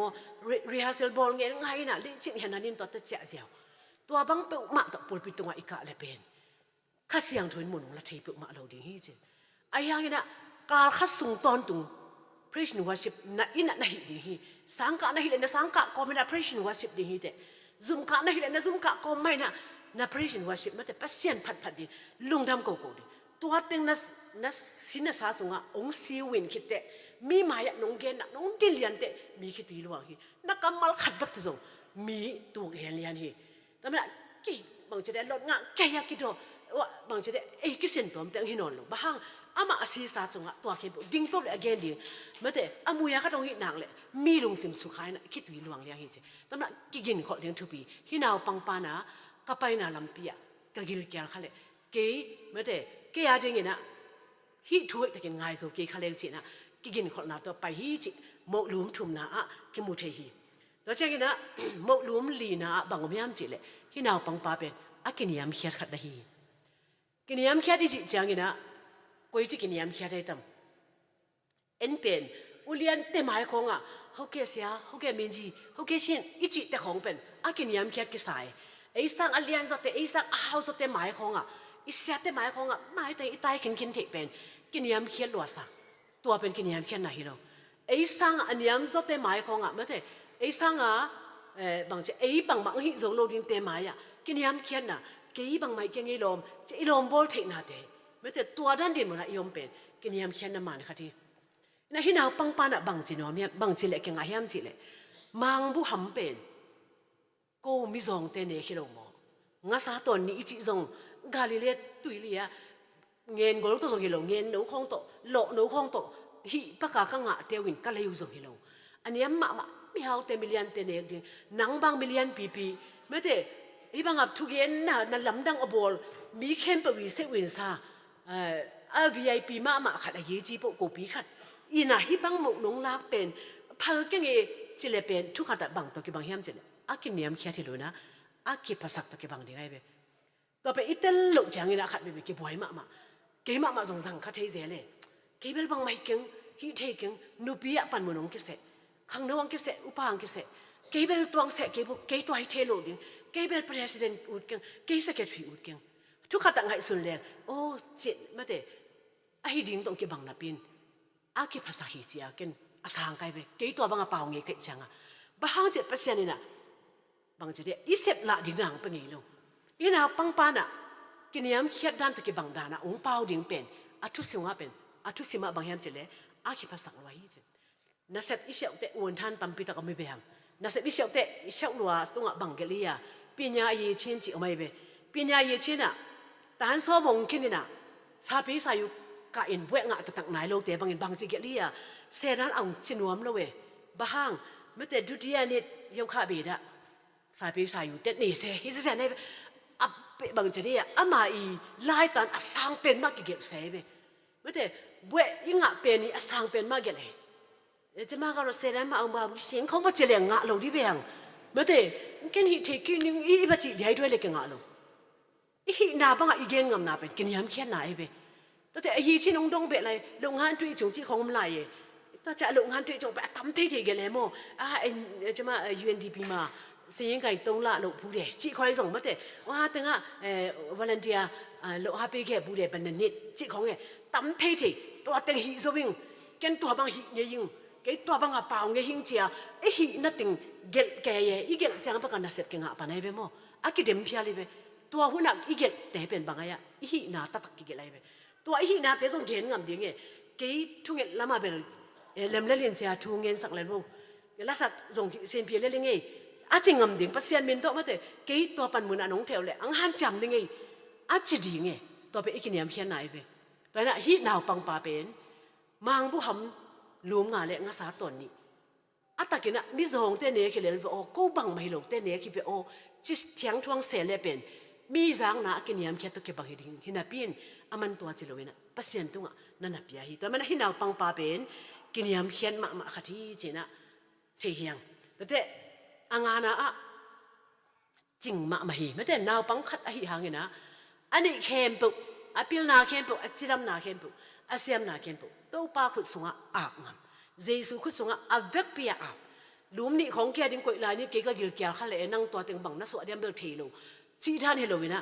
รีฮัสเซลบอลเงี้ยไงน่ะลิจิงเห็นนั่นนี่ตัวเจ้าเสียวตัวบางเปมาตะปูปิดตรงอีกะเลยเป็นข้าเสียงทุนหมุนละเทปมาเราดิ้งฮีเจไอ้ยังนี่นะการขัดสูงตอนตุงพระเจ้าว่าชิมน่ะอินะหิดิ้งฮีสังกัดน่ะหิเลนะสังกัดก็ไม่ได้พระเจ้าว่าชิมดิ้งฮีเตซุ่มกัดน่ะหิเลนะซุ่มกัดก็ไม่น่ะนับพระเจ้าว่าชิมมาแต่ปัสเซียนพัดดีลุงทำโกโก้ดีตัวเต็งนัสสินสาสุงะองซีวินคิดเตมีมายะนงเกนนงดิเลียนเตมีคิดดีลวงฮีนักกำมัลขัดบักตะจง มีตัวเลียนฮีแต่มันกี่บางจะได้ลดงะแกยากิโดว่าบางจะได้กิเส้นตัวมันแต่งหินนลงบ้างอามาอาศีสาจงะตัวเข้มดิ้งปุ๊บเลยagainดิ้งเมื่อแต่อามุยาก็ต้องหินหนังเลยมีลงสิมสุขายนะคิดวิลวงเลี้ยงหินเจแต่มันกินขอเลี้ยงทุบีหินเอาปังปานะก็ไปนาลำปีอะก็กินแกลเขาเลยเก๋เมื่อแต่เก๋อาจจะเงี้ยนะฮิทุกแต่กินง่ายสุดเก๋เขาเลี้ยงเจนะกินขอนาตัวไปฮิจิหมกลุมทุ่มนะอะกินมุเทฮีแล้วเช่นนะหมกลุมลีนะบางไม่ยามเจเลยหินเอาปังปาเป็นอากินยามเขียดขัดได้ฮีกินยามเขียดอีจิจังเงี้ยนะกูจะกินยามเขียดได้ตั้มเอ็นเป็นอุเลียนเต็มหายของอ่ะเขาเกษียเขาเกมินจีเขาเกชินอีจิแต่ของเป็นอากินยามเขียดกิสายไอ้สังอเลียนสเตไอ้สังเอาสเตหมายของอ่ะอีเสียเต็มหายของอ่ะหมายแต่อีตายกินเทเป็นกินยามเขียดหลัวสังตัวเป็นกินยามเขียดไหนฮิโร่ไอ้สังอันยามสเตหมายของอ่ะไม่ใช่ไอ้สังอ่ะบางจะไอ้บางฮิโซโลดินเต็มหมายอ่ะกินยามเขียดน่ะกี่บางไม่กินไอ้ลมจะไอ้ลมบอลเทน่าเดไม่แต่ตัวด้านเด่นมันยอมเป็นกินยามเขียนน้ำมันค่ะที่นั่นที่เราปังปานะบางจีนว่ามีบางจีเล็กยังไงยามจีเล็กมังบุหำเป็นกูมิจงเตเนคิโลโมงั้นซาตัวนี้จีจงกาลิเลตุยเลียเงินกูรู้ตัวจงกิโลเงินหนูคงโตโลหนูคงโตฮิปะกากังะเตียวินก็เลยอยู่จงกิโลอันนี้มาไม่เอาเตมิเลียนเตเนกดินังบางมิเลียนปีไม่แต่อีบางอับทุกเย็นน่ะนั่นลำดังอบอลมีเข้มปวีเซวินซาVIP มาขัดยี่จีโปกูปีขัดอีน่ะฮิบังหมกนงลากเป็นพัลกังเอจิเลเป็นทุกขัดบังตัวกี่บังเฮียมเจนอากินเนียมเขียที่รู้นะอากิภาษาตัวกี่บังดีไงเบตัวไปอีเตลลุจังอีน่ะขัดไปกี่บ่อยมากี่มาสงสังขัดเทเจเลยกี่เบลบังไม่กังฮิเทกังนูปีอะปันมุนงกิเสขังนวังกิเสอุปางกิเสกี่เบลตัวงเสกี่บุกี่ตัวให้เทโลดิกี่เบลประธานอุดกังกี่สเก็ตฟีอุดกังทุกขัดต่างไงสุดเลยโอ้เจ็ดไม่แต่ไอ้ดิ่งตรงกี่บังนับเป็นอากิภาษาฮิจิอากินอาสางไกไปกี่ตัวบังอาเปล่าเงี้ยกิจังอ่ะบางเจ็ดเปอร์เซ็นต์นี่นะบางเจ็ดอีเสพละดิ่งหลังเป็นไงลูกยี่น่าปังปานะกินยามเขียดด้านตัวกี่บังดานะองเปล่าดิ่งเป็นอาทุสิงว่าเป็นอาทุสิมาบางอย่างเจ็ดเลยอากิภาษาไว้เจ็ดนักเสพอีเสียวเตะวนท่านตั้มปีตะก็ไม่เบี่ยงนักเสพอีเสียวเตะอีเสียวลัวตรงอ่ะบังเกลียปีญาเยชินจิเอาไม่เบปีญาเยชินอ่ะแต่ฮันโซมงคิดนี่นะชาปีสายุกะอินเวงะตะตักไหนโลเตบังอินบังจิเกลียเซรันเอาชินวมละเวบ้างไม่แต่ดุที่อันนี้ยกขาบีดะชาปีสายุเต็ดนี่เซฮิเซนในอับบางจะได้อามาอีไล่ตันอาสังเป็นมากเก็บเซเบไม่แต่เวยิ่งอ่ะเป็นนี่อาสังเป็นมากเก็บเลยจะมาก็เซรันมาเอามาเสียงเขาว่าจะเลี้ยงงะเราที่เบียงไม่แต่แค่นี้เทคินึงอีบัจิได้ด้วยเลยกันงะเราอีนาบังอ่ะอีเกนงำนาเป็นกินยามเขียนนาเบแต่ไอ้ยี่ที่น้องดงเบะอะไรลงหันตุยจงจีของมันไหลแต่จะลงหันตุยจงไปทำที่ที่กันเลยโม่ไอ้จะมา UNDP มาเสียงไก่ตรงละหลบผู้เดียจีคอยส่งมาแต่ว่าตั้งอ่ะวอลันเทียหลบฮาปีแก่ผู้เดียเป็นนิดจีของไงทำที่ตัวเต็งหิสวิงกันตัวบางหิยิงกันตัวบางอ่ะเปล่าเงี้ยหิงเจียไอ้หินั่นติงเกลแก่อีเกลจังปะกันน่ะเสร็จกันอ่ะปะไหนเบโม่อากิเดมพิอาลีเบตัวหุ่นอ่ะอีเกลแต่เป็นบางอย่างอีหินาตักกิเกลอะไรเบตัวอีน่าแต่ส่งเงินงำดีไงกี่ทุ่งเงินละมาเป็นเล่มเลี้ยงเสียทุ่งเงินสักเล่มบุแล้วสักส่งเสียนเพียเลี้ยงไงอาจจะงำดีภาษาเมียนตัวมาแต่กี่ตัวปันมือน้องเทวเลยอังหันจำดีไงอาจจะดีไงตัวเป็นอีกเนี่ยเพียนไหนไปแต่น่ะฮีหนาวปังปาเป็นมังผู้หำรวมงานเลยงาสาตนนี้อัตตะกินอ่ะมิจงเตเนคิเลลโอกูบังไม่หลงเตเนคิเปโอจิเชียงทวงเสเลยเป็นมีจางน่ะกินยามเขียตัวเก็บบังหินปีนอามันตัวจิโลวินะภาษาตัวอ่ะนั่นน่ะพี่ฮีตัวมันหินเอาปังปาเป็นกินยามเขียนมาขัดที่เจนะเทียงแต่อ่างานะอ่ะจริงมาฮีไม่แต่นาวปังขัดอ่ะฮีหางเงินะอันนี้เข้มปุอ่ะพิลนาเข้มปุอ่ะจิรำนาเข้มปุอ่ะเสียมนาเข้มปุตัวป้าขุดสงอ่ะอาบงามเจสุขุดสงอ่ะอาเวกเปียอาบลุมนี่ของแกดิ้งกวยลายนี่เกก็กิลเกียร์ขัดเลยนั่งตัวเต็งบังนัสวดเดียมเดลเทโลจีท่านเฮโลวินะ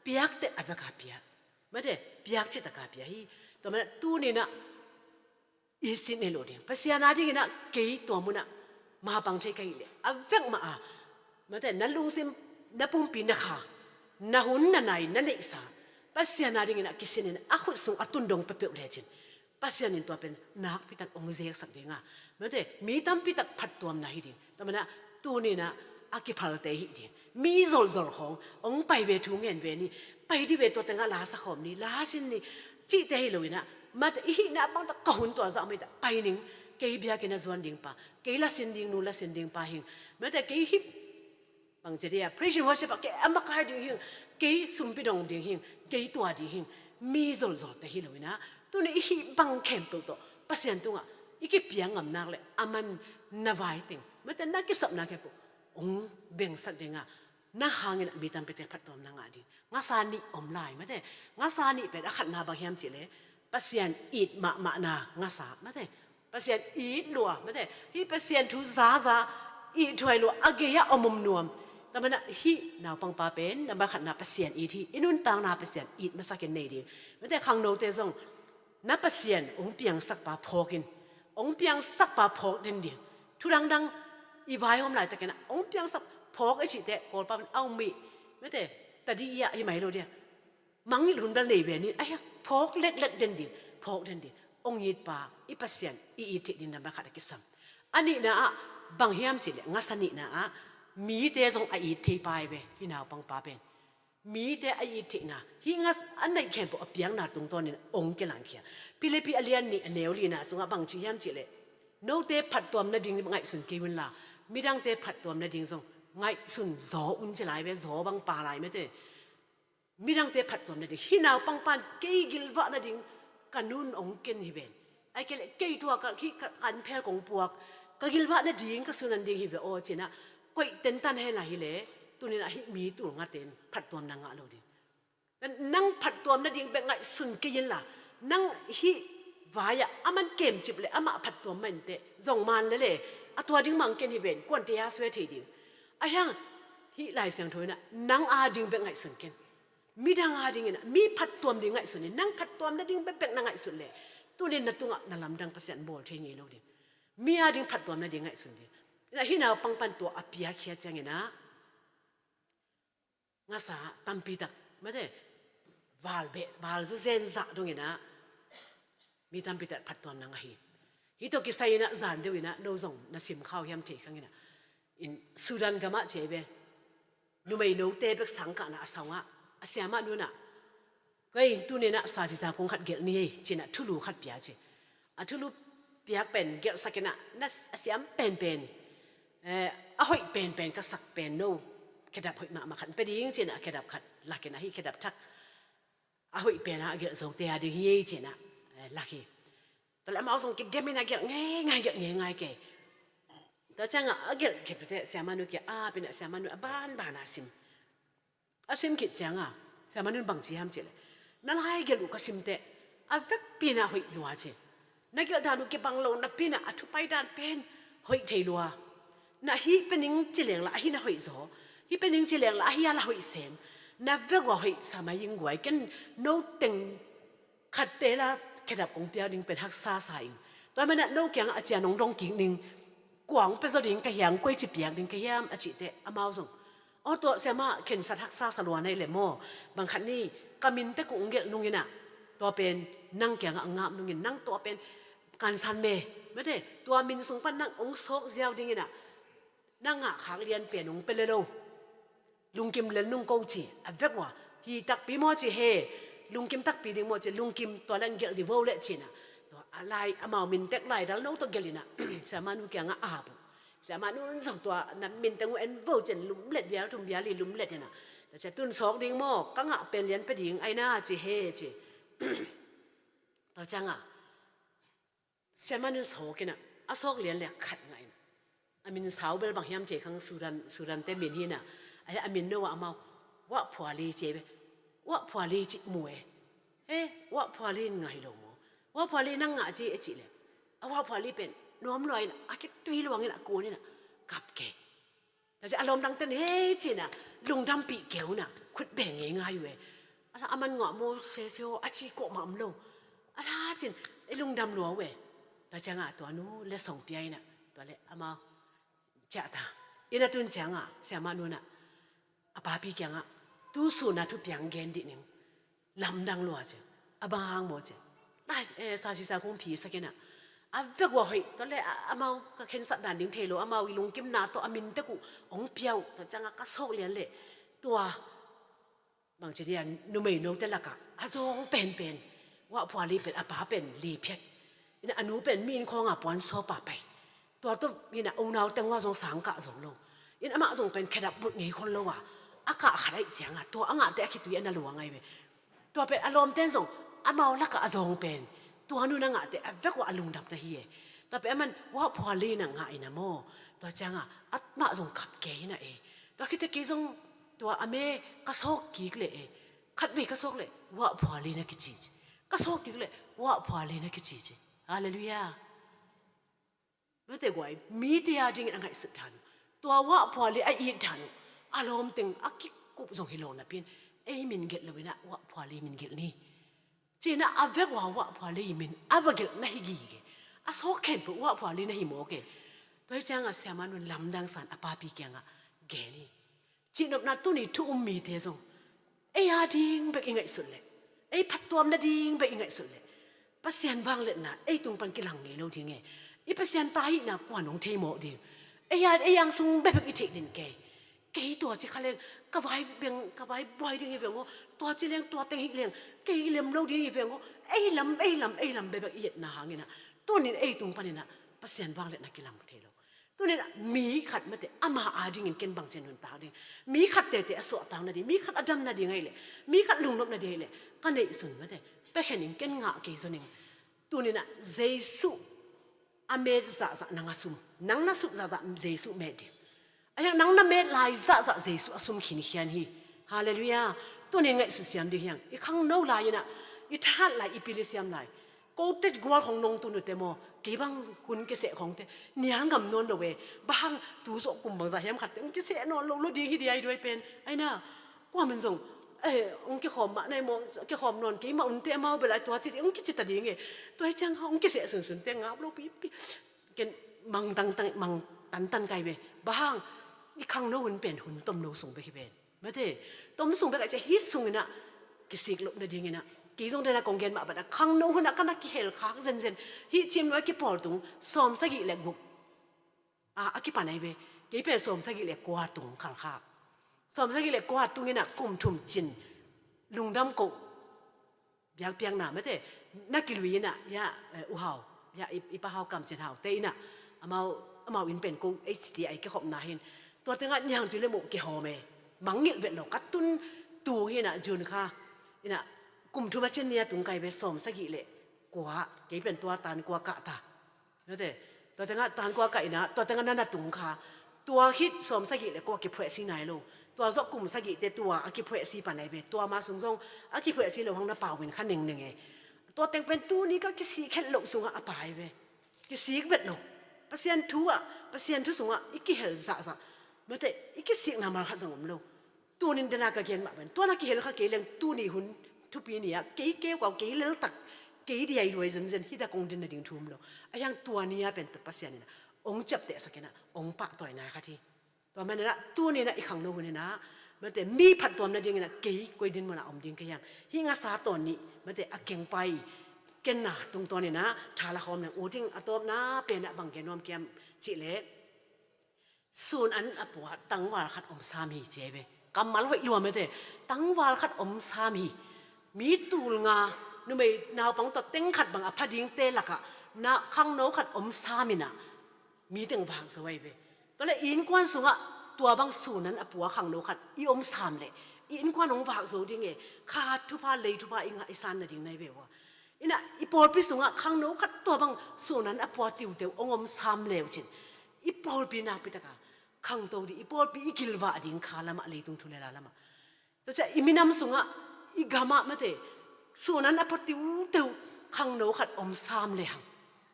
เปียกเตะอาเวกาเปียไม่ใช่เปียกจิตตะกาเปียฮีตัวมันตู้นี่นะอีสินเฮโลดิ้งภาษาหน้าที่นะเกยตัวมันนะมาบังเทกันเลยอาเวกมาไม่ใช่นั่นลุงซิมนั่นปุ่มปีนักขานั่นหุ่นนั่นไหนนั่นเล็กสาภาษาหน้าที่นะกิสินนะอาขุดส่งอาตุนดงเปเปอร์เลยจินภาษาหน้าตัวเป็นนักพิทักษ์องค์เจกสักเดียงไม่ใช่มีตั้มพิทักษ์พัดตัวมันนะฮีดิ้งแต่มันนะตู้นี่นะ อากิพัลเตหิดิมีโซลขององไปเวทุงเงินเวนี่ไปที่เวตัวแต่งลาสักหอมนี่ลาสินนี่จีเตหิเลยนะมาแต่อีน่ะบางตะกหุ่นตัวจะไม่ได้ไปนิ่งเกี่ยบียกินส่วนดิ่งปะเกี่ยละสินดิ่งนูละสินดิ่งปะหิงมาแต่เกี่ยฮิบางทีเดียพรีชิวว่าใช่ปะเกี่ยมาคายดิ่งหิงเกี่ยสุ่มปิดงดิ่งหิงเกี่ยตัวดิ่งหิงมีโซลแต่หิเลยนะตัวนี้ฮิบังเข้มตัวปัสยันตัวอีกเปียงงำนักเลยอามันนาวายติงมาแต่นักกิสับนักแค่ปุ๊องเบ่งสักดิ่งน่าหาเงินมีตังไปเจ็บพัดตัวนังดิงาสานีอมลายมาแต่งาสานีเป็นอาขัดนาบางยามจิเลปัสยันอีดมานางาสามาแต่ปัสยันอีดลัวมาแต่ฮีปัสยันทุซาอีถวยลัวอาเกียอมนวมแต่มันฮีนาวปังปาเป็นนำมาขัดนาปัสยันอีทีอินุนตังนาปัสยันอีดมาสักเกนเนดีมาแต่ขังโนเตซงนับปัสยันองเปียงสักปาพอกินองเปียงสักปาพอดินเดียทุดังอีวายอมลายตะกันองเปียงสักพอกไอชิเตะกอลปาเป็นเอามีไม่แต่แต่ดีอะยังไม่รู้เดียมังนี่หุ่นดันเลยเวนี่ไอ้พอกเล็กเด่นเดียพอกเด่นเดียองยีดปาอีปัสยันอีทิดินนำมาขัดกิสัมอันนี้นะบางเฮียมจิเลงัสนินะมีเตะทรงอีทิไปเวที่นาวปังปาเป็นมีเตะอีทินะฮิงัสอันไหนแข่งปอเปียงนาตรงตัวนี่องเกลังเขียพิเลพิอเลียนนี่เนวลีนะสงบางที่เฮียมจิเลโนเตะผัดตัวมันดิ่งไงสุนกีวินลามีดังเตะผัดตัวมันดิ่งทรงไงสุนโซอุ่นจะไหลไปโซบังปลาไหลไม่เตะมีดังเตะผัดตัวนั่นดิฮินาวปังปันเกยกิลวะนั่นดิ่งกันนุ่นองเกนฮิเบนไอ้เกลเกยตัวก็ขี้กันเพลกงปวกก็กิลวะนั่นดิ่งก็สุนันดิ่งฮิเบโอเจนะก็เต็นตันให้ไหนฮิเลตัวนี้นะฮิมีตัวงัดเต็นผัดตัวนังอ่ะเราดินั่งผัดตัวนั่นดิ่งเป็นไงสุนเกยินล่ะนั่งฮิวายอ่ะอามันเกมจิบเลยอามาผัดตัวมันเตะส่งมันเลยอ่ะตัวดิ่งมังเกนฮิเบนกวนเตียสเวทีดิ่งไอ้ยังที่หลายเสียงถอยนะนั่งอาดิ่งเป็นไงสุนเกนมีดังอาดิ่งนะมีพัดตัวดิ่งไงสุนนี่นั่งพัดตัวนั่นดิ่งเป็นไงสุนเลยตัวนี้นั่นตัวนั่นลำดังภาษาโบราณเงี้ยเราดิมีอาดิ่งพัดตัวนั่นดิ่งไงสุนดิแล้วที่น่าปังปันตัวอภิยาเขียจังเงี้ยนะงาสาตั้มปีตักไม่ได้วาลซุเซนซะตรงเงี้ยนะมีตั้มปีตักพัดตัวนั่งฮีฮิโตกิไซนะจานเดียวนะโดซงน่ะสิมข้าวยำเทขังเงี้ยนะอินสุดานกามาเจเบนูไม่นูเตเป็กสังกัดนะอาสาวะอาเซียมานูน่ะก็อินตัวเนี่ยนะสาธิตาคงขัดเกลนี่จีน่ะทุลุขัดเปียเจอะทุลุเปียเป็นเกลสักนะน่ะอาเซียมเป็นอะหอยเป็นก็สักเป็นโนแค่ดับหอยมาขัดไปดิ้งจีน่ะแค่ดับขัดลักเกนะฮีแค่ดับทักอะหอยเป็นนะเกลส่งเตียดิ้งฮีจีน่ะลักฮีแต่ละมาเอาส่งกินเดมินะเกลง่ายเกลง่ายเกแต่จังอ่ะเกลเก็บไปเถอะเสียมานุเกะเป็นเสียมานุบ้านอาซิมคิดจังอ่ะเสียมานุบังจีฮัมเจเลยนั่นให้เกลูกซิมเตะเวกปีน่ะหอยลัวเจนักเกลดานุเกบังโลนับปีน่ะทุไปดานเป็นหอยเจลัวน่ะฮีเป็นยิงเจริญละฮีน่ะหอยโซฮีเป็นยิงเจริญละฮียาละหอยเซมน่ะเวกว่าหอยสมัยยิงไหวกันโนตึงขัดเตละแค่ดับกงเปียดิงเป็นฮักซาสายตอนมันน่ะโนเกียงอาจารย์น้องรองกิ่งนิงกวางเป็นสดิ่งกระยังกวยจิบเปียกดิ่งกระยำอจิเตะอามาส่งอ๋อตัวเสียมาเข็นสัตว์ฮักซาสลัวในเลโมบางคันนี่กามินเตกุงเกลนุ่งยินะตัวเป็นนั่งแกงงามนุ่งยินนั่งตัวเป็นการซันเมไม่ได้ตัวมินส่งปันนั่งองโซกเจียวดิ่งยินะนั่งขางเรียนเปลี่ยนองเป็นเลยลุงกิมเล่นนุ่งกูจีอันเวกว่าฮีตักปีโมจีเฮลุงกิมตักปีดิ่งโมจีลุงกิมตัวเล่นเกลดิโวเล่จีนะอะไรอามามินเต็กไล่ดัลโน้ตเกลินะสามานุเกียงอาบุสามานุสองตัวนั้นมินเต็งเอ็นโวเจนลุมเล็ดเบียร์ทุ่มเบียร์ลีลุมเล็ดเนี่ยนะแต่จะตุนสอกดิ่งโม่กังอ่ะเป็นเลี้ยนไปดิ่งไอ้หน้าจีเฮจีต่อจังอ่ะสามานุสอกนะอาสอกเลี้ยนเลยขัดไงนะอามินสาวเบลบางยามเจขังสุรันเตมินฮีนะไอ้อามินโนว่าอามาว่าผัวลีเจเบว่าผัวลีจิมวยว่าผัวลีไงลงว่าพอลีนั่งงะจีเอจิเลยว่าพอลีเป็นน้อมลอยนะอาคิดตุยหลวงนี่นะกูนี่นะกับเกแต่จะอารมณ์ดังเต้นเฮ้จีน่ะลุงดำปีเกวน่ะขุดแบ่งง่ายๆอยู่เว้ยอะไรอามันเงาะโมเซโซอาจีโกมาอัมโลอะไรจีนไอ้ลุงดำหลวงเว้ยแต่จังอ่ะตัวนู้เล่ส่งเปียน่ะตัวเล่อามาเจ้าตาอินาตุนจังอ่ะเสียมานูน่ะอาปาปีจังอ่ะตู้สูน่ะทุบยังเกนดิหนึ่งลำดังหลวงจ้ะอาบางโมจ้ะได้ซาชิซาคงผีสักแค่น่ะ เวกว่าเฮ้ยตอนแรกอามาก็เข็นสัตว์ด่านดิ้งเทโลอามาวิลุงกิมนาตัวอามินตะกุองเปียวแต่จังก็โซเลียนเลยตัวบางทีเดียนนุ่มน้องแต่ละกะอาซองเป็นว่าพอลีเป็นอาป้าเป็นลีเพชรนี่อนุเป็นมีนของอาปอนโซป่าไปตัวตัวนี่นะองนาวแต่งว่าทรงสังกะทรงโลอินอามาทรงเป็นแค่ดับบุญไงคนโลว่ะอากาศอะไรเสียงอ่ะตัวอ่างแต่คิดตัวยันน่ะหลวงไงเว้ยตัวเป็นอารมณ์เต้นส่งอามาลักกะอาซองเป็นตัวนู้นน่ะงะแต่เวกว่าอารมณ์ดับนะเฮียแต่เป็นมันว่าพอลีน่ะงะอินะโมตัวจังอ่ะอัตมาทรงขับเกยน่ะตัวคิดตะกี้ทรงตัวอเมกระโซกกีกเลยขัดวีกระโซกเลยว่าพอลีน่ะกิจิกระโซกกีกเลยว่าพอลีน่ะกิจิฮาเลลูยาไม่แต่กว่ามีเดียจริงอันไงสุดทันตัวว่าพอลีไอ้อีทันอารมณ์ตึงอักกิกุบส่งฮิโลนะเพียนไอ้มินเกลเลยนะว่าพอลีมินเกลนี่จีน่ะอาเวกว่าพอลีมินอาเวกลนะฮิกีเกอาโซเข็มว่าพอลีนะฮิโมเกตัวจังอ่ะเสียมันลำดังสันอาปาปีเกียงอ่ะเกนี่จีนบนาตุนี่ทุมมีเทซงไอ้ยาดิงเบกยังไงสุดเลยไอ้พัดตัวมันดิงเบกยังไงสุดเลยภาษาอังกฤษเลยนะไอ้ตรงปันกิลังเงี้ยเราทีเงี้ยไอ้ภาษาไทยนะกว่าน้องเทโมเดียวไอ้ยาไอ้ยังซุงเบกอีเทดินเกย์ตัวจีเขาเลี้ยงกบายเบียงกบายบอยดิ้งอีเวียงตัวจีเลี้ยงตัวเต็งหิเลี้ยงเกย์เลี้ยงเราดิ้งอีเวียงไอ้ลำเบกอีเอ็ดนะฮะเงี้ยนะตัวนี้ไอ้ตรงปันนี่นะภาษาอังกฤษเลยนะกิลังเทโลตัวนี้นะมีขัดมาแต่อามาอาดิ้งเกินบางเจนหุนตาดิ้งมีขัดแต่อสวดตาหน้าดิ้งมีขัดอดัมหน้าดิ้งไงเลยมีขัดลุงนบหน้าดิ้งเลยกันในส่วนมาแต่ไปแค่นี้เกินงะเกย์ส่วนหนึ่งตัวนี้นะเจสุอเมริกาจะนังอาซุมนังน่าสุจะเจสุเมดิไอ้ยังนังน่าเมดลายจะเจสุอาซุมขินเฮียนฮีฮาเลลูยาตัวนี้ไงสุดเสียมดีเฮียงอีข้างโน้ลายนะอีท่าลายอีพิลิเซียมลายก็เตจกวาของนงตุนุเตโมเก็บังหุ่นเกษของเตเนี่ยงกำนนโดเวบางตัวสกุมบางสาเหตุขัดองค์เกษนอนลดีที่ดีด้วยเป็นไอ้น่ะกว่ามันส่งองค์เกขอมในโมเกขอมนอนเกมาอุ่นเตมาเวลาตัวจิตองค์เกจิตดีไงตัวจังองค์เกษสุนเตงับโลปีเกนมังตันไกเวบางอีข้างโน้หุ่นเป็นหุ่นต้มโนส่งไปที่เป็นไม่ใช่ต้มส่งไปก็จะฮิตส่งนะเกษิกลบในดีไงนะกี่จงเดินกงเกนมาแบบนั้นข้างโน้นกันนักเฮลคักเซนฮิจิมน้อยกี่ปอลตุงสอมสักกี่เล็กบุกกี่ปานไหนเว้กี่เป็นสอมสักกี่เล็กกวาดตุงขังคักสอมสักกี่เล็กกวาดตุงนี่นะกุมทุ่มจินลุงดำกุอยากเพียงหนาไม่ใช่นักกิลุยน่ะยาอุฮาวอยาอีปะฮาวกำเจนฮาวเตยน่ะเอามาวินเป็นกงHDIกี่ขอบนาเห็นตัวตั้งแต่ยังตัวเล่มกี่หอมมังเงียบเวทหลอกกัดตุนตัวเห็นน่ะจุนค่ะนี่น่ะกลุ่มทุบเชนเนี่ยตุงไก่ไปสอมสักกี่เละกว่าเกี่เป็นตัวตานกว่ากะตาเนี่ยแต่ตัวตั้งตานกว่ากะอีนะตัวตั้งนั่นน่ะตุงค่ะตัวคิดสอมสักกี่เละกว่ากี่เพื่อสีไหนลูกตัวซอกกลุ่มสักกี่แต่ตัวกี่เพื่อสีปานไหนไปตัวมาสูงกี่เพื่อสีเราห้องน้าเปล่าเป็นขั้นหนึ่งไงตัวแต่งเป็นตู้นี้ก็กี่สีแค่หลงสูงอ่ะไปไปกี่สีก็เป็นหลงเปอร์เซ็นต์ทุสูงอ่ะอีกกี่เฮลซ่าไม่แต่อีกกี่สีน้ำมันขัดสงบลูกตัวนี้เดินกระเกียนแบบเป็นตัวนักเฮลเขาเกี่ยงตู้นี้หุ่นทุกปีนี้เก๋กว่าเก๋เลือดตักเก๋ดีด้วยเซนที่ตะกงดินในดิ่งทุ่มเราไอ้ยังตัวนี้เป็นตัวปัสยานี่นะองจับเตะสักนะองปะต่อยนาค่ะที่ตัวมันนี่นะตัวนี้นะอีกขังโน้นนี่นะมันแต่มีผัดตัวมันดิ่งนะเก๋กวยดินมันอมดิ่งกันยังหิ้งอาสาตัวนี้มันแต่เก่งไปเก่งนะตรงตัวนี้นะชาละครเนี่ยโอ้ทิ้งอัตโตนะเป็นอะบางแกนอมแกมจิเล่ส่วนอันอปวดตั้งวาลขัดอมสามีเจ็บกำมัลไว้รวมไม่แต่ตั้งวาลขัดอมสามีมีตูลงานุ่มไปนาวปังตัดเต็งขัดบางอภัดิงเตลักะนาข้างโน้ขัดอมสามินะมีเต็งวางสวยไปตอนแรกอินกวนสูงอะตัวบางสูนั้นอปัวข้างโน้ขัดอีอมสามเลยอินกวนองวางสูดิ้งขาดทุพาเลยทุพาอิงไอซานน่ะดิ้งในเบวะอินะอีปอลปีสูงอะข้างโน้ขัดตัวบางสูนั้นอปัวติวเตวองอมสามเลวจินอีปอลปีนาปิตะกาข้างโตดิอีปอลปีอีกิลวะดิ้งขาละมาเลยตุงทุเลละละมาแต่จะอิมินามสูงอะอีกามาไม่เตะส่วนนั้นอพติวเตวข้างโน้ขัดอมซามเลยหัง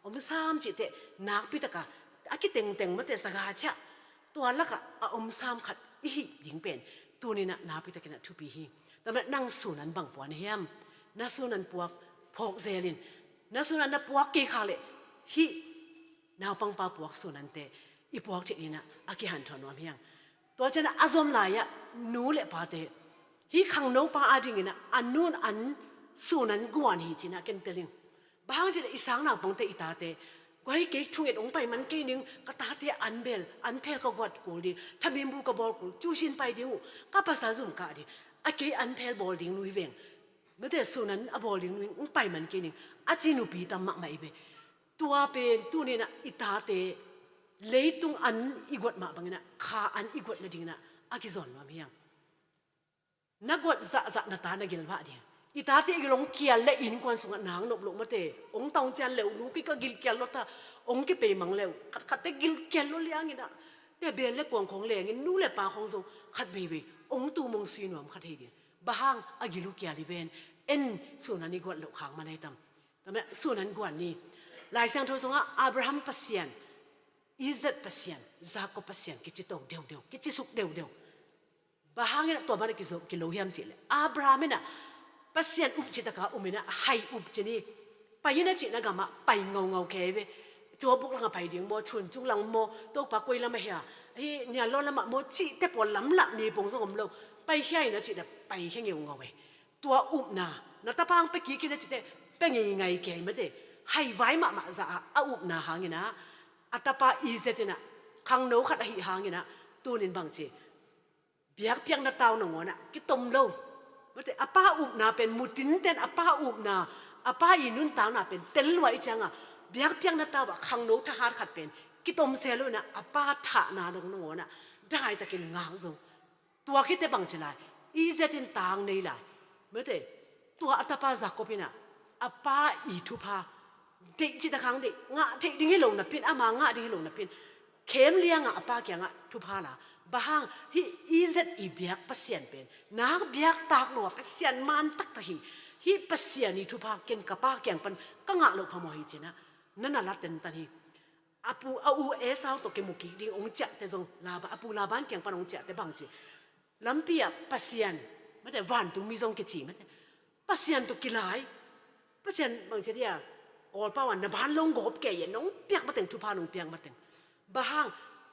อมซามจิตเตนักพิตกะอากิเต็งไม่เตะสกาเชะตัวละกะอมซามขัดอีหิงเป็นตัวนี้นะนักพิตกะนะทุบีหิแต่มันนั่งส่วนนั้นบังปวนเฮียมนั่งส่วนนั้นปวกพกเซลินนั่งส่วนนั้นปวกกี่ขาเลยฮินาวปังปาปวกส่วนนั้นเตะอีปวกจิตนี้นะอากิหันถอนวามเฮียงตัวฉันอาซอมลายะนูเละปาเตฮีขังโนปาอาดิงินะอันนู้นอันส่วนนั้นกวนฮีจินะเกันเตลิงบางทีอีสังนางปงเตอิตาเต ก็ให้เก๋ทุ่งเอ็ดองไปมันเก๋นึงก็ตาเตะอันเบลอันเพลก็วัดกูดิถ้ามีมูก็บอลกูจูชินไปดิวก็ภาษาซุ่มกะดิไอ้เก๋อันเพลบอลดิ้งลุยเวงเมื่อแต่ส่วนนั้นบอลดิ้งลุยองไปมันเก๋นึงอาจีนูปีตามมาไม่เบตัวเป็นตัวนี้นะอิตาเตเลยตุงอันอีกวัดมาบังนะขาอันอีกวัดนะดิ้งนะอากิจอนว่าเมียงนักวัดจะนาตานักเกลว่าดิอิตาเตอีกลงเกียร์และอินควันสุงนางนบลงมาเตองตองจันเลวลูกก็กิลเกียร์ลดตาองค์ก็ไปมังเลวขัดแต่กิลเกียร์ลดเลี้ยงงี้นะแต่เบลเล็กกวางของเลงินนู้เล็กปลาของทรงขัดเบย์องค์ตูมงซีนวมขัดให้ดีบ้างอากิลูกเกียร์ลิเวนเอ็นส่วนนั้นนี่กวดหลงขางมาในตำแต่เมื่อส่วนนั้นกวดนี่หลายเสียงโทรส่งว่าอับราฮัมปัสยันอิซัดปัสยันซาโกปัสยันกิจิโตเดียวกิจิสุกเดียวบ้างนี่ตัวมันกิโลเฮียมสิเลยอับราฮัมนี่นะปัสยันอุบจิตกาอุมินะให้อุบจินี่ไปยินจิตนะกามาไปเงาแค่เว้ตัวบุกลังไปดิ้งโมชุนจุงลังโมตัวปากกุยละไม่เหี้ยเนี่ยล้อละมาโมจิแต่ปวดลำหลับนี่ปงสงมเราไปแค่นะจิตไปแค่เงาเว้ตัวอุบนานาตาพังไปกี่กินจิตเป็นไงแก่ไม่ได้ให้ไว้มาจะเอาอุบนาหางนะอัตปาอีเซตินะขังโนขัดหิหางนะตัวนินบางจีเบียกเพียงนาตาวหนงนะกิตมโลไม่ได้อาป้าอุบนาเป็นมุตินเต้นอาป้าอุบนาอาป้าอินุนตาวนาเป็นเต้นไว้จังเบียกเพียงนาตาวขังโนทหารขัดเป็นกิตมเซลุนะอาป้าถานาดงโนนะได้แต่กินงางซูตัวคิดแต่บางจีไรอีเซตินตางในไรไม่ได้ตัวอัตปาจากก็เป็นอาป้าอีทุพาเด็กจิตตะขังเด็กงะเด็กดิ้งให้ลงนับพินอามางะดิ้งให้ลงนับพินเข้มเลี้ยงอาป้าแกงะทุพาละบ้างฮีอีเซตอีเบียกปัสยันเป็นนักเบียกตากหนัวปัสยันมันตักตะฮีปัสยันนี่ทุพาเก่งกับป้าแกงปันก็งะลงพมหิจินะนั่นน่ะละเต็นตันฮีอาปูอาอูเอสาวตกเกมุกิดิ้งองจัดแต่ทรงลาบอาปูลาบานแกงปันองจัดแต่บางจีลำปีอะปัสยันไม่แต่วันตุงมีทรงกิจิไม่แต่ปัสยันตุกิลายปัสยันบางทีเนี่ยออลป้าวันนบ้านลงกบแก่ยันน้องเปียกมาแต่งทุพาน้องเปียกมาแต่งบ้าง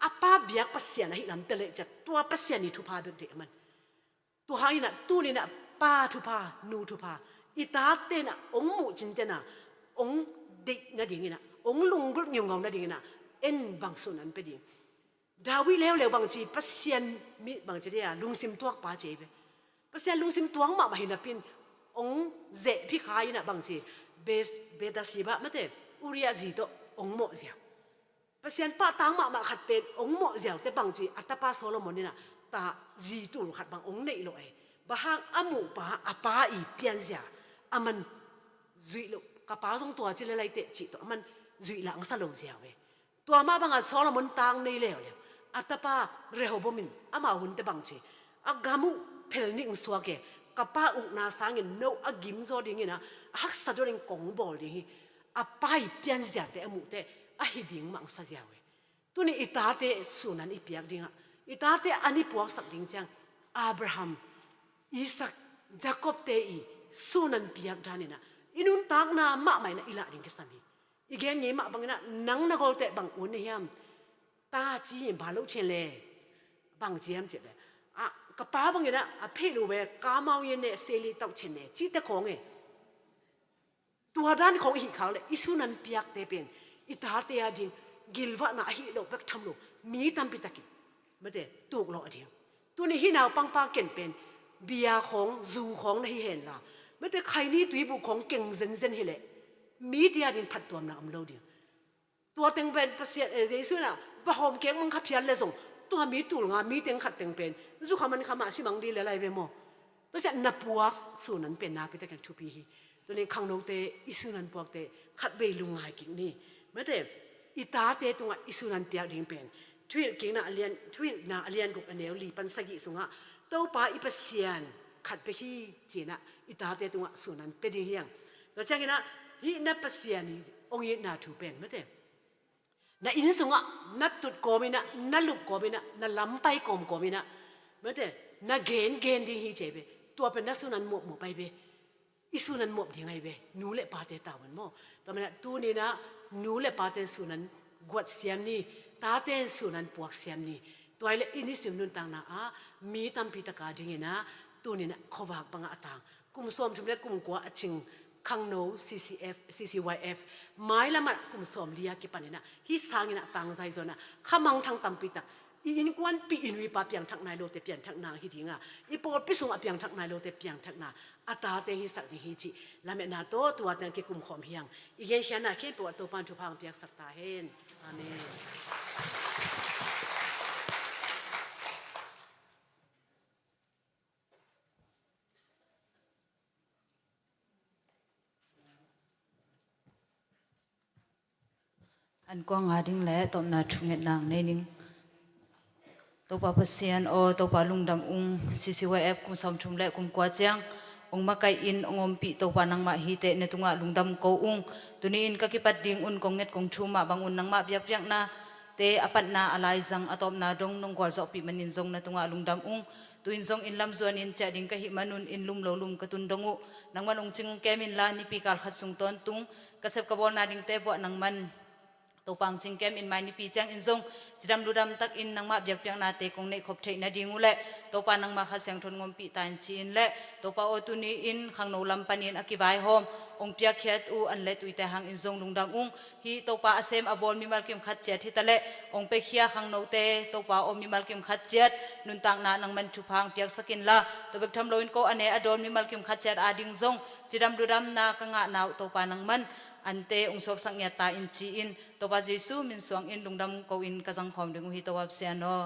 อาป้าเบียกปัสยันให้ลำเตลจัดตัวปัสยันนี่ทุพาเด็กมันตัวหายน่ะตู้นี่น่ะป้าทุพานูทุพาอีตาเตน่ะองหมู่จินเตน่ะองเด็กน่ะดิ่งน่ะองลุงกุลเงียวเงาน่ะดิ่งน่ะเอ็นบางส่วนนั้นไปดิ่งดาวิแล้วบางทีปัสยันมีบางทีเนี่ยลุงซิมตัวป้าเจ็บปัสยันลุงซิมตัวมาไม่เห็นน่ะเป็นองเจพี่ขายน่ะบางทีเบดาสีบะไม่ได้อุริยาจีโตองโมเสียวปัสยันป้าตังมาขัดเป็นองโมเสียวแต่บางทีอัตป้าโซโลมอนนี่น่ะตาจีตูขัดบางองในโลเอบางอามูป้าอาป้าอีเปียนเสียอามันจุยโลกระป้าทรงตัวจีเลยเตะจีโตอามันจุยหลังสโลเสียวเวตัวมาบางโซโลมอนตังในเลวเลยอัตป้าเรโฮบมินอามาหุ่นแต่บางทีอากามุเพลนิงสวกเกกับป้าอุกนาสังเงินโนอากิมโซดิ่งนะฮักษาโดนกงบอลดิ่งอาป้าอีเปียนเสียแต่อมุแต่อาฮิดิ่งมังสัจยาวตัวนี้อิตาเตสุนันอีเปียกดิ่งอิตาเตอันนี้พวกสักดิ่งจังอับราฮัมอิสักยากอบเตอีสุนันเปียกดานี่นะอินุนตากนามาไม่นะอิละดิ่งแค่สามีอีกอย่างนี้มาบางนะนังนักอลเตบางอุนเฮียมตาจีนบาลุเชลเลบางจีมเจ็ดเลยกระป๋าบางอย่างนะเพลูเวกาเมาเย็นเนี่ยเซลีตอกเชนเนี่ยจีแต่ของตัวด้านของหิเขาเลยอิสุนันเปียกเตเป็นอิตาเตียดิงกิลวะนาหิโลเบกทำโลมีตามปิตากิไม่ได้ถูกหลอกเดียวตัวนี้หินาวปังปาเก่งเป็นเบียของจูของในเห็นละไม่ได้ใครนี่ตัวบุของเก่งเซนเซนเฮเลมีเดียดินผัดตัวมันอัมโลเดียวตัวเต็งเป็นเปอร์เซ็นต์เจสุน่ะว่าหอมเก่งมันขับเพียนเลยส่งตัวมีตุลงามีเต็งขัดเต็งเป็นรู้เขามันขมาสิมังดีเลยอะไรไปโมตัวจะนับพวกส่วนนั้นเป็นนาพิตากันทุพีตัวนี้ขังโนเตอิสุนันพวกเตขัดเบลุงไงกิ่งนี่ไม่ได้อิตาเตตรงอิสุนันเปียกดิ่งเป็นทวีกิ่งน่ะเลียนทวีน่ะเลียนกุกอันเดียวลีปันสกิสุงะเต้าป้าอิปัสยันขัดไปที่จีน่ะอิตาเตตรงส่วนนั้นเป็นดิ่งเฮียงแล้วจังงี้นะฮินับปัสยันนี่องค์น่าถูเป็นไม่ได้น่ะอินสุงะนัดตุดโกมินะนัดลุบโกมินะนัดลำไปโกมินะไม่ได้น่ะเกณฑ์ดิ่งฮิเจเบตัวเป็นนักสุนันหมกไปเบอิสุนันหมกยังไงเบนูเล่ปาเตตาวันโมตอนนั้นตัวนี้นะนูเล่ปาเตสุนันกวดเสียมนี่ตาเตสุนันปวกเสียมนี่ตัวไอ้อินิสิมนุนต่างนะมีตามพิตากาดิ่งนะตัวนี้นะขวากปังอาตางกุมส้มชุมเล็กกุมกัวจิง ขังโน CCYF ไม้ละมันกุมสอมเลียกิปันนะฮิสางนะต่างใจโซนะขมังทางตัมปิตาอินกวนปีอินวิปาเปียงทักนายโลเตเปียงทักนาฮิดิงะอีปอดปิสุงอเปียงทักนายโลเตเปียงทักนาอัตาเตฮิสักดิฮิจิลาเมนาโตตัวเตงกิกุมขอมเฮียงอีเกนเฮียนาเข้ปวดตัวปันทุพังเปียกสักตาเฮนอาเมนอันกว้างหาดิ้งแหละตบนาชุงเงินนางในนิ่งตัวป้าเสียนโอตัวป้าลุงดำอุง CCYF กุมสมชุมและกุมกวาดเจียงองมาไกอินองอมปีตัวป้านางมาฮีเตในตุงะลุงดำโกอุงตุนี้อินก็กิปัดดิ่งอุนกงเงิดกงชูมาบางอุนนางมาเบียกเบียกนาเตอปัดนาอะไรจังอตอมนาดงนงกวาดจอกปีมันอินจงในตุงะลุงดำอุงตุอินจงอินลำส่วนอินเจดิ่งก็หิมันุนอินลุมโลลุมกตุนดงุนางมันองจิงแกมินลานิปีกาลขัดสุงตอนตุงกระเสบกระบอกนาดิ่งเตบวนางมันตัวปังจิงเกมอินไมนิปีจังอินซงจิดำดูดำตักอินนังมาเบียกเบียงนาเตคงในขบเทนาดีงูเละตัวปานังมาขัดเสียงทนงมปีตายจีนเละตัวปาโอตุนีอินขังโนลำปันอินอกิบายโฮมองเปียเขียดอูอันเละตุยแต่หังอินซงลุงดำอุงฮีตัวปาอาเซมอบอลมีมัลกิมขัดเจียดที่ตะเละองเปเขียขังโนเตตัวปาโอมีมัลกิมขัดเจียดนุนต่างนานังมันชุพังเปียกสกินละตัวเบกทำโลอินโกอันเนอดอนมีมัลกิมขัดเจียดอาดิงซงจิดำดูดำนากังะนาวตัวปานังมันอันเตองสวกสังเกตตาอินจีอินตัวปัจเจสูมินสวงอินลุงดำโกอินกษังคอมดึงหิตวับเสียนอ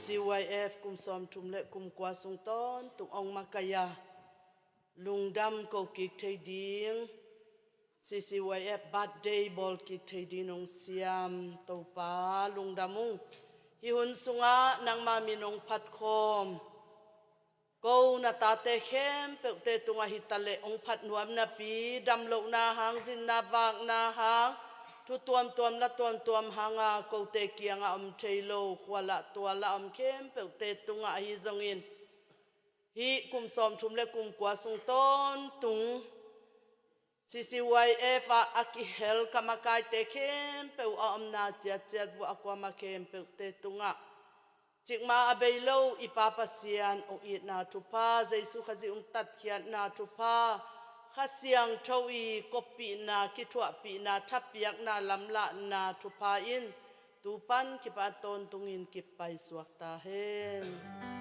CCYF กุมซอมทุมเละกุมกว่าสุงต้นตุงองมากายาลุงดำก็กิกเทดิง CCYF birthday ballกิกเทดินองเสียมตัวป้าลุงดำมุงฮิหุนสุงะนางมามินองพัดคมกูนาตาเตเข้มเปิดเตตุงะฮิตาเลองพัดนวมนาปีดำโลนาหางสินนาวากนาหางทุตวมละตวมหางากูเตเกียงอมเทโลขวละตัวละอมเข้มเปิดเตตุงะฮิซงอินฮิกุมซอมทุมเล็กกุมกว่าสุงต้นตุง CCYF อากิเฮลกามากายเตเข้มเปิดอมนาเจียดวัวกว่ามาเข้มเปิดเตตุงะจิกมาอเบยโลอีปาปเซียนองอีนาทุพาเจสุขจิอุงตัดเขียนนาทุพาข้าเสียงทวีกปีนาคิทวปีนาทับเปียกนาลำละนาทุพาอินตูปันกิปาตนตุงินกิปไปสวกตาเฮน